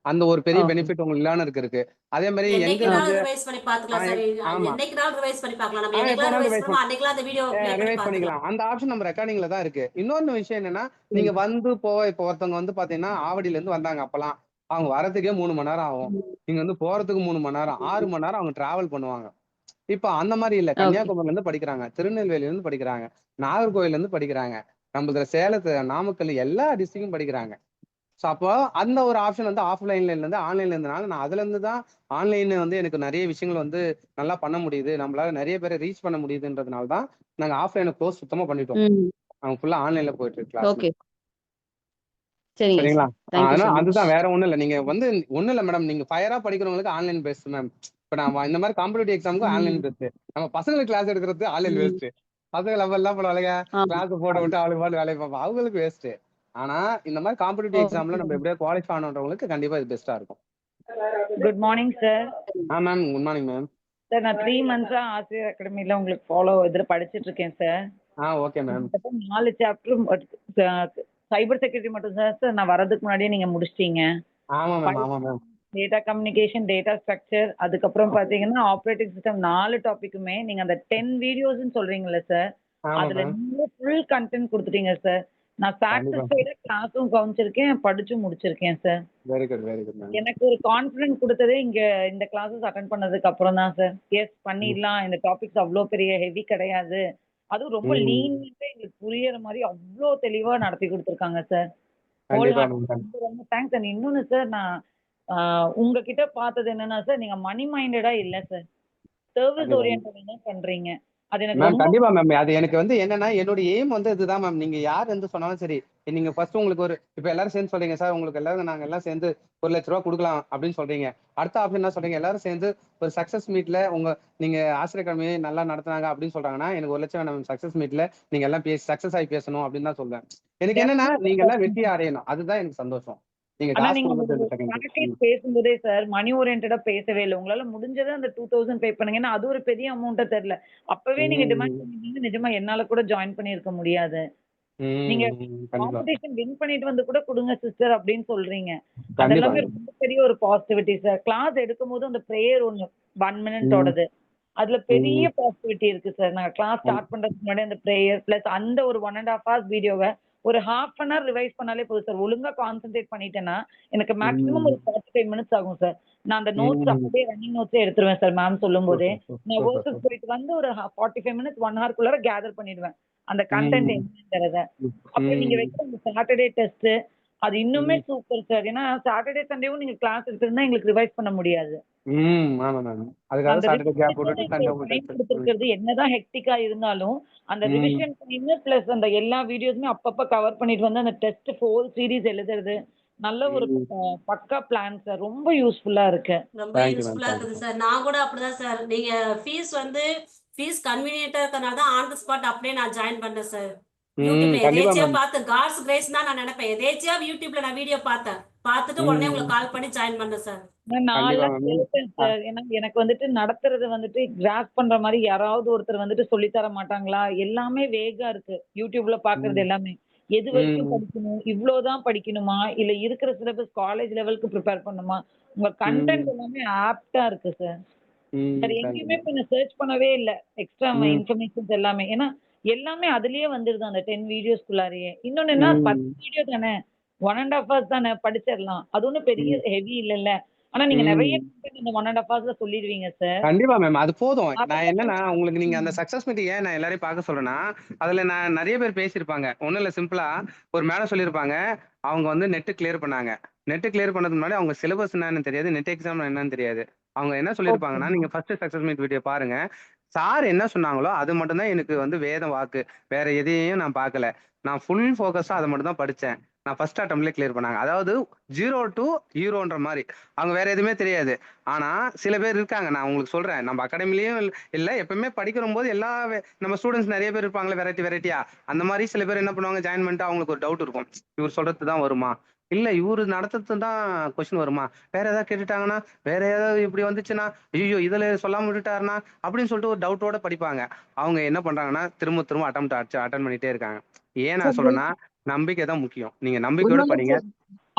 அந்த ஒரு பெரிய ஓகே. பெனிஃபிட் உங்களுக்கு இல்லன்னு இருக்கு. அதே மாதிரி எங்க வந்து என்னைக்குனாலும் ரிவைஸ் பண்ணி பார்த்துக்கலாம் சார். ஆமா என்னைக்குனாலும் ரிவைஸ் பண்ணி பார்க்கலாம். நம்ம எப்போ என்னைக்கெல்லாம் வேணாலும் ரிவைஸ் ரிவைஸ் பண்ணுமோ அன்னைக்கெல்லாம் அந்த வீடியோ ப்ளே பண்ணி ரிவைஸ் பார்த்துக்கலாம். பண்ணிக்கலாம். அந்த ஆப்ஷன் நம்ம ரெக்கார்டிங்ல தான் இருக்கு. இன்னொன்னு விஷயம் என்னன்னா, நீங்க வந்து இப்போ ஒருத்தவங்க வந்து பாத்தீங்கன்னா ஆவடியில இருந்து வந்தாங்க அப்பெல்லாம், அவங்க வரதுக்கே 3 மணி நேரம் ஆகும். நீங்க வந்து போறதுக்கு 3 மணி நேரம், 6 மணி நேரம் அவங்க டிராவல் பண்ணுவாங்க. இப்ப அந்த மாதிரி இல்ல. ஓகே. கன்னியாகுமரியில இருந்து படிக்கிறாங்க, திருநெல்வேலியில இருந்து படிக்கிறாங்க, நாகர்கோயில்ல இருந்து படிக்கிறாங்க, நம்மள சேலத்து, நாமக்கல் எல்லா டிஸ்ட்ரிக்டும் படிக்கிறாங்க. ஸோ அப்போ அந்த ஒரு ஆப்ஷன் வந்து ஆஃப்லைன்ல இருந்து ஆன்லைன்ல இருந்தனால நான் அதுல இருந்து தான் ஆன்லைன் வந்து எனக்கு நிறைய விஷயங்கள் வந்து நல்லா பண்ண முடியுது, நம்மளால நிறைய பேரை ரீச் பண்ண முடியுதுன்றதுனால தான் நாங்க ஆஃப்லைனை க்ளோஸ் சுத்தமா பண்ணிட்டோம். ம் அவங்க ஃபுல்லா ஆன்லைன்ல போயிட்டு இருக்கு கிளாஸ். ஓகே. சரிங்க சரிங்களா? சார். தேங்க்யூ அதனால ஸோ மச். அதுதான், வேற ஒண்ணும் இல்ல. நீங்க வந்து ஒண்ணும் இல்ல மேடம், நீங்க ஃபயரா படிக்கிறவங்களுக்கு ஆன்லைன் பெஸ்ட் மேம். இப்ப நான் இந்த மாதிரி காம்படிட்டிவ் எக்ஸாமுக்கு ஆன்லைன் ம் பெஸ்ட். நம்ம பசங்களுக்கு கிளாஸ் எடுக்கிறது ஆன்லைன் ம் வேஸ்ட். பசங்க லெவல் எல்லாம் பண்ணுவாங்க, ஆமா கிளாஸ் போட்டு ஆமா. விட்டு அவளுக்கு பாட்டு வேலையை பார்ப்போம், அவங்களுக்கு வேஸ்ட். ஆனா இந்த மாதிரி காம்படிட்டிவ் எக்ஸாம்ல ஓகே. நம்ம எப்படியா குவாலிஃபை ஆனவங்களுக்கு கண்டிப்பா இது பெஸ்டா இருக்கும். Good morning sir. Ma'am good morning ma'am. Sir நான் 3 மந்த்ஸா ஆசிரியர் அகாடமில உங்களுக்கு இதில் படிச்சுட்டு இருக்கேன் சார். Okay ma'am. கிட்டத்தட்ட 4 சாப்டர் சைபர் செக்யூரிட்டி மட்டும் தான் சார் நான் வரதுக்கு முன்னாடியே நீங்க முடிச்சிட்டீங்க. ஆமா மேம், ஆமா ma'am. Data communication, data structure, அதுக்கப்புறம் பாத்தீங்கன்னா ஆப்ரேட்டிங் சிஸ்டம் 4 டாபிக்குமே நீங்க அந்த 10 வீடியோஸ்ன்னு சொல்றீங்கல்ல சார், ஆமா அதுல மேம். நீங்க ஃபுல் கண்டென்ட் கொடுத்துட்டீங்க சார். நான் கண்டிப்பா. சாட்டிஸ்ஃபைடா கிளாஸும் கவனிச்சிருக்கேன், படிச்சும் முடிச்சிருக்கேன் sir. Very good very good ma'am. எனக்கு ஒரு கான்ஃபிடன்ட் கொடுத்ததே இங்க இந்த கிளாஸஸ் அட்டென்ட் பண்ணதுக்கு அப்புறம் தான் சார். எஸ் பண்ணிடலாம், இந்த டாபிக்ஸ் அவ்வளோ பெரிய ஹெவி கிடையாது. அதுவும் ரொம்ப லீனியன்ட்டா எங்களுக்கு புரியற மாதிரி அவ்வளோ தெளிவா நடத்தி கொடுத்துருக்காங்க சார். ஹோல் கண்டிப்பா ஹார்ட் மேம். ரொம்ப ரொம்ப தேங்க்ஸ். அண்ட் இன்னொன்னு சார், நான் உங்ககிட்ட பார்த்தது என்னன்னா சார், நீங்க மணி மைண்டடா இல்ல சார், சர்வீஸ் கண்டிப்பா ஓரியன்டா தான் பண்றீங்க. அது எனக்கு மேம். ரொம்ப கண்டிப்பா மேம். அது எனக்கு வந்து என்னன்னா, என்னோட எய்ம் வந்து இதுதான் மேம். நீங்க யார் வந்து சொன்னாலும் சரி, நீங்க ஃபர்ஸ்ட் உங்களுக்கு ஒரு இப்ப எல்லாரும் சேர்ந்து சொல்றீங்க சார், உங்களுக்கு எல்லாரும் நாங்க எல்லாம் சேர்ந்து ₹1,00,000 கொடுக்கலாம் அப்படின்னு சொல்றீங்க. அடுத்த ஆப்ஷன் என்ன சொல்றீங்க, எல்லாரும் சேர்ந்து ஒரு சக்சஸ் மீட்ல நீங்க ஆசிரியர் அகாடமி நல்லா நடத்துனாங்க அப்படின்னு சொல்றாங்கன்னா, எனக்கு 1,00,000 வேணாம் மேம். சக்சஸ் மீட்ல நீங்க எல்லாம் சக்சஸ் ஆகி பேசணும் அப்படின்னு தான் சொல்றேன். எனக்கு என்னன்னா, நீங்க எல்லாம் வெற்றி அடையணும், அதுதான் எனக்கு சந்தோஷம். நீங்க ஆனா காசு நீங்க கொடுக்கறது செகண்ட். பேக்கேஜ் பேசும்போதே சார் மணி ஓரியன்டா பேசவே இல்லை. உங்களால முடிஞ்சதை அந்த 2000 பே பண்ணுங்க. ஏன்னா அது ஒரு பெரிய அமௌண்ட்டா தெரியல. அப்பவே நீங்க டிமாண்ட் பண்ணிருந்தீங்க, நிஜமா என்னால கூட ஜாயின் பண்ணியிருக்க முடியாது. நீங்க கண்டிப்பா காம்படிஷன் வின் பண்ணிட்டு வந்து கூட கொடுங்க சிஸ்டர் அப்படின்னு சொல்றீங்க. கண்டிப்பா. அதெல்லாமே ரொம்ப பெரிய ஒரு பாசிட்டிவிட்டி சார். கிளாஸ் எடுக்கும்போது அந்த பிரேயர் ஒண்ணு 1 மினிட்டோடது, அதுல பெரிய பாசிட்டிவிட்டி இருக்கு சார். நாங்க கிளாஸ் ஸ்டார்ட் பண்றதுக்கு முன்னாடி அந்த பிரேயர் பிளஸ் அந்த ஒரு 1.5 ஹவர்ஸ் வீடியோவை ஒரு ஹாஃப் அன் ஹவர் ரிவைஸ் பண்ணாலே போதும் சார். ஒழுங்கா கான்சென்ட்ரேட் பண்ணிட்டேன்னா எனக்கு மேக்ஸிமம் ஒரு 45 மினிட்ஸ் ஆகும் சார். நான் அந்த நோட்ஸ் அப்படியே ரன்னிங் நோட்ஸே எடுத்துருவேன் சார் மேம் சொல்லும் போதே. நான் ஒர்க்குக்கு போயிட்டு வந்து ஒரு 45 மினிட்ஸ் 1 ஹவர்க்குள்ளார கேதர் பண்ணிடுவேன் அந்த கண்டென்ட் என்னங்கிறத. அப்புறம் நீங்க வைக்கிற அந்த சாட்டர்டே டெஸ்ட் அது இன்னுமே சூப்பர் சார். ஏன்னா சாட்டர்டே சண்டேவும் நீங்க கிளாஸ் எடுத்திருந்தா எங்களுக்கு ரிவைஸ் பண்ண முடியாது. ஆமா மேம். அதுக்காக அந்த சாட்டர்டே கேப் ரிவிஷனுக்கு போட்டுட்டு நீங்க சண்டே ஒரு டைம் கொடுத்துருக்கிறது என்னதான் ஹெக்டிக்கா இருந்தாலும் அந்த ரிவிஷன் டைம் பிளஸ் அந்த எல்லா வீடியோஸுமே அப்பப்ப கவர் பண்ணிட்டு வந்து அந்த டெஸ்ட் ஹோல் சீரிஸ் எழுதுறது நல்ல ஒரு பக்கா பிளான் சார். ரொம்ப யூஸ்ஃபுல்லா இருக்கு. ரொம்ப யூஸ்ஃபுல்லா இருக்குது சார். நான் கூட அப்படிதான் சார். நீங்க ஃபீஸ் கன்வீனியன்ட்டா இருக்கறனால தான் ஆன் தி ஸ்பாட் அப்படியே நான் ஜாயின் பண்ணேன் சார். யூடியூப்ல கண்டிப்பா எதேச்சியா மேம். பார்த்து காட்ஸ் கிரேஸ் தான் நான் நினைப்பேன். எதேச்சியா யூடியூப்ல நான் வீடியோ பார்த்தேன். பார்த்துட்டு உடனே உங்களுக்கு கால் பண்ணி ஜாயின் பண்ணேன் சார். கண்டிப்பா நான் மேம். கேட்டேன் சார். ஏன்னா எனக்கு வந்துட்டு நடத்துறது வந்துட்டு கிராஸ் பண்ற மாதிரி யாராவது ஒருத்தர் வந்துட்டு சொல்லி தர மாட்டாங்களா? எல்லாமே வேகா இருக்கு. யூடியூப்ல பாக்குறது எல்லாமே. எது வரைக்கும் படிக்கணும்? இவ்வளவுதான் படிக்கணுமா? இல்ல இருக்கிற சிலபஸ் காலேஜ் லெவலுக்கு ப்ரிப்பேர் பண்ணுமா? உங்க கண்டென்ட் எல்லாமே ஆப்டா இருக்கு சார். வேற எங்கேயுமே இப்ப நான் சர்ச் பண்ணவே இல்ல. எக்ஸ்ட்ரா இன்ஃபர்மேஷன்ஸ் எல்லாமே. ஏன்னா எல்லாமே அதுலயே வந்துருது அந்த 10 வீடியோஸ்க்குள்ளாரயே. இன்னொன்னு என்ன 10 வீடியோ தானே. 1.5 ஹவர்ஸ் தானே படிச்சிடலாம். அது ஒண்ணும் பெரிய ஹெவி இல்லல்ல. ஆனா நீங்க நிறைய content இந்த 1.5 ஹவர்ஸ்ல சொல்லிடுவீங்க சார். கண்டிப்பா மேம். அது போதும். நான் அதெல்லாம் என்னன்னா, உங்களுக்கு நீங்க அந்த சக்சஸ் மீட் ஏன் நான் எல்லாரையும் பார்க்க சொல்றேன்னா, அதுல நான் நிறைய பேர் பேசியிருப்பாங்க. ஒண்ணும் இல்ல, சிம்பிளா ஒரு மேடம் சொல்லியிருப்பாங்க. அவங்க வந்து நெட் கிளியர் பண்ணாங்க. நெட் கிளியர் பண்ணதுக்கு முன்னாடி அவங்க சிலபஸ் என்னன்னு தெரியாது, நெட் எக்ஸாம் என்னன்னு தெரியாது. அவங்க என்ன சொல்லியிருப்பாங்கன்னா, நீங்க ஃபர்ஸ்ட் சக்சஸ் மீட் வீடியோ பாருங்க. சார் என்ன சொன்னாங்களோ அது மட்டும் தான் எனக்கு வந்து வேத வாக்கு. வேற எதையும் நான் பார்க்கல. நான் ஃபுல் ஃபோக்கஸா அதை மட்டும் தான் படிச்சேன். நான் ஃபர்ஸ்ட் அட்டம்ப்ட்லேயே கிளியர் பண்ணாங்க. அதாவது 0 to ஹீரோன்ற மாதிரி. அவங்க வேற எதுவுமே தெரியாது. ஆனா சில பேர் இருக்காங்க, நான் உங்களுக்கு சொல்றேன், நம்ம அகாடமிலையும் இல்ல எப்பவுமே படிக்கிற போது நம்ம ஸ்டூடெண்ட்ஸ் நிறைய பேர் இருப்பாங்களே வெரைட்டியா. அந்த மாதிரி சில பேர் என்ன பண்ணுவாங்க, ஜாயின் பண்ணிட்டு அவங்களுக்கு ஒரு டவுட் இருக்கும், இவர் சொல்றது தான் வருமா, இல்ல இவரு நடத்துறது தான் கொஸ்டின் வருமா, வேற ஏதாவது கேட்டுட்டாங்கன்னா, வேற ஏதாவது இப்படி வந்துச்சுன்னா, ஐயோ இதுல சொல்லாம விட்டுட்டாருன்னா அப்படின்னு சொல்லிட்டு ஒரு டவுட்டோட படிப்பாங்க. அவங்க என்ன பண்றாங்கன்னா திரும்ப திரும்ப அட்டன் பண்ணிட்டே இருக்காங்க. ஏன் நான் சொல்றேன்னா, நம்பிக்கை தான் முக்கியம். நீங்க நம்பிக்கையோட உண்மையிலே படிங்க.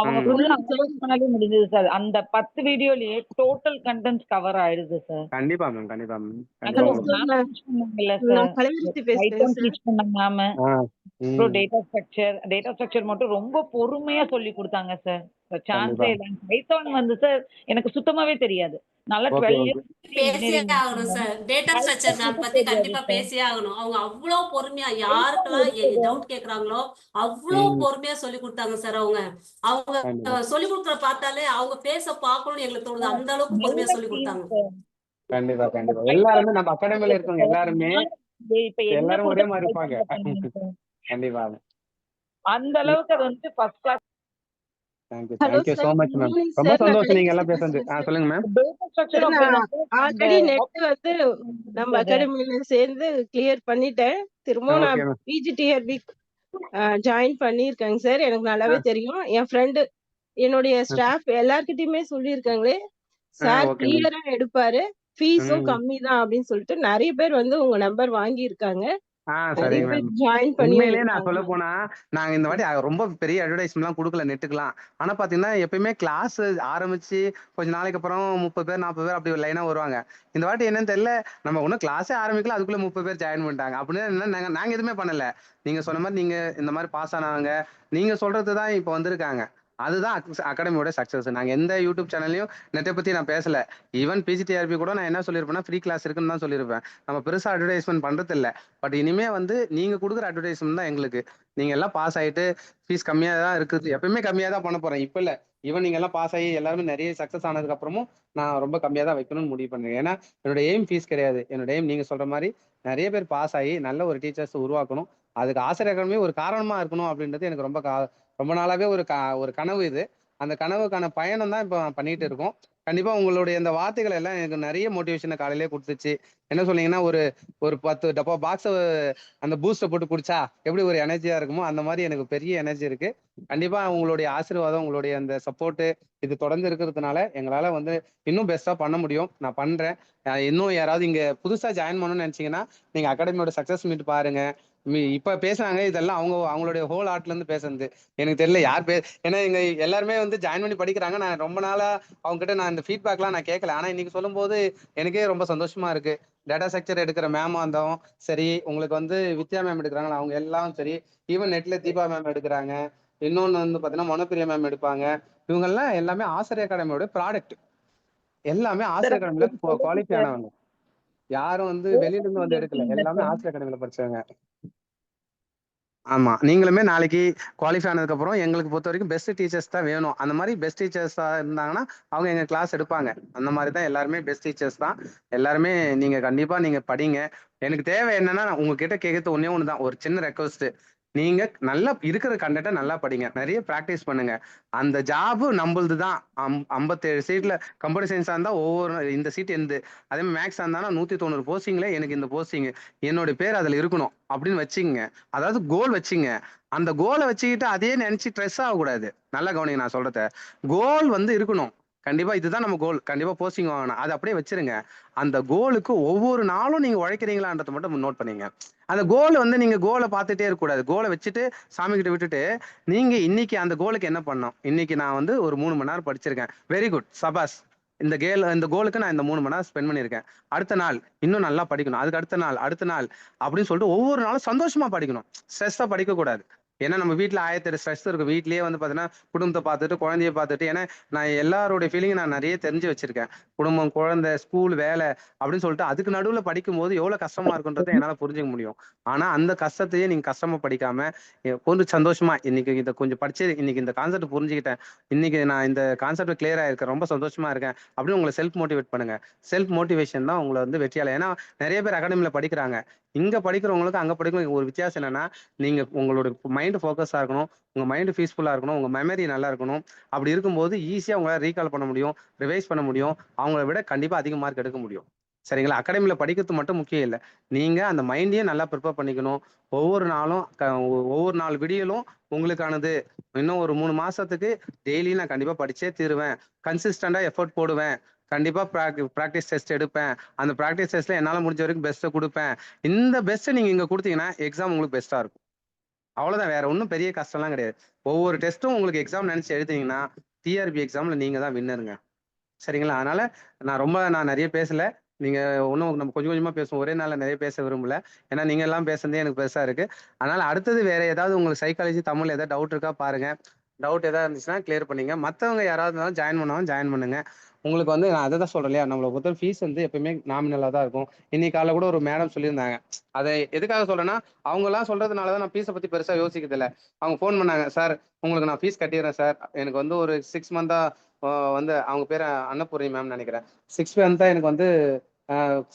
அவங்க ஃபுல்லா அனலைஸ் பண்ணாலே முடிஞ்சது சார். அந்த 10 வீடியோலயே டோட்டல் கண்டென்ட்ஸ் கவர் ஆயிடுது சார். கண்டிப்பா மேம், கண்டிப்பா மேம், அதுல கண்டிப்பா ஒரு உங்களுக்கு. மேம் சொன்னாங்கல்ல நான் சார், கலைவரிசி பேசுறேன் பைத்தான் சார். டீச் பண்ண மேம். ஆ, அப்புறம் ம், டேட்டா ஸ்ட்ரக்சர் மட்டும் ரொம்ப பொறுமையா சொல்லி கொடுத்தாங்க சார். கண்டிப்பா. சான்ஸே இல்ல. பைத்தான் வந்து சார் எனக்கு சுத்தமாவே தெரியாது. நல்லா ஓகே 12 ஓகே. இயர்ஸ் பேசியே இன்ஜினியரிங் ஆகணும் sir. Data structure Python ma'am மட்டும் பத்தி தெரியாது கண்டிப்பா சார். பேசியே ஆகணும். அவங்க அவ்வளோ பொறுமையா பைத்தான் யாருக்கெல்லாம் எடுத்தது டவுட் கேக்குறாங்களோ அவ்வளோ ம், பொறுமையா சொல்லி கொடுத்தாங்க சார். அவங்க அவங்க கண்டிப்பா சொல்லி கொடுக்குற பார்த்தாலே அவங்க ஃபேஸ பார்க்கணும்னு எங்களுக்கு தோணுது. அந்த அளவுக்கு நல்ல பொறுமையா சொல்லி டீம் கொடுத்தாங்க. சார். கண்டிப்பா அந்த கண்டிப்பா. பைத்தான் எல்லாருமே நம்ம அகாடமில இருக்கவங்க எல்லாருமே இப்ப என்ன எல்லாரும் ஒரே மாதிரி கொடுத்தாலும் இருப்பாங்க. பைத்தான்ல பண்ணுங்க சார். கண்டிப்பா. அந்த அளவுக்கு அது வந்து first class. Thank you hello thank you so sir, much good ma'am. Morning ரொம்ப சார். நான் சந்தோஷம் நீங்க கலைவரிசி எல்லாம் பேசுறது. பேசுறேன் சார். சொல்லுங்க மேம். டேட்டா ஸ்ட்ரக்சர் சார், நான் அப்படின்னா அந்த ஆல்ரெடி நெட் வந்து நம்ம அகாடமில சேர்ந்து கிளியர் பண்ணிட்டேன். திரும்பவும் ஓகே நான் மேம். பிஜிடிஆர்பி ஜாயின் பண்ணியிருக்கேங்க சார். எனக்கு நல்லாவே தெரியும். என் ஃப்ரெண்டு, என்னுடைய ஸ்டாஃப் எல்லார்கிட்டயுமே சொல்லியிருக்காங்களே, சார் ஓகே மேம். கிளியரா எடுப்பாரு. ஃபீஸும் ம். கம்மி தான் அப்படின்னு சொல்லிட்டு நெறைய பேர் வந்து உங்க நம்பர் வாங்கியிருக்காங்க. நெறைய சரிங்க பேர் மேம். ஜாயின் பண்ணியும் உண்மையிலேயே நான் இருக்காங்க. சொல்ல போனா, நாங்க இந்த வாட்டி ரொம்ப பெரிய அட்வர்டைஸ்மென்ட்லாம் குடுக்கல நெட்டுக்குலாம். ஆனா பாத்தீங்கன்னா, எப்பயுமே கிளாஸ் ஆரம்பிச்சு கொஞ்ச நாளைக்கு அப்புறம் 30 பேர், 40 பேர் அப்படி லைனா வருவாங்க. இந்த வாட்டி என்னன்னு தெரியல, நம்ம இன்னும் கிளாஸே ஆரம்பிக்கல, அதுக்குள்ள 30 பேர் ஜாயின் பண்ணிட்டாங்க. அப்படின்னா என்ன, நாங்க நாங்க எதுவுமே பண்ணல. நீங்க சொன்ன மாரி நீங்க இந்த மாரி பாஸ் ஆனவங்க, நீங்க சொல்றது தான் இப்ப வந்திருக்காங்க. அதுதான் அகாடமியோட சக்சஸ். நாங்க எந்த யூடியூப் சேனல்லயும் நெட்ட பத்தி நான் பேசல. ஈவன் பிஜிடிஆர்பி கூட நான் என்ன சொல்லியிருப்பேன்னா, ஃப்ரீ கிளாஸ் இருக்குன்னு தான் சொல்லியிருப்பேன். நம்ம பெருசா அட்வர்டைஸ்மென்ட் பண்றது இல்ல. பட் இனிமே வந்து நீங்க குடுக்குற அட்வர்டைஸ்மென்ட் தான் எங்களுக்கு. நீங்க எல்லாம் பாஸ் ஆயிட்டு ஃபீஸ் கம்மியா தான் இருக்குது. எப்பவுமே கம்மியா தான் பண்ண போறேன். இப்ப இல்ல. ஈவன் நீங்க எல்லாம் பாஸ் ஆகி எல்லாருமே நிறைய சக்சஸ் ஆனதுக்கு அப்புறமும் நான் ரொம்ப கம்மியா தான் வைக்கணும்னு முடிவு பண்ணேன். ஏன்னா என்னோட எய்ம் ஃபீஸ் கிடையாது. என்னோட எய்ம் நீங்க சொல்ற மாதிரி நிறைய பேர் பாஸ் ஆகி நல்ல ஒரு டீச்சர்ஸ் உருவாக்கணும். அதுக்கு ஆசிரியர் அகாடமி ஒரு காரணமா இருக்கணும் அப்படின்றது எனக்கு ரொம்ப நாளாவே ஒரு கனவு இது. அந்த கனவுக்கான பயணம் தான் இப்ப பண்ணிட்டு இருக்கோம். கண்டிப்பா உங்களுடைய இந்த வார்த்தைகள் எல்லாம் எனக்கு நிறைய மோட்டிவேஷனை காலையிலேயே கொடுத்துச்சு. என்ன சொன்னீங்கன்னா, ஒரு 10 டப்பா பாக்ஸ அந்த பூஸ்ட போட்டு குடிச்சா எப்படி ஒரு எனர்ஜியா இருக்குமோ அந்த மாதிரி எனக்கு பெரிய எனர்ஜி இருக்கு. கண்டிப்பா உங்களுடைய ஆசீர்வாதம், உங்களுடைய அந்த சப்போர்ட் இது தொடர்ந்து இருக்கிறதுனால எங்களால வந்து இன்னும் பெஸ்டா பண்ண முடியும். நான் பண்றேன். இன்னும் யாராவது இங்க புதுசா ஜாயின் பண்ணணும்னு நினைச்சீங்கன்னா, நீங்க அகாடமியோட சக்சஸ் மீட் பாருங்க. இப்ப பேசுறாங்க, இதெல்லாம் அவங்களுடைய ஹோல் ஆர்ட்ல இருந்து பேசுறது. எனக்கு தெரியல யார் ஏன்னா இங்க எல்லாருமே வந்து ஜாயின் பண்ணி படிக்கிறாங்க. நான் ரொம்ப நாளா அவங்க கிட்ட நான் இந்த ஃபீட்பேக்லாம் நான் கேட்கல. ஆனா இன்னைக்கு சொல்லும்போது எனக்கே ரொம்ப சந்தோஷமா இருக்கு. டேட்டா ஸ்ட்ரக்சர் எடுக்கிற மேமா இருந்தாலும் சரி, உங்களுக்கு வந்து வித்யா மேம் எடுக்கிறாங்க, அவங்க எல்லாம் சரி, ஈவன் நெட்ல தீபா மேம் எடுக்கிறாங்க, இன்னொன்னு வந்து பாத்தீங்கன்னா மனோபிரியா மேம் எடுப்பாங்க. இவங்க எல்லாம் எல்லாமே ஆசிரியர் அகாடமியோட ப்ராடக்ட். எல்லாமே ஆசிரியர் அகாடமில குவாலிஃபை ஆனவங்க. யாரும் வந்து வெளியில இருந்து வந்து எடுக்கல. எல்லாமே ஆசிரியர் அகாடமில படிச்சவங்க. ஆமா. நீங்களுமே நாளைக்கு குவாலிஃபை ஆனதுக்கு அப்புறம் எங்களுக்கு பொறுத்த வரைக்கும் பெஸ்ட் டீச்சர்ஸ் தான் வேணும். அந்த மாதிரி பெஸ்ட் டீச்சர்ஸா இருந்தாங்கன்னா, அவங்க எங்க கிளாஸ் எடுப்பாங்க. அந்த மாதிரி தான் எல்லாருமே பெஸ்ட் டீச்சர்ஸ் தான். எல்லாருமே நீங்க கண்டிப்பா நீங்க படிங்க. எனக்கு தேவை என்னன்னா, உங்ககிட்ட கேட்கறது ஒண்ணே ஒண்ணு தான். ஒரு சின்ன ரெக்வெஸ்ட். நீங்க நல்லா இருக்கிற கண்டென்ட்ட நல்லா படிங்க. நிறைய பிராக்டிஸ் பண்ணுங்க. அந்த ஜாப் நம்மளுது தான். 57 சீட்ல கம்ப்யூட்டர் சயின்ஸா இருந்தா இந்த சீட் எந்து. அதே மாதிரி மேக்ஸா இருந்தா 190 போஸ்டிங்ல எனக்கு இந்த போஸ்டிங். என்னோட பேர் அதுல இருக்கணும் அப்படின்னு வச்சுக்கங்க. அதாவது கோல் வச்சுங்க. அந்த கோலை வச்சுக்கிட்டு அதே நினைச்சு ஸ்ட்ரெஸ் ஆகக்கூடாது. நல்லா கவனிங்க நான் சொல்றத. கோல் வந்து இருக்கணும். கண்டிப்பா இதுதான் நம்ம கோல். கண்டிப்பா போஸ்டிங் வாங்கணும். அதை அப்படியே வச்சிருங்க. அந்த கோலுக்கு ஒவ்வொரு நாளும் நீங்க உழைக்கிறீங்களான்றதை மட்டும் நோட் பண்ணீங்க. அந்த கோல் வந்து நீங்க கோலை பார்த்துட்டே இருக்கக்கூடாது. கோலை வச்சுட்டு சாமி கிட்ட விட்டுட்டு நீங்க இன்னைக்கு அந்த கோலுக்கு என்ன பண்ணோம். இன்னைக்கு நான் வந்து ஒரு 3 மணி நேரம் படிச்சிருக்கேன். வெரி குட், சபாஸ். இந்த கோலுக்கு நான் இந்த 3 மணி நேரம் ஸ்பெண்ட் பண்ணியிருக்கேன். அடுத்த நாள் இன்னும் நல்லா படிக்கணும். அதுக்கு அடுத்த நாள் அப்படின்னு சொல்லிட்டு ஒவ்வொரு நாளும் சந்தோஷமா படிக்கணும். ஸ்ட்ரெஸ்ஸா படிக்க கூடாது. ஏன்னா நம்ம வீட்டுல 1008 ஸ்ட்ரெஸ் இருக்கும். வீட்லயே வந்து பாத்தீங்கன்னா குடும்பத்தை பார்த்துட்டு குழந்தைய பார்த்துட்டு, ஏன்னா நான் எல்லாருடைய ஃபீலிங் நான் நிறைய தெரிஞ்சு வச்சிருக்கேன். குடும்பம், குழந்தை, ஸ்கூல், வேலை அப்படின்னு சொல்லிட்டு அதுக்கு நடுவுல படிக்கும் போது எவ்வளவு கஷ்டமா இருக்குன்றதை என்னால புரிஞ்சுக்க முடியும். ஆனா அந்த கஷ்டத்தையே நீங்க கஷ்டமா படிக்காம கொஞ்சம் சந்தோஷமா இன்னைக்கு இதை கொஞ்சம் படிச்சு இன்னைக்கு இந்த கான்செப்ட் புரிஞ்சுக்கிட்டேன், இன்னைக்கு நான் இந்த கான்செப்ட் கிளியர் ஆயிருக்கேன், ரொம்ப சந்தோஷமா இருக்கேன் அப்படின்னு உங்களை செல்ஃப் மோட்டிவேட் பண்ணுங்க. செல்ஃப் மோட்டிவேஷன் தான் உங்களை வந்து வெற்றியாளர். ஏன்னா நிறைய பேர் அகாடமில படிக்கிறாங்க. இங்க படிக்கிறவங்களுக்கு அங்க படிக்கிறவங்களுக்கு ஒரு வித்தியாசம் என்னன்னா, நீங்க உங்களோட மைண்ட் ஃபோக்கஸா இருக்கணும், உங்க மைண்ட் பீஸ்ஃபுல்லா இருக்கணும், உங்க மெமரி நல்லா இருக்கணும். அப்படி இருக்கும்போது ஈஸியா உங்களால ரீகால் பண்ண முடியும், ரிவைஸ் பண்ண முடியும். அவங்கள விட கண்டிப்பா அதிக மார்க் எடுக்க முடியும். சரிங்களா? அகாடமில படிக்கிறது மட்டும் முக்கியம் இல்ல. நீங்க அந்த மைண்டையும் நல்லா ப்ரிப்பேர் பண்ணிக்கணும். ஒவ்வொரு நாளும் ஒவ்வொரு நாள் விடியலும் உங்களுக்கானது. இன்னும் ஒரு 3 மாசத்துக்கு டெய்லியும் நான் கண்டிப்பா படிச்சே தீருவேன். கன்சிஸ்டன்டா எஃபோர்ட் போடுவேன். கண்டிப்பா பிராக்டிஸ் டெஸ்ட் எடுப்பேன். அந்த பிராக்டிஸ் டெஸ்ட்ல என்னால முடிஞ்ச வரைக்கும் பெஸ்ட்ட குடுப்பேன். இந்த பெஸ்ட்ட நீங்க இங்க குடுத்தீங்கன்னா, எக்ஸாம் உங்களுக்கு பெஸ்ட்டா இருக்கும். அவ்வளோதான். வேற ஒண்ணும் பெரிய கஷ்டம்லாம் கிடையாது. ஒவ்வொரு டெஸ்ட்டும் உங்களுக்கு எக்ஸாம் நெனச்சு எழுதுனீங்கன்னா, டிஆர்பி எக்ஸாம்ல நீங்க தான் வின்னருங்க. சரிங்களா? அதனால நான் நெறைய பேசல. நீங்க இன்னும் நம்ம கொஞ்சம் கொஞ்சமா பேசுவோம். ஒரே நாள்ல நெறைய பேச விரும்பல. ஏன்னா நீங்க எல்லாம் பேசுனதே எனக்கு பெருசா இருக்கு. அதனால அடுத்தது வேற ஏதாவது உங்களுக்கு சைக்காலஜி, தமிழ்ல ஏதாவது டவுட் இருக்கா பாருங்க. டவுட் ஏதாவது இருந்துச்சுன்னா கிளியர் பண்ணீங்க. மத்தவங்க யாராவது இருந்தாலும் ஜாயின் பண்ணுங்க. உங்களுக்கு வந்து நான் அததான் சொல்றேன் இல்லையா? நம்மள பொறுத்தவரை ஃபீஸ் வந்து எப்பயுமே நாமினலா தான் இருக்கும். இன்னைக்கு காலைல கூட ஒரு மேடம் சொல்லியிருந்தாங்க. அதை எதுக்காக சொல்றேன்னா, அவங்கலாம் சொல்றதுனால தான் நான் ஃபீஸ பத்தி பெருசா யோசிக்கிறது இல்ல. அவங்க ஃபோன் பண்ணாங்க. சார் உங்களுக்கு நான் ஃபீஸ் கட்டிடுறேன் சார். எனக்கு வந்து ஒரு 6 மந்த்தா வந்து அவங்க பேரு அன்னபூர்ணி மேம்னு நெனைக்கிறேன். 6 மந்த்தா எனக்கு வந்து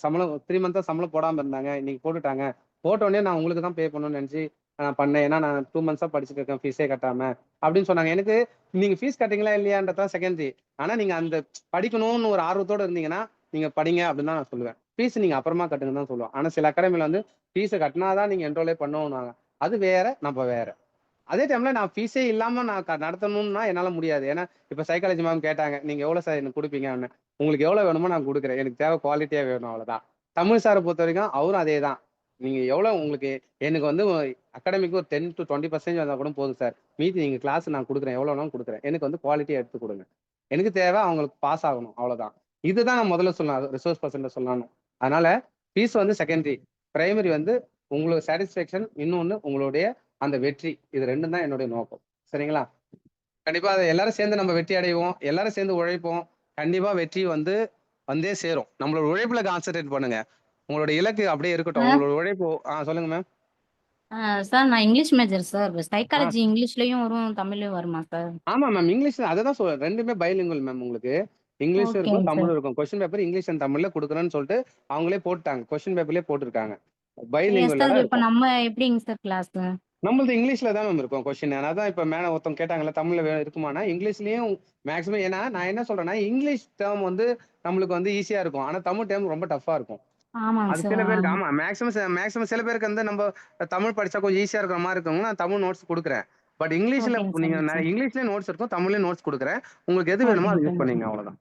சம்பளம் 3 மந்த்தா சம்பளம் போடாம இருந்தாங்க. இன்னைக்கு போட்டுட்டாங்க. போட்ட உடனே நான் உங்களுக்கு தான் பே பண்ணணும்னு நெனச்சு நான் பண்ணேன். ஏன்னா நான் 2 மந்த்ஸா படிச்சுட்டு இருக்கேன் ஃபீஸே கட்டாம அப்படின்னு சொன்னாங்க. எனக்கு நீங்க ஃபீஸ் கட்டுறீங்களா இல்லையான்றதான் செகண்டரி. ஆனா நீங்க அந்த படிக்கணும்னு ஒரு ஆர்வத்தோட இருந்தீங்கன்னா, நீங்க படிங்க அப்படின்னு தான் நான் சொல்லுவேன். ஃபீஸ் நீங்க அப்புறமா கட்டுங்கன்னு தான் சொல்லுவேன். ஆனா சில அகாடமில வந்து ஃபீஸ கட்டினாதான் நீங்க என்ரோலே பண்ணுவாங்க. அது வேற, நம்ம வேற. அதே டைம்ல நான் ஃபீஸே இல்லாம நான் நடத்தணும்னா என்னால முடியாது. ஏன்னா இப்ப சைக்காலஜி மேம் கேட்டாங்க. நீங்க எவ்வளவு சார் எனக்கு குடுப்பீங்க அப்படின்னு. உங்களுக்கு எவ்வளவு வேணுமோ நான் குடுக்குறேன். எனக்கு தேவை குவாலிட்டியா வேணும் அவ்வளவுதான். தமிழ் சாரை பொறுத்த வரைக்கும் அவரும் அதேதான். நீங்க எவ்வளவு உங்களுக்கு எனக்கு வந்து அகாடமிக்கு ஒரு 10 to 20% வந்தா கூட போதும் சார். மீதி நீங்க கிளாஸ் நான் குடுக்குறேன். எவ்வளவு வேணாலும் குடுக்குறேன். எனக்கு வந்து குவாலிட்டியா எடுத்து குடுங்க. எனக்கு தேவை அவங்களுக்கு பாஸ் ஆகணும். அவ்வளவுதான். இதுதான் நான் முதல்ல சொன்னேன். ரிசோர்ஸ் பர்சன்ட்ட சொல்லணும். அதனால ஃபீஸ் வந்து செகண்டரி. பிரைமரி வந்து உங்களுக்கு சாட்டிஸ்ஃபேக்ஷன், இன்னொன்னு உங்களுடைய அந்த வெற்றி. இது 2ம் தான் என்னுடைய நோக்கம். சரிங்களா? கண்டிப்பா அத எல்லாரும் சேர்ந்து நம்ம வெற்றி அடைவோம். எல்லாரும் சேர்ந்து உழைப்போம். கண்டிப்பா வெற்றி வந்து வந்தே சேரும். நம்மளோட உழைப்புல கான்சன்ட்ரேட் பண்ணுங்க. உங்களோட இலக்கு அப்படியே இருக்கட்டும். சார் உங்களோட உழைப்பு சொல்லுங்க மேம். சார் நான் இங்கிலீஷ் மேஜர் சார். ஆ சைக்காலஜி இங்கிலீஷ்லயும் வரும், தமிழ்லயும் வருமா சார்? ஆமா மேம். இங்கிலீஷ் அததான் சொல்றேன். 2மே பைலிங்குவல் மேம் உங்களுக்கு. இங்கிலீஷும் இருக்கும், ஓகேங்க சார். தமிழும் இருக்கும். கொஸ்டின் பேப்பர் இங்கிலீஷ் அண்ட் தமிழ்ல குடுக்குறேன்னு சொல்லிட்டு அவங்களே போட்டுட்டாங்க. கொஸ்டின் பேப்பர்லயே போட்டுருக்காங்க. எஸ் பைலிங்குவலா சார். தான் இப்ப இருக்கும். நம்ம எப்படிங்க சார் கிளாஸ்? நம்மளது இங்கிலீஷ்ல தான் மேம் இருக்கும் கொஸ்டின். அதான் இப்ப மேடம் ஒருத்தவங்க கேட்டாங்கல்ல தமிழ்ல இருக்குமானா, இங்கிலீஷ்லயும் மேக்ஸிமம். ஏன்னா நான் என்ன சொல்றேன்னா, இங்கிலீஷ் டேர்ம் வந்து நம்மளுக்கு வந்து ஈஸியா இருக்கும். ஆனா தமிழ் டேர்ம் ரொம்ப டஃப்பா இருக்கும். ஆமாங்க அது சார். சில பேருக்கு ஆமா மேக்ஸிமம் சில பேருக்கு வந்து நம்ம தமிழ் படிச்சா கொஞ்சம் ஈஸியா இருக்கிற மாதிரி இருக்கவங்க நான் தமிழ் நோட்ஸ் குடுக்குறேன். பட் இங்கிலீஷ்ல ஓகேங்க சார். நீங்க ஓகே சார். இங்கிலீஷ்லயே நோட்ஸ் இருக்கும், தமிழ்லயும் நோட்ஸ் குடுக்குறேன். உங்களுக்கு எது வேணுமோ ஓகேங்க அதை யூஸ் சார். பண்ணீங்க அவ்வளவுதான்.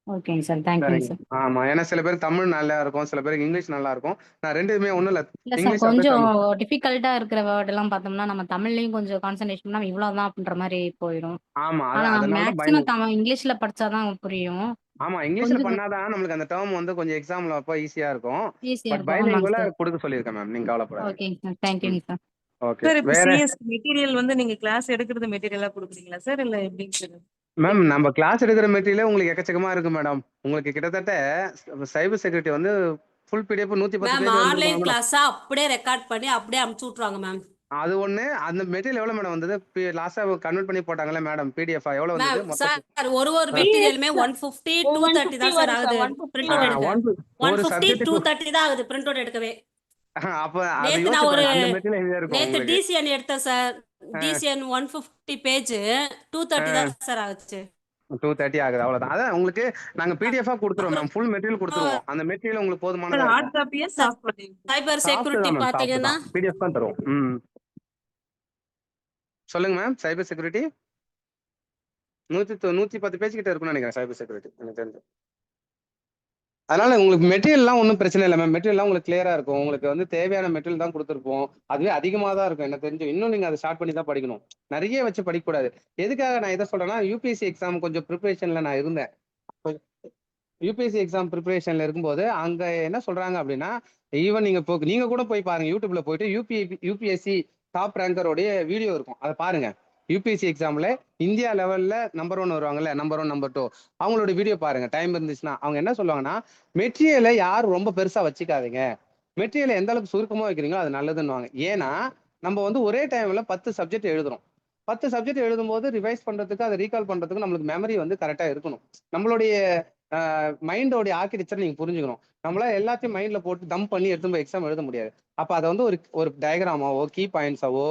ஓகேங்க சார். தேங்க்யூங்க சரிங்க. சார். ஆமா. ஏன்னா சில பேருக்கு தமிழ் நல்லா இருக்கும், சில பேருக்கு இங்கிலீஷ் நல்லா இருக்கும். நான் 2மே ஒண்ணும் இல்ல. இல்ல சார், இங்கிலீஷ் அப்படியே கொஞ்சம் தமிழ். டிஃபிகல்ட்டா இருக்கிற வேர்ட் எல்லாம் பார்த்தோம்னா, நம்ம தமிழ்லயும் கொஞ்சம் கான்சன்ட்ரேஷன் பண்ணா இவ்வளவுதான் அப்படின்ற மாரி போயிடும். ஆமா. ஆனா அதனால தான் மேக்ஸிமம் இங்கிலீஷ்ல படிச்சாதான் புரியும். ஆமா. இங்கிலீஷ்ல கொஞ்சம் பண்ணாதான் நம்மளுக்கு அந்த டேர்ம் வந்து கொஞ்சம் எக்ஸாம்ல அப்ப ஈஸியா இருக்கும். ஈஸியா பட் இருக்கும். ஆமாங்க பைலிங்குவலா சார். குடுக்க சொல்லியிருக்கேன் மேம். நீங்க கவலைப்படாதீங்க. ஓகேங்க சார். ம். தேங்க்யூங்க சார். ஓகே. சார் இப்ப வேற சிஎஸ் மெட்டீரியல் வந்து நீங்க கிளாஸ் எடுக்கிறது மெட்டீரியலா குடுக்குறீங்களா சார்? இல்ல எப்படிங்க சார்? மேம் நம்ம கிளாஸ் எடுக்கிற மெட்டீரியலே உங்களுக்கு எக்கச்சக்கமா இருக்கு மேடம். உங்களுக்கு கிட்டத்தட்ட சைபர் செக்யூரிட்டி வந்து full PDF 110 ma'am page online வந்துருமா மேடம்? கிளாஸா அப்படியே ரெக்கார்ட் பண்ணி அப்படியே அமுச்சு விட்ருவாங்க மேம். அது ஒண்ணு. அந்த மெட்டீரியல் எவ்வளவு மேடம் வந்தது? லாஸ்டா கன்வெர்ட் பண்ணி போட்டாங்கல்ல மேடம் பிடிஎஃப் எவ்வளவு மேம் வந்தது மொத்தம்? சார் ஒரு ஆ. மெட்டீரியலுமே 150 230 தான் சார் ஆகுது. பிரிண்ட் அவுட் எடுக்க ஒரு 150 சப்ஜெக்ட்டுக்கு 230 தான் ஆகுது பிரிண்ட் அவுட் எடுக்கவே. அப்ப அதை நேத்து யோசிச்சு நான் ஒரு பாருங்க. அந்த மெட்டீரியல் ஹெவியா இருக்கும் நேத்து உங்களுக்கு. டிசிஎன் எடுத்தேன் சார். டிசிஎன் 150 பேஜ் 230 தான் சார் ஆகுச்சு. 230 ஆகுது அவ்வளவுதான். அதான் உங்களுக்கு நாங்க பிடிஎஃபா கொடுத்துருவோம் மேம். ஃபுல் மெட்டீரியல் கொடுத்துருவோம். அந்த மெட்டீரியல் உங்களுக்கு போதுமானதா ஹார்ட் இருக்கும். காப்பியா சாஃப்ட் காப்பி? சைபர் சாஃப்ட் செக்யூரிட்டி தான் மேம். சாஃப்ட் பாத்தீங்கன்னா தான். பிடிஎஃப் தான் தருவோம். சொல்லுங்க மேம். சைபர் செக்யூரிட்டி 110 பேஜ் கிட்ட இருக்கும்னு நினைக்கிறேன். சைபர் செக்யூரிட்டி எனக்கு தெரிஞ்சு. அதனால உங்களுக்கு மெட்டீரியல்லாம் ஒன்றும் பிரச்சனை இல்லை மேம். மெட்டீரியல்லாம் உங்களுக்கு கிளியரா இருக்கும். உங்களுக்கு வந்து தேவையான மெட்டீரியல் தான் கொடுத்துருப்போம். அதுவே அதிகமாக தான் இருக்கும் எனக்கு தெரிஞ்சு. இன்னும் நீங்க அதை ஸ்டார்ட் பண்ணி தான் படிக்கணும். நிறைய வச்சு படிக்கக்கூடாது. எதுக்காக நான் இதை சொல்றேன்னா, யூபிஎஸ்சி எக்ஸாம் கொஞ்சம் ப்ரிப்பரேஷன்ல நான் இருந்தேன். யூபிஎஸ்சி எக்ஸாம் ப்ரிப்பரேஷன்ல இருக்கும்போது அங்க என்ன சொல்றாங்க அப்படின்னா, ஈவன் நீங்க கூட போய் பாருங்க. யூடியூப்ல போயிட்டு யூபிஎஸ்சி டாப் ரேங்கரோடைய வீடியோ இருக்கும். அதை பாருங்க. யூபிஎஸ்சி எக்ஸாம்ல இந்தியா லெவல்ல நம்பர் 1 வருவாங்கல்ல, நம்பர் 1 நம்பர் 2 அவங்களோட வீடியோ பாருங்க. டைம் இருந்துச்சுன்னா. அவங்க என்ன சொல்லுவாங்கன்னா, மெட்டீரியலை யாரும் ரொம்ப பெருசா வச்சுக்காதீங்க. மெட்டீரியலை எந்த அளவுக்கு சுருக்கமா வைக்கிறீங்களோ அது நல்லதுன்னுவாங்க. ஏன்னா நம்ம வந்து ஒரே டைம்ல 10 சப்ஜெக்ட் எழுதுறோம். 10 சப்ஜெக்ட் எழுதும்போது ரிவைஸ் பண்றதுக்கு, அதை ரீகால் பண்றதுக்கு நம்மளுக்கு மெமரி வந்து கரெக்டா இருக்கணும். நம்மளுடைய மைண்டோடைய ஆர்கிடெக்சர் நீங்க புரிஞ்சுக்கணும். நம்மளால எல்லாத்தையும் மைண்ட்ல போட்டு டம்ப் பண்ணி எடுத்து போய் எக்ஸாம் எழுத முடியாது. அப்ப அதை வந்து ஒரு டயக்ராமாவோ கீ பாயிண்ட்ஸாவோ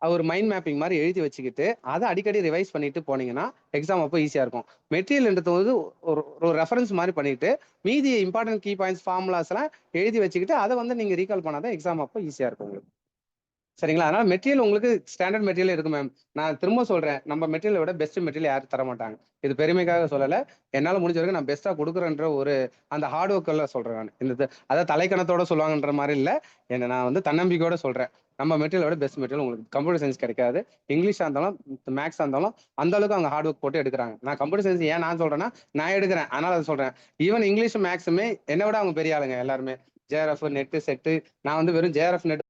ஒரு மைண்ட் மேப்பிங் மாதிரி எழுதி வச்சுக்கிட்டு அதை அடிக்கடி ரிவைஸ் பண்ணிட்டு போனீங்கன்னா எக்ஸாம் அப்போ ஈஸியா இருக்கும். மெட்டீரியல்ன்றது வந்து ஒரு ரெஃபரன்ஸ் மாதிரி பண்ணிட்டு மீதி இம்பார்ட்டன்ட் கீ பாயிண்ட்ஸ் ஃபார்முலாஸ் எல்லாம் எழுதி வச்சுக்கிட்டு அதை வந்து நீங்க ரீகால் பண்ணாதான் எக்ஸாம் அப்போ ஈஸியா இருக்கும் உங்களுக்கு. சரிங்களா? அதனால மெட்டீரியல் உங்களுக்கு ஸ்டாண்டர்ட் மெட்டீரியல் இருக்கு மேம். நான் திரும்ப சொல்றேன், நம்ம மெட்டீரியலை விட பெஸ்ட் மெட்டீரியல் யாரும் தர மாட்டாங்க. இது பெருமைக்காக சொல்லலை, என்னால் முடிஞ்ச வரைக்கும் நான் பெஸ்ட்டாக கொடுக்குறேன்ற ஒரு அந்த ஹார்ட் ஒர்க்கில் சொல்கிறேன் நான். அதாவது தலைக்கணத்தோட சொல்லுவாங்கன்ற மாதிரி இல்லை, என்ன நான் வந்து தன்னம்பிக்கையோட சொல்கிறேன். நம்ம மெட்டீரியலை விட பெஸ்ட் மெட்டீரியல் உங்களுக்கு கம்ப்யூட்டர் சயின்ஸ் கிடைக்காது. இங்கிலீஷாக இருந்தாலும் மேக்ஸாக இருந்தாலும் அந்த அளவுக்கு அவங்க ஹார்ட் ஒர்க் போட்டு எடுக்கிறாங்க. நான் கம்ப்யூட்டர் சயின்ஸ் ஏன் நான் சொல்கிறேன்னா நான் எடுக்கிறேன், அதனால அதை சொல்கிறேன். ஈவன் இங்கிலீஷ் மேக்ஸுமே என்னை விட அவங்க பெரிய ஆளுங்க எல்லாருமே. ஜேஆர்எஃப் நெட்டு செட்டு, நான் வந்து வெறும் ஜேஆர்எஃப் நெட்